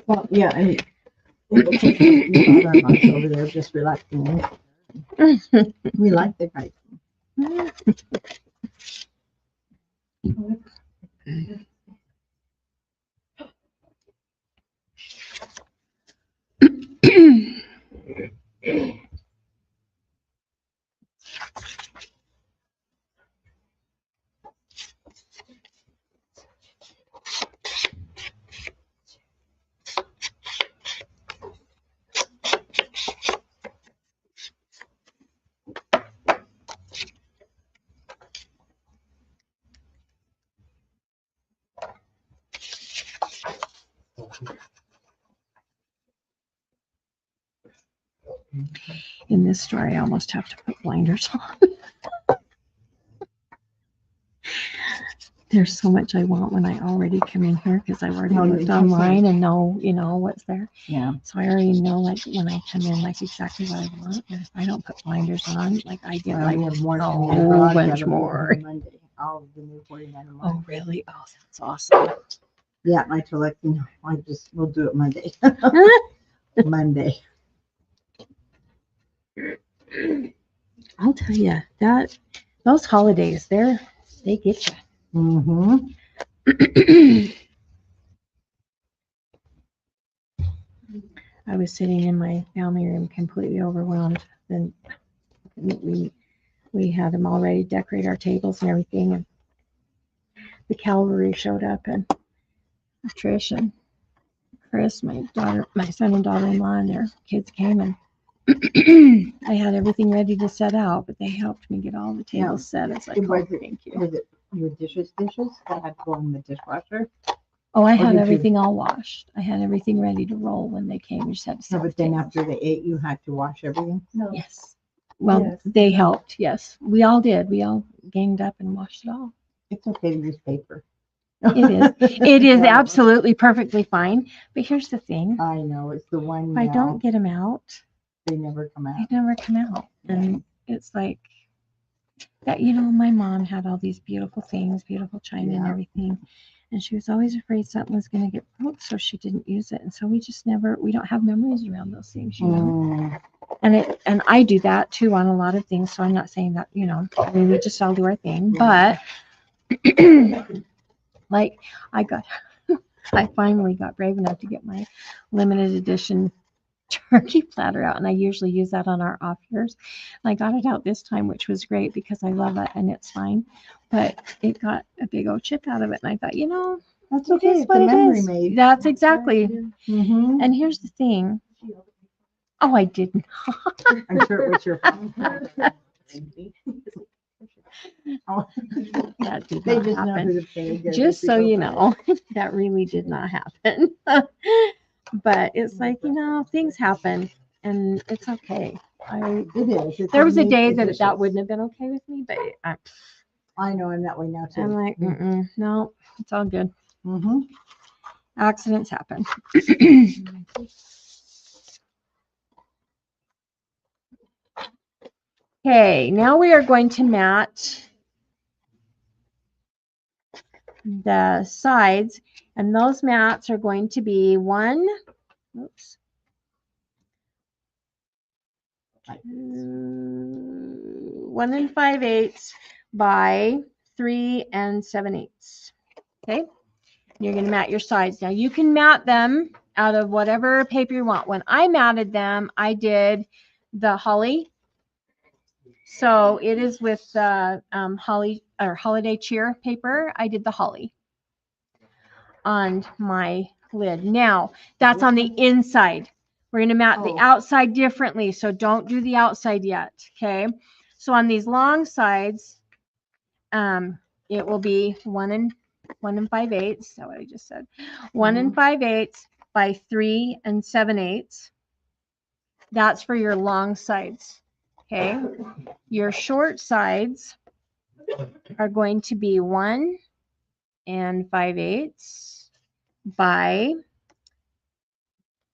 Well, yeah, and our lunch over there just relaxing. We like the guys. In this story, I almost have to put blinders on. There's so much I want when I already come in here because I've already looked online and know, what's there. Yeah. So I already know, like, when I come in, like, exactly what I want. And if I don't put blinders on, like, I get, Well, like, we have more a coming in. whole Garage, bunch yeah, but more. Monday, all of the new 49 a month. Oh, really? Oh, that's awesome. Yeah, I told like, we'll do it Monday. Monday. I'll tell you that those holidays, they get you. Mm-hmm. I was sitting in my family room completely overwhelmed. Then we had them already decorate our tables and everything, and the cavalry showed up, and Trish and Chris, my son and daughter-in-law, and their kids came, and I had everything ready to set out, but they helped me get all the tables set. It's like, oh, thank you. Was it your dishes that had to go in the dishwasher? Oh, I Or had did you- everything all washed. I had everything ready to roll when they came. We just had to set No, the but then tables. after they ate, you had to wash everything? No. Yes. Well, Yes. they helped. Yes. We all did. We all ganged up and washed it all. It's okay to use paper. It is. It is Yeah. absolutely perfectly fine. But here's the thing. I know, it's the one, If I don't get them out, they never come they out. never come out. And it's like that, my mom had all these beautiful things, beautiful china and Yeah. everything. And she was always afraid something was going to get broke, so she didn't use it. And so we don't have memories around those things, Mm, And I do that too on a lot of things. So I'm not saying that, I mean, we just all do our thing. Yeah. But like I got I finally got brave enough to get my limited edition turkey platter out, and I usually use that on our off years. And I got it out this time, which was great because I love it and it's fine. But it got a big old chip out of it, and I thought, you know, That's it okay. is It's what a it memory is. made. That's exactly. Mm-hmm. And here's the thing. Oh, I didn't. I'm sure it was your fault. Oh, That did they not just know happen. who to pay. Just so you know, that really did not happen. But it's like, you know, things happen and it's okay. It is. It's There was a made day that delicious. that wouldn't have been okay with me, but I know I'm that way now too. I'm like, no, it's all good. Mm-hmm. Accidents happen. Okay, now we are going to mat the sides, and those mats are going to be 1 5/8 by 3 7/8. Okay, you're going to mat your sides. Now you can mat them out of whatever paper you want. When I matted them, I did the holly. So it is with the holly or holiday cheer paper. I did the holly on my lid. Now that's on the inside. We're going to mat the outside differently. So don't do the outside yet. Okay. So on these long sides, it will be 1 5/8. Is that what I just said? 1 5/8 by 3 7/8. That's for your long sides. Okay. Your short sides are going to be 1 5/8 by,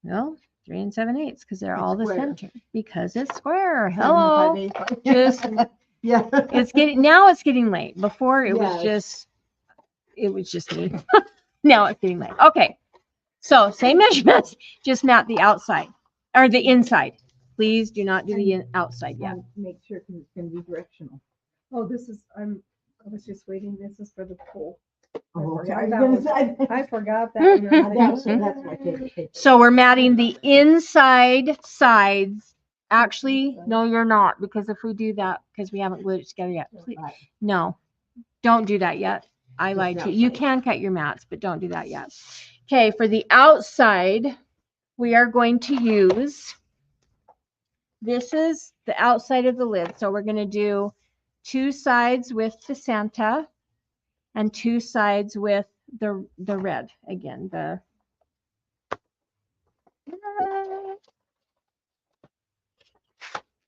well, 3 7/8 because they're all the Square. center because it's square. Hello. Just Yeah. it's getting late. Before it was just me. Now it's getting late. Okay. So same measurements, just mat the outside or the inside. Please do not do the outside yet. Make sure because it's going to be directional. Oh, I was just waiting. This is for the pool. Oh, okay. forgot I was that gonna was- say. I forgot that. when you're That's saying- my favorite paper. So we're matting the inside sides. Actually, no, you're not, because if we do that, because we haven't glued it together yet. Please, Right. no, don't do that yet. I lied to you. You can cut your mats, but don't do that yet. Okay, for the outside, we are going to use, this is the outside of the lid. So we're going to do 2 sides with the Santa and 2 sides with the red. Again,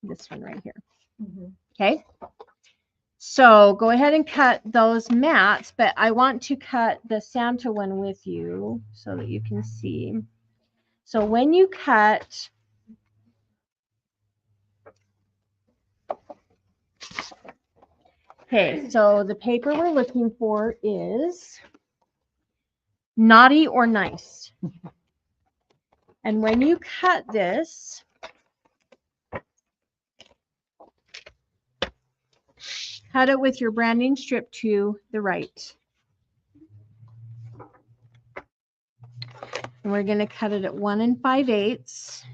this one right here. Okay. So go ahead and cut those mats, but I want to cut the Santa one with you so that you can see. So when you cut, okay, so the paper we're looking for is naughty or nice. And when you cut this, cut it with your branding strip to the right. And we're going to cut it at 1 5/8.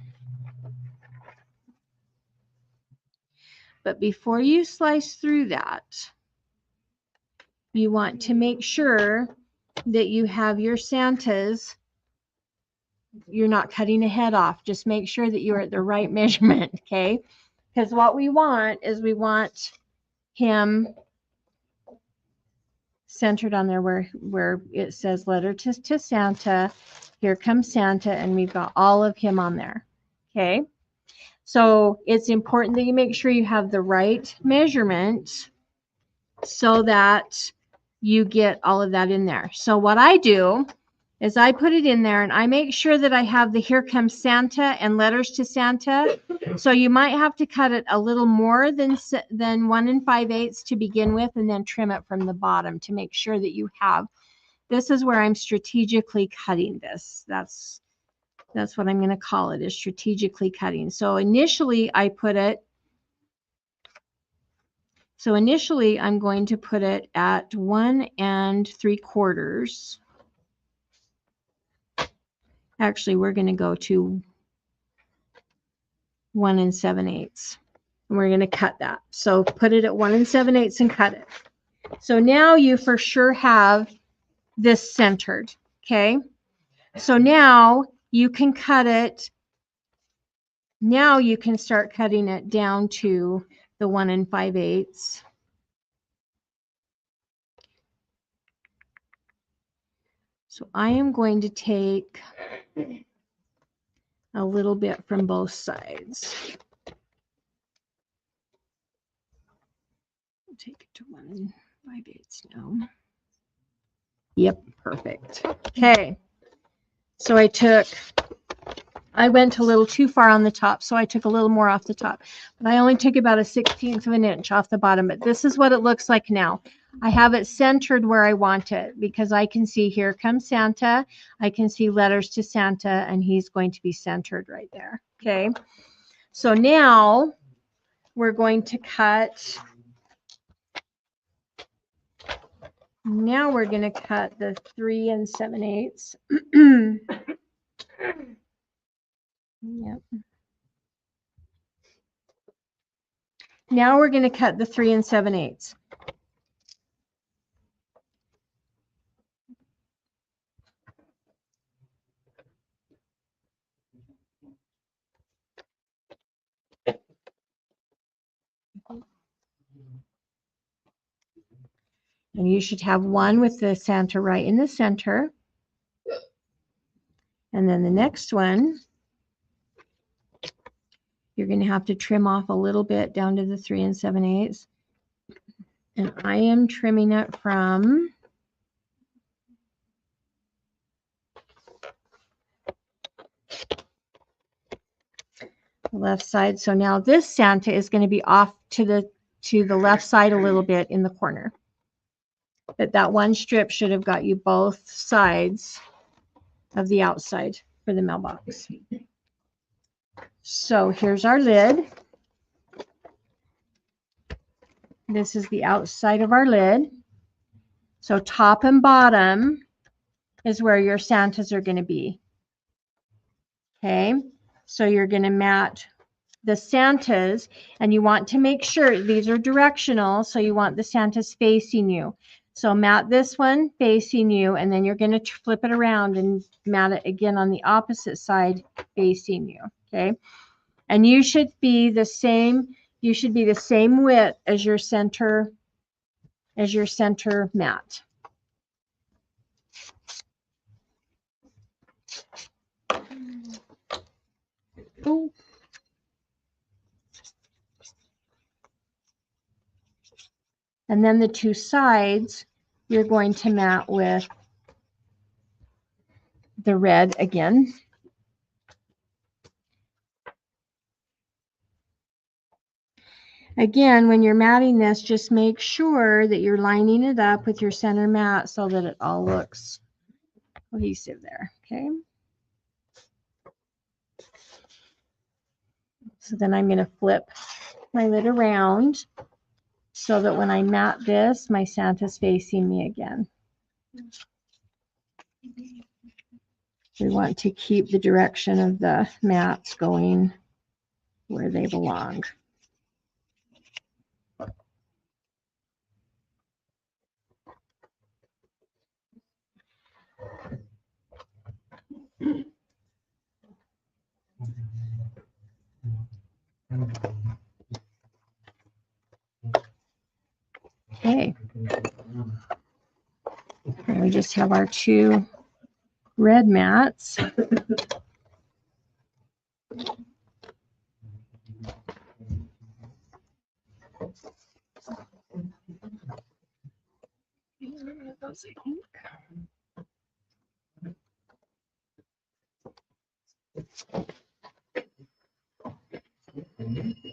But before you slice through that, you want to make sure that you have your Santas. You're not cutting a head off. Just make sure that you're at the right measurement, okay? Because what we want is we want him centered on there where it says letter to Santa. Here comes Santa, and we've got all of him on there, okay? So it's important that you make sure you have the right measurement so that you get all of that in there. So what I do is I put it in there and I make sure that I have the Here Comes Santa and letters to Santa. So you might have to cut it a little more than 1 5/8 to begin with, and then trim it from the bottom to make sure that you have. This is where I'm strategically cutting this. That's what I'm going to call it, is strategically cutting. So initially I'm going to put it at 1 3/4. Actually, we're going to go to 1 7/8. And we're going to cut that. So put it at 1 7/8 and cut it. So now you for sure have this centered. Okay. So now you can cut it. Now you can start cutting it down to the 1 5/8. So I am going to take a little bit from both sides. I'll take it to 1 5/8 now. Yep, perfect. Okay. So I went a little too far on the top, so I took a little more off the top. But I only took about a 1/16 of an inch off the bottom. But this is what it looks like now. I have it centered where I want it because I can see here comes Santa. I can see letters to Santa, and he's going to be centered right there. Okay. So now we're going to cut. Now we're going to cut the 3 7/8. Yep. Now we're going to cut the 3 7/8. And you should have one with the Santa right in the center. And then the next one, you're going to have to trim off a little bit down to the 3 7/8. And I am trimming it from the left side. So now this Santa is going to be off to the left side a little bit in the corner. But that one strip should have got you both sides of the outside for the mailbox. So here's our lid. This is the outside of our lid. So top and bottom is where your Santas are going to be. Okay, so you're going to mat the Santas, and you want to make sure these are directional, so you want the Santas facing you. So mat this one facing you, and then you're going to flip it around and mat it again on the opposite side facing you. Okay, and you should be the same. You should be the same width as your center mat. Ooh. And then the two sides, you're going to mat with the red again. Again, when you're matting this, just make sure that you're lining it up with your center mat so that it all looks cohesive there, okay? So then I'm going to flip my lid around so that when I mat this, my Santa's facing me again. We want to keep the direction of the mats going where they belong. Okay. And we just have our two red mats.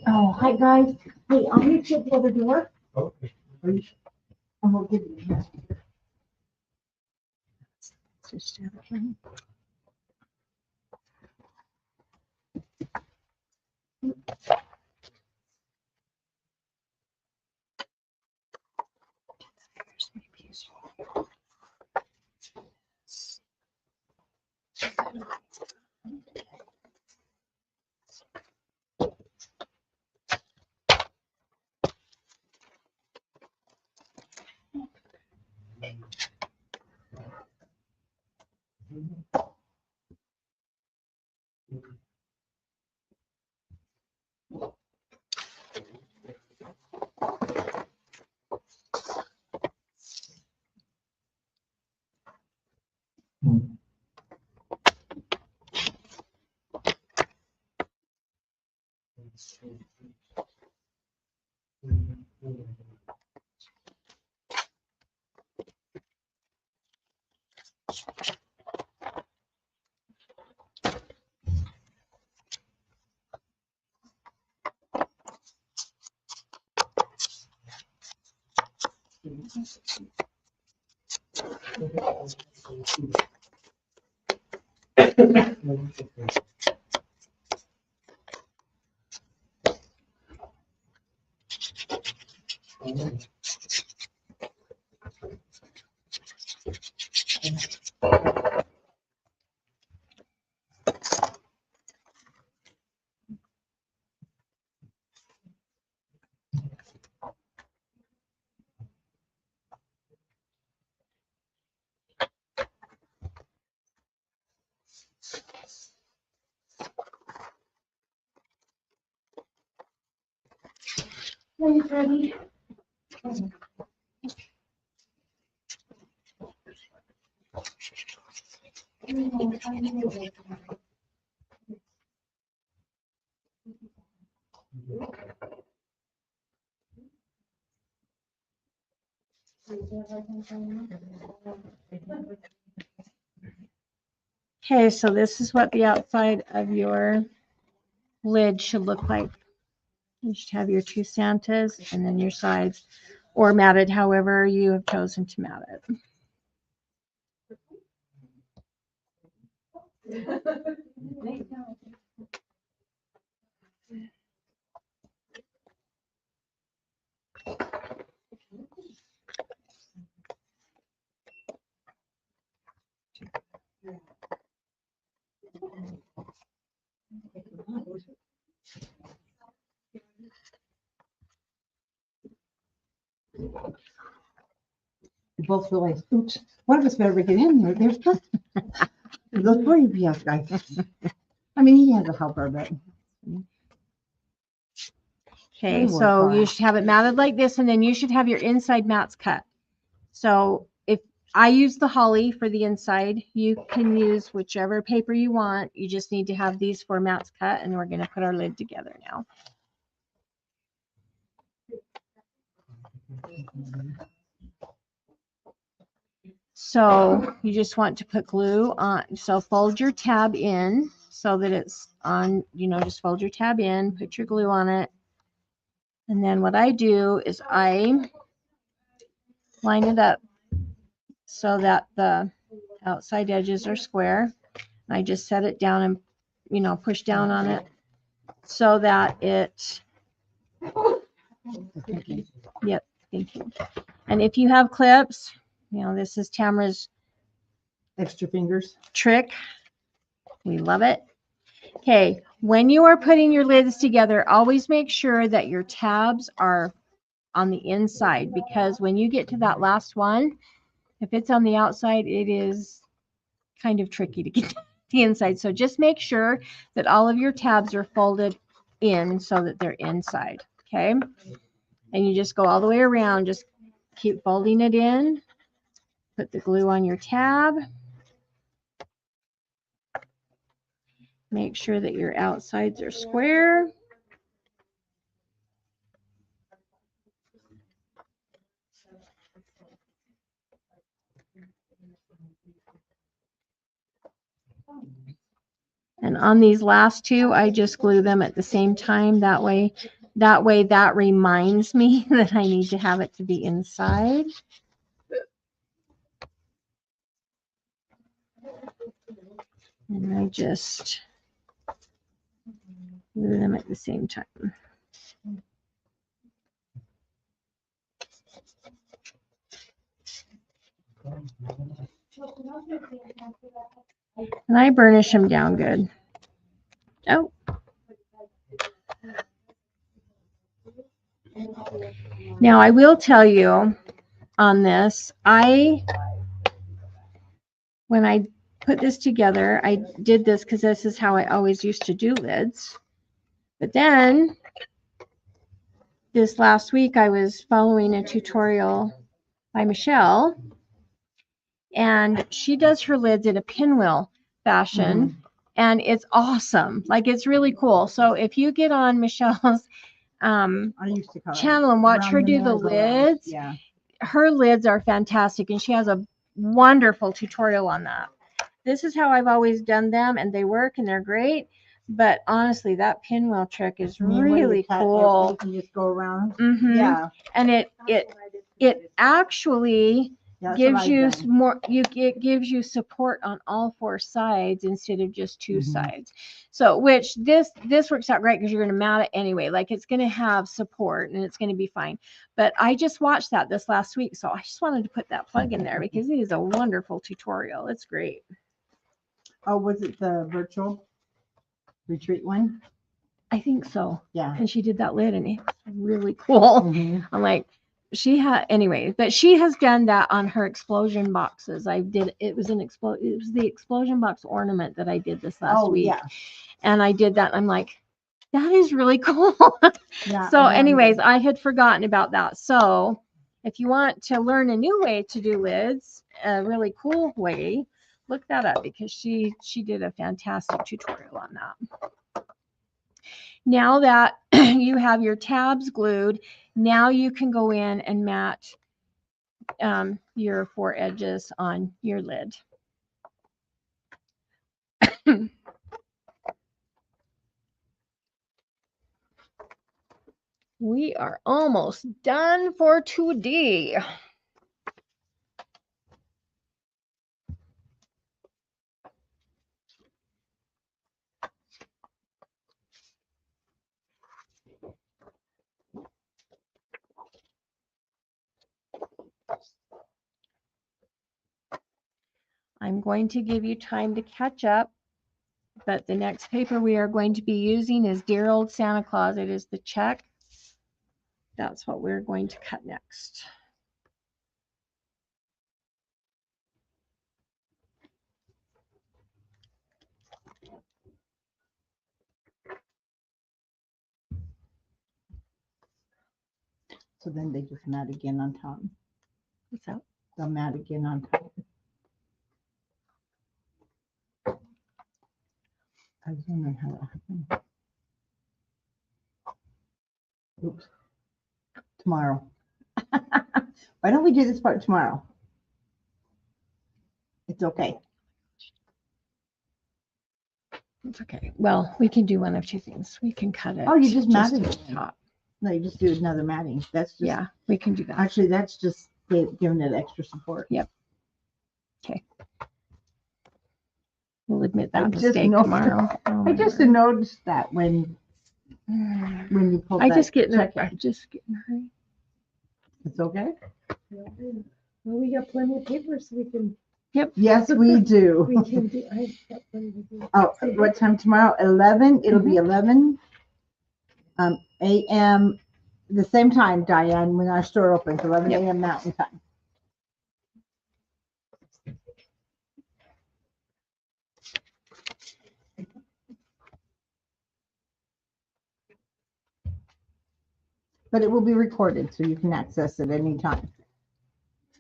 Oh, hi guys. Hey, I'll meet you at the other door. Okay. And we'll give you that. Just have it right. Here's my piece. Okay, so this is what the outside of your lid should look like. You should have your two Santas and then your sides, or matted however you have chosen to mat it. We both realized, oops, one of us better get in there. There's those poor UPS guys. I mean, he has a helper, but Okay, They work so you hard. should have it matted like this, and then you should have your inside mats cut. So if I use the holly for the inside, you can use whichever paper you want. You just need to have these 4 mats cut, and we're going to put our lid together now. So you just want to put glue on. So fold your tab in so that it's on, just fold your tab in, put your glue on it. And then what I do is I line it up so that the outside edges are square. I just set it down and, push down on it so that it, yep, thank you. And if you have clips, this is Tamara's extra fingers. trick. We love it. Okay, when you are putting your lids together, always make sure that your tabs are on the inside, because when you get to that last one, if it's on the outside, it is kind of tricky to get the inside. So just make sure that all of your tabs are folded in so that they're inside. Okay, and you just go all the way around. Just keep folding it in. Put the glue on your tab. Make sure that your outsides are square. And on these last two, I just glue them at the same time. That way that reminds me that I need to have it to be inside. And I just glue them at the same time. And I burnish them down good. Oh. Now I will tell you, on this. When I put this together, I did this because this is how I always used to do lids. But then this last week, I was following a tutorial by Michelle, and she does her lids in a pinwheel fashion, and it's awesome. Like, it's really cool. So if you get on Michelle's I used to call it channel and watch her round do the merry-go-round. lids, Yeah. her lids are fantastic, and she has a wonderful tutorial on that. This is how I've always done them, and they work and they're great. But honestly, that pinwheel trick is You mean when you really cut it, cool. You can just go around. Mhm. Yeah. And it actually That's what gives I've you done. more, it gives you support on all four sides instead of just two sides. So, which this works out great because you're going to mount it anyway. Like, it's going to have support and it's going to be fine. But I just watched that this last week, so I just wanted to put that plug in there because it is a wonderful tutorial. It's great. Oh, was it the virtual retreat one? I think so. Yeah. And she did that lid and it's really cool. Mhm. I'm like, anyway, but she has done that on her explosion boxes. It was the explosion box ornament that I did this last Oh, week. yeah. And I did that. And I'm like, that is really cool. Yeah. So and then anyways, I had forgotten about that. So if you want to learn a new way to do lids, a really cool way, look that up because she did a fantastic tutorial on that. Now that you have your tabs glued, now you can go in and mat your four edges on your lid. We are almost done for today. I'm going to give you time to catch up, but the next paper we are going to be using is Dear Old Santa Claus. It is the check. That's what we're going to cut next. So then they just mat again on top. What's that? They'll mat again on top. I was wondering how that happened. Oops. Tomorrow. Why don't we do this part tomorrow? It's okay. It's okay. Well, we can do one of two things. We can cut it. Oh, you just matted at it. the top. No, you just do another matting. That's just, Yeah, we can do that. actually, that's just giving it extra support. Yep. Okay. We'll admit I that just mistake know- tomorrow. Oh I my just word. noticed that when you pull I that just get in check. a hurry. It's okay. Well, we got plenty of paper, so we can Yes, we do. do. I've got plenty to do. Oh, what time tomorrow? 11. It'll be 11 a.m. The same time, Diane, when our store opens, 11 Yep. a.m. Mountain Time. But it will be recorded, so you can access it anytime.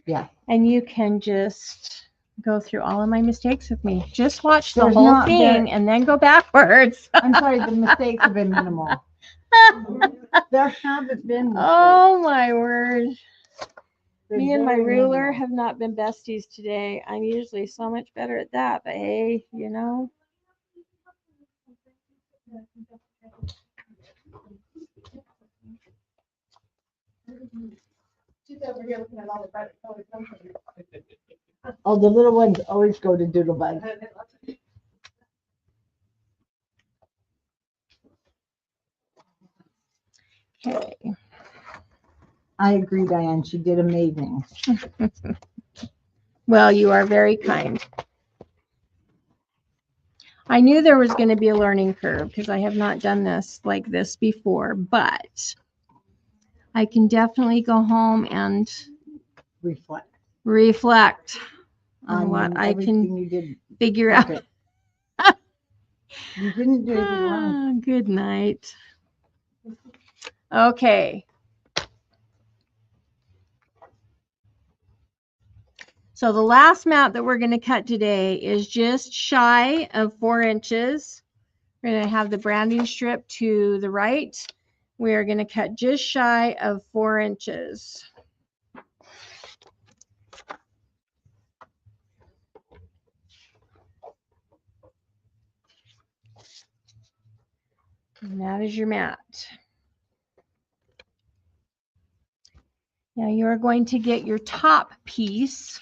Yeah. And you can just go through all of my mistakes with me. Just watch the There's whole not thing and then go backwards. I'm sorry, the mistakes have been minimal. There haven't been mistakes. Oh my word. They're Me and my very ruler minimal. have not been besties today. I'm usually so much better at that, but hey, you know. She's over here looking at all the bright colored something. Oh, the little ones always go to Doodlebug. Okay. I agree, Diane. She did amazing. Well, you are very kind. I knew there was going to be a learning curve because I have not done this like this before, but I can definitely go home and reflect on what I everything can you did. figure out. Perfect. You didn't do anything wrong. Ah, good night. Okay. So the last map that we're going to cut today is just shy of 4 inches. We're going to have the branding strip to the right. We are going to cut just shy of 4 inches. And that is your mat. Now you are going to get your top piece,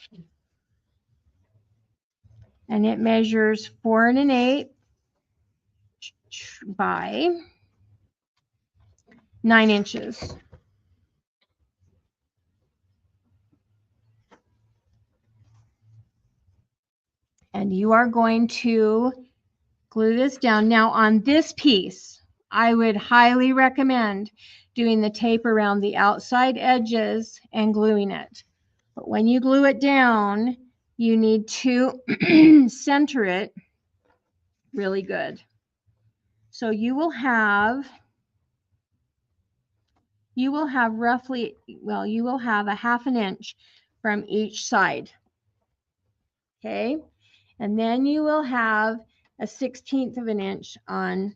and it measures 4 1/8 by 9 inches. And you are going to glue this down. Now on this piece, I would highly recommend doing the tape around the outside edges and gluing it. But when you glue it down, you need to center it really good. So you will have roughly, well, you will have a 1/2 inch from each side. Okay. And then you will have a 1/16 of an inch on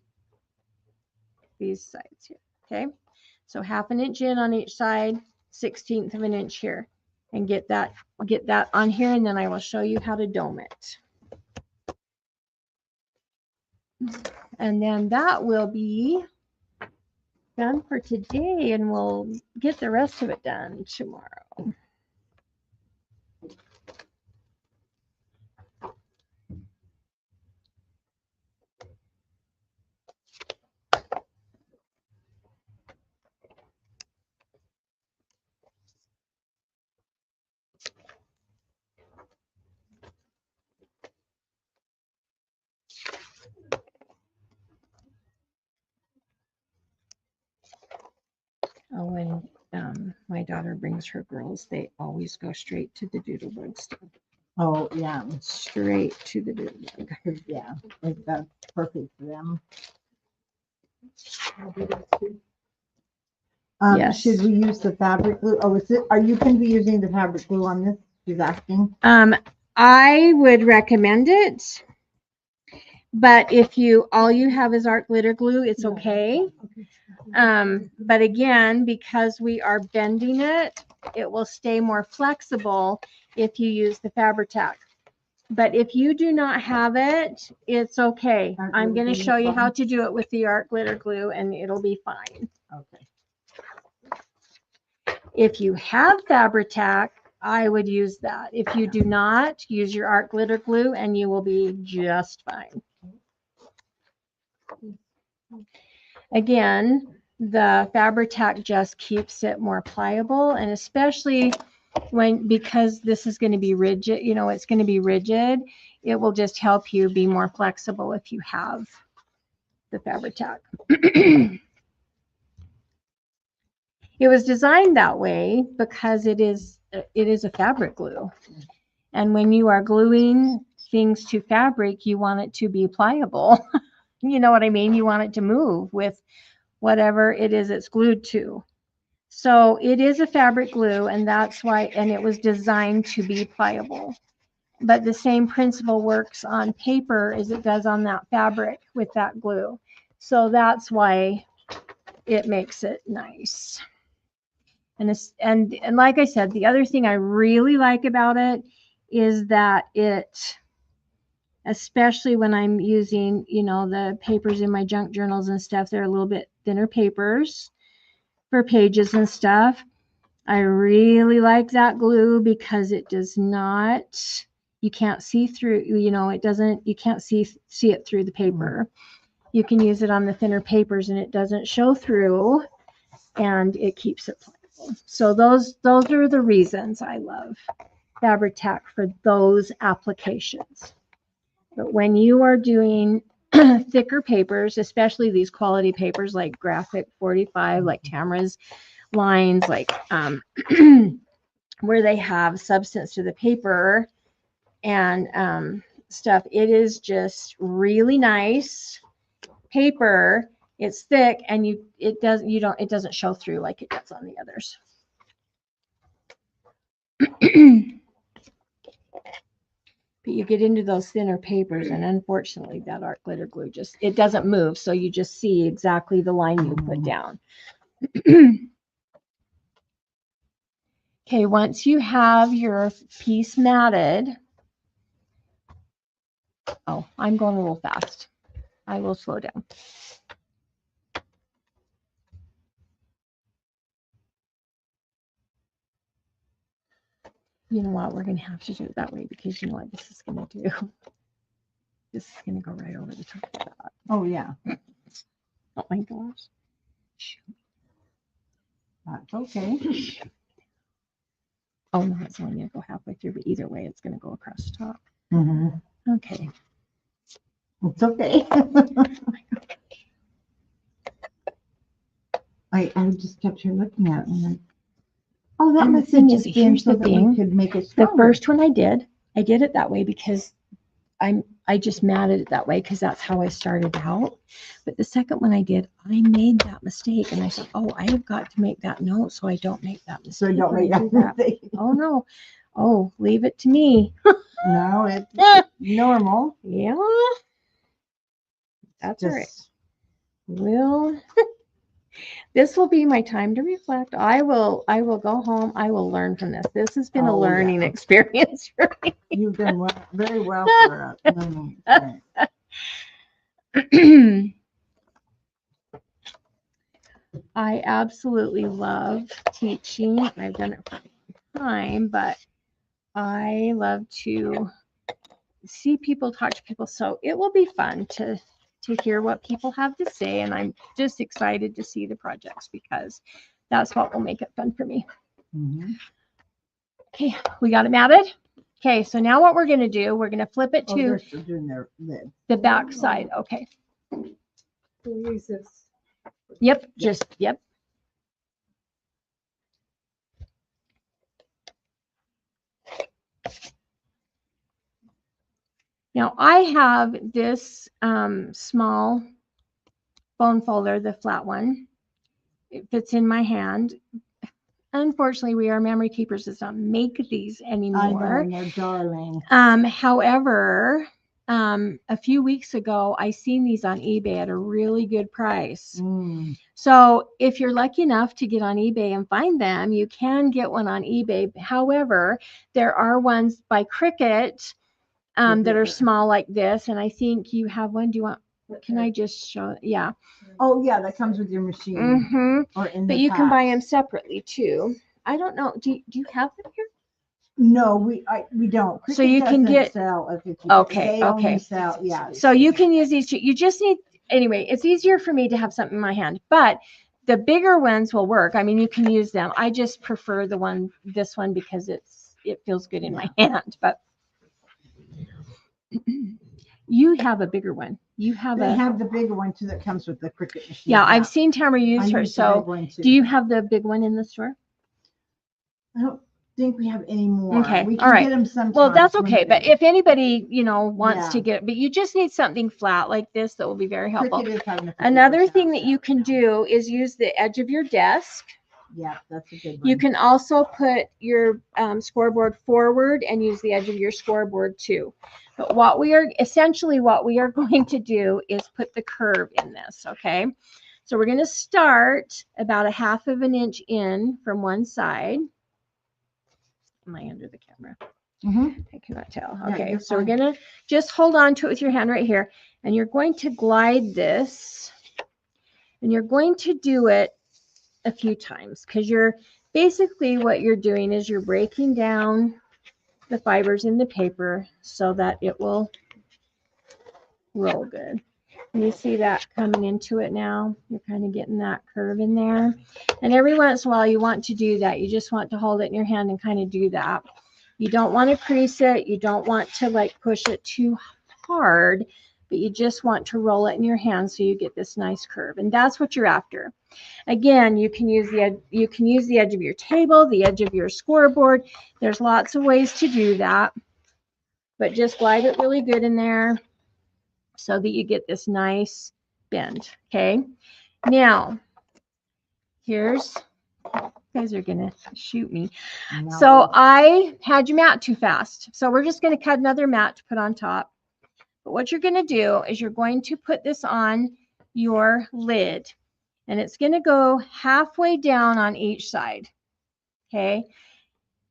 these sides here. Okay. So 1/2 inch in on each side, 1/16 of an inch here, and get that on here. And then I will show you how to dome it. And then that will be done for today, and we'll get the rest of it done tomorrow. Oh, when my daughter brings her girls, they always go straight to the doodlebug stuff. Oh, yeah. Straight to the doodlebug. Yeah. That's perfect for them. Yes. Should we use the fabric glue? Oh, are you going to be using the fabric glue on this? She's asking. I would recommend it, but if all you have is art glitter glue, it's okay. But again, because we are bending it, it will stay more flexible if you use the Fabri-Tac. But if you do not have it, it's okay. I'm going to show you how to do it with the art glitter glue, and it'll be fine. Okay. If you have Fabri-Tac, I would use that. If you do not, use your art glitter glue and you will be just fine. Again, the Fabri-Tac just keeps it more pliable, and especially because this is going to be rigid, it's going to be rigid, it will just help you be more flexible if you have the Fabri-Tac. It was designed that way because it is a fabric glue. And when you are gluing things to fabric, you want it to be pliable. You know what I mean? You want it to move with whatever it is it's glued to. So it is a fabric glue, and that's why, and it was designed to be pliable. But the same principle works on paper as it does on that fabric with that glue. So that's why it makes it nice. And like I said, the other thing I really like about it is that it, especially when I'm using, the papers in my junk journals and stuff, they're a little bit thinner papers for pages and stuff. I really like that glue because it does not, you can't see through, you can't see it through the paper. You can use it on the thinner papers and it doesn't show through, and it keeps it pliable. So those are the reasons I love Fabri-Tac for those applications. But when you are doing thicker papers, especially these quality papers like Graphic 45, like Tamara's lines, like where they have substance to the paper and stuff. It is just really nice paper. It's thick, and it doesn't show through like it does on the others. But you get into those thinner papers, and unfortunately that art glitter glue it doesn't move, so you just see exactly the line you put down. Okay, once you have your piece matted, oh, I'm going a little fast. I will slow down. You know what? We're going to have to do it that way because you know what this is going to do? This is going to go right over the top of that. Oh, yeah. Oh my gosh. That's okay. Oh no, it's only going to go halfway through, but either way, it's going to go across the top. Mm-hmm. Okay. It's okay. I just kept here looking at it and like, oh, that And the must thing have is, just been here's so the that we thing. could make it The stronger. first one I did it that way because I just matted it that way because that's how I started out. But the second one I did, I made that mistake and I said, oh, I have got to make that note so I don't make that mistake. So don't when make I do that mistake. Oh no. Oh, leave it to me. No, it's normal. Yeah. That's all right. Just Well, this will be my time to reflect. I will go home. I will learn from this. This has been a Oh, yeah. learning experience for me. You've done very well for a learning experience. I absolutely love teaching. I've done it for a long time, but I love to see people, talk to people. So it will be fun to hear what people have to say. And I'm just excited to see the projects because that's what will make it fun for me. Mm-hmm. Okay, we got it matted. Okay, so now what we're going to do, we're going to flip it Oh, to they're still doing their lid. the back side. Okay. We'll use this. Yep, yep. Now I have this small bone folder, the flat one. It fits in my hand. Unfortunately, We Are Memory Keepers does not make these I know, anymore. and they're darling. However, a few weeks ago, I seen these on eBay at a really good price. Mm. So if you're lucky enough to get on eBay and find them, you can get one on eBay. However, there are ones by Cricut that are small like this. And I think you have one. Do you want, can I just show? Yeah. Oh, yeah, that comes with your machine. Mm-hmm. Or in But the you can buy them packs. separately too. I don't know. Do you have them here? No, we don't. So you can doesn't get- sell if it's Okay, They only okay. sell, yeah. So you can use these two. You just need, anyway, it's easier for me to have something in my hand, but the bigger ones will work. I mean, you can use them. I just prefer this one because it feels good in my hand, but you have a bigger one. You have They have the bigger one too that comes with the Cricut machine. yeah, I've seen Tamara I use her. use the big So one too. do you have the big one in the store? I don't think we have any more. Okay, We can all right. get them sometimes. Well, that's when okay. But they- if anybody, wants Yeah. to get, but you just need something flat like this that will be very helpful. Cricut is having a Another 50% thing that you off can now. do is use the edge of your desk. Yeah, that's a good one. You can also put your scoreboard forward and use the edge of your scoreboard too. But what we are going to do is put the curve in this, okay? So we're going to start about a 1/2 inch in from one side. Am I under the camera? Mhm. I cannot tell. Yeah, Okay, you're so we're fine. going to just hold on to it with your hand right here. And you're going to glide this. And you're going to do it a few times because basically what you're doing is you're breaking down the fibers in the paper so that it will roll good. And you see that coming into it now. You're kind of getting that curve in there. And every once in a while you want to do that. You just want to hold it in your hand and kind of do that. You don't want to crease it. You don't want to like push it too hard, but you just want to roll it in your hand so you get this nice curve, and that's what you're after. Again, you can use the edge of your table, the edge of your scoreboard. There's lots of ways to do that, but just glide it really good in there so that you get this nice bend. Okay, now here's, you guys are gonna shoot me. So I had your mat too fast, so we're just going to cut another mat to put on top. But what you're going to do is you're going to put this on your lid, and it's going to go halfway down on each side. Okay,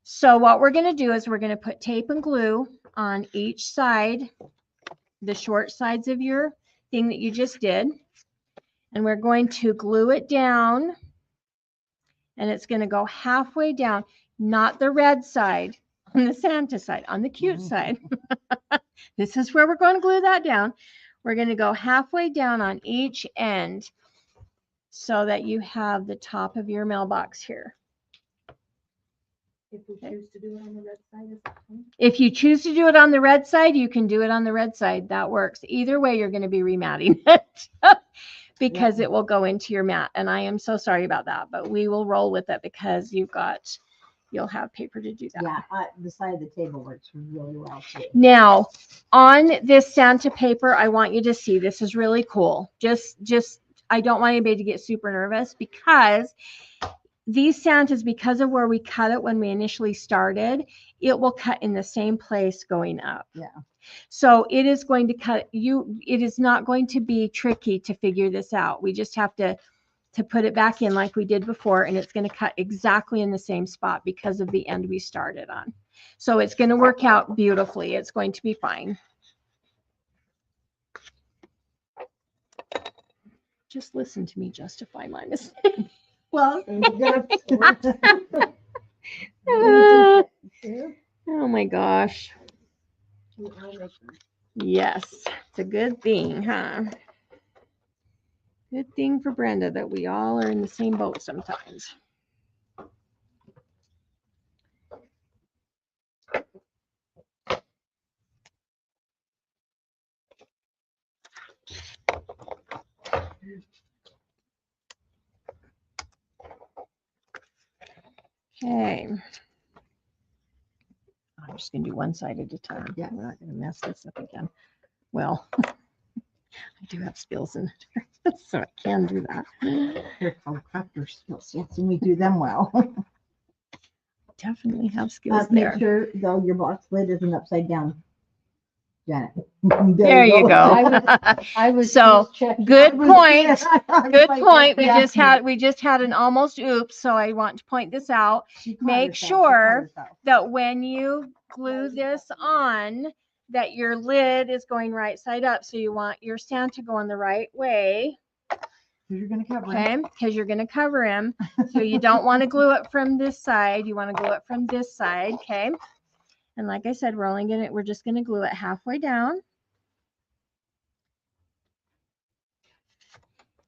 so what we're going to do is we're going to put tape and glue on each side, the short sides of your thing that you just did, and we're going to glue it down, and it's going to go halfway down, not the red side, on the Santa side, on the cute side. This is where we're going to glue that down. We're going to go halfway down on each end so that you have the top of your mailbox here. If we choose to do it on the red side, is that fine? If you choose to do it on the red side, you can do it on the red side. That works. Either way, you're going to be rematting it because it will go into your mat. And I am so sorry about that, but we will roll with it because you'll have paper to do that. Yeah, the side of the table works really well too. Now, on this Santa paper, I want you to see, this is really cool. I don't want anybody to get super nervous because these Santas, because of where we cut it when we initially started, it will cut in the same place going up. Yeah. So it is going to cut you. It is not going to be tricky to figure this out. We just have to put it back in like we did before, and it's going to cut exactly in the same spot because of the end we started on. So it's going to work out beautifully. It's going to be fine. Just listen to me justify my mistake. Well, Oh my gosh. Yes, it's a good thing, huh? Good thing for Brenda that we all are in the same boat sometimes. Okay. I'm just going to do one side at a time. Yeah, we're not going to mess this up again. Well, I do have skills in it, so I can do that. They're called crafter skills, yes, and we do them well. Definitely have skills there. Make sure though your box lid isn't upside down, Janet. There you go. I was So, just checking. good point. Good point. We Yeah. just had an almost oops, so I want to point this out. She caught Make herself, she sure caught herself. that when you glue this on, that your lid is going right side up. So you want your Santa going the right way. You're gonna cover it. Okay, because you're going to cover him. So you don't want to glue it from this side. You want to glue it from this side. Okay. And like I said, we're just going to glue it halfway down.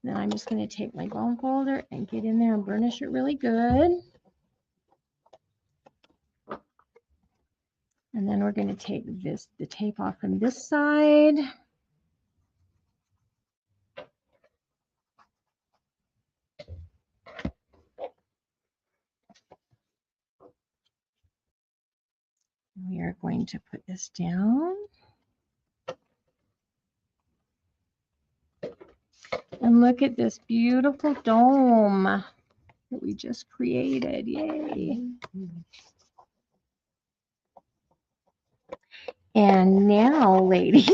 Then I'm just going to take my bone folder and get in there and burnish it really good. And then we're going to take the tape off from this side. We are going to put this down. And look at this beautiful dome that we just created. Yay. And now, ladies,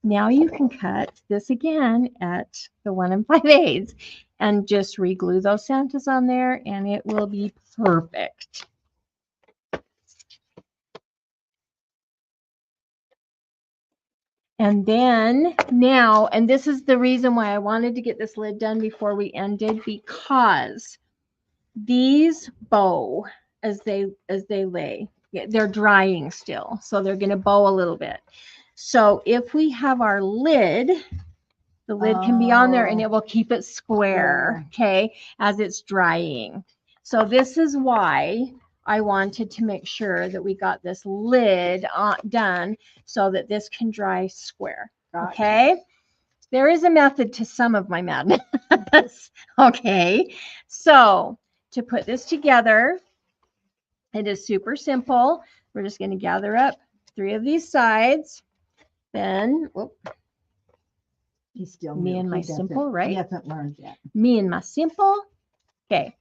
now you can cut this again at the 1 5/8 and just re-glue those Santas on there, and it will be perfect. And then now, and this is the reason why I wanted to get this lid done before we ended, because these bow as they lay. They're drying still, so they're going to bow a little bit. So if we have our lid, the lid can be on there and it will keep it square, okay, as it's drying. So this is why I wanted to make sure that we got this lid done so that this can dry square. Gotcha. Okay. There is a method to some of my madness. Okay. So to put this together, it is super simple. We're just going to gather up 3 of these sides. Then, whoop, He's still Me new. and my He doesn't- simple, right? He hasn't learned yet. me and my simple. Okay.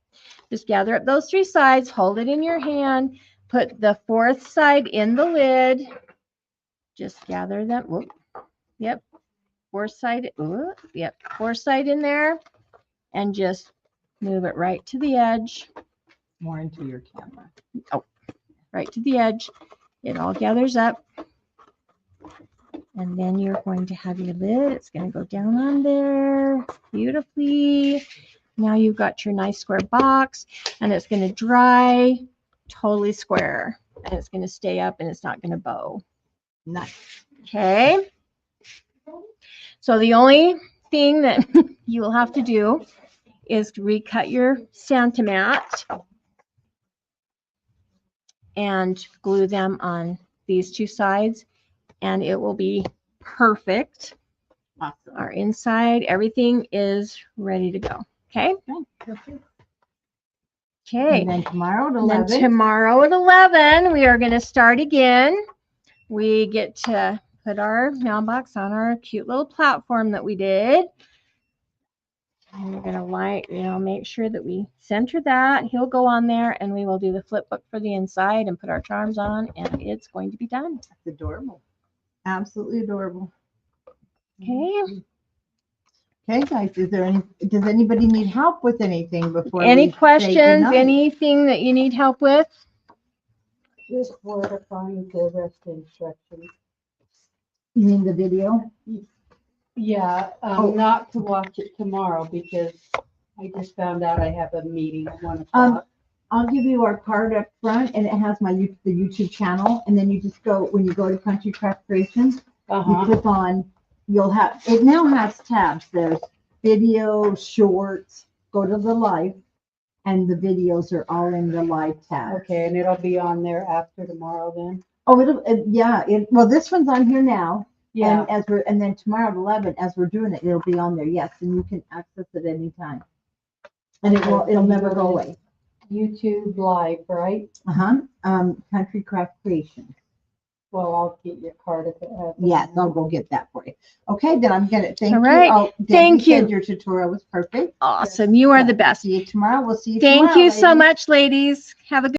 Just gather up those 3 sides, hold it in your hand, put the 4th side in the lid. Just gather them. Whoop. Yep. 4th side. Yep. 4th side in there. And just move it right to the edge. More into your camera. Right to the edge. It all gathers up. And then you're going to have your lid. It's going to go down on there beautifully. Now you've got your nice square box, and it's going to dry totally square. And it's going to stay up, and it's not going to bow. Nice. Okay. So the only thing that you will have to do is to recut your Santa mat and glue them on these 2 sides, and it will be perfect. Awesome. Our inside, everything is ready to go. Okay. Okay. And then tomorrow at And then 11. tomorrow at 11, we are going to start again. We get to put our mailbox on our cute little platform that we did. And we're going to make sure that we center that. He'll go on there, and we will do the flip book for the inside and put our charms on, and it's going to be done. That's adorable. Absolutely adorable. Okay. Okay, guys, does anybody need help with anything before Any we say questions? goodnight? Anything that you need help with? Just where to find the rest instructions. You mean the video? Yeah, Oh. not to watch it tomorrow because I just found out I have a meeting at 1 Um, o'clock. I'll give you our card up front, and it has the YouTube channel, and then you just go, when you go to Country Craft Creations, you click on, it now has tabs. There's video, shorts, go to the live, and the videos are all in the live tab. Okay, and it'll be on there after tomorrow then? Oh, well, this one's on here now. Yeah, And then tomorrow at 11, as we're doing it, it'll be on there, yes, and you can access it anytime. And it'll never go away. YouTube Live, right? Country Craft Creation. Well, I'll get your card if it has. Yes, I'll go get that for you. Okay, then I'm gonna, thank All you. right. Oh, Debbie Thank said you. your tutorial was perfect. Awesome. You are the best. See you tomorrow. We'll see you tomorrow. Thank you so ladies. much, ladies. Have a good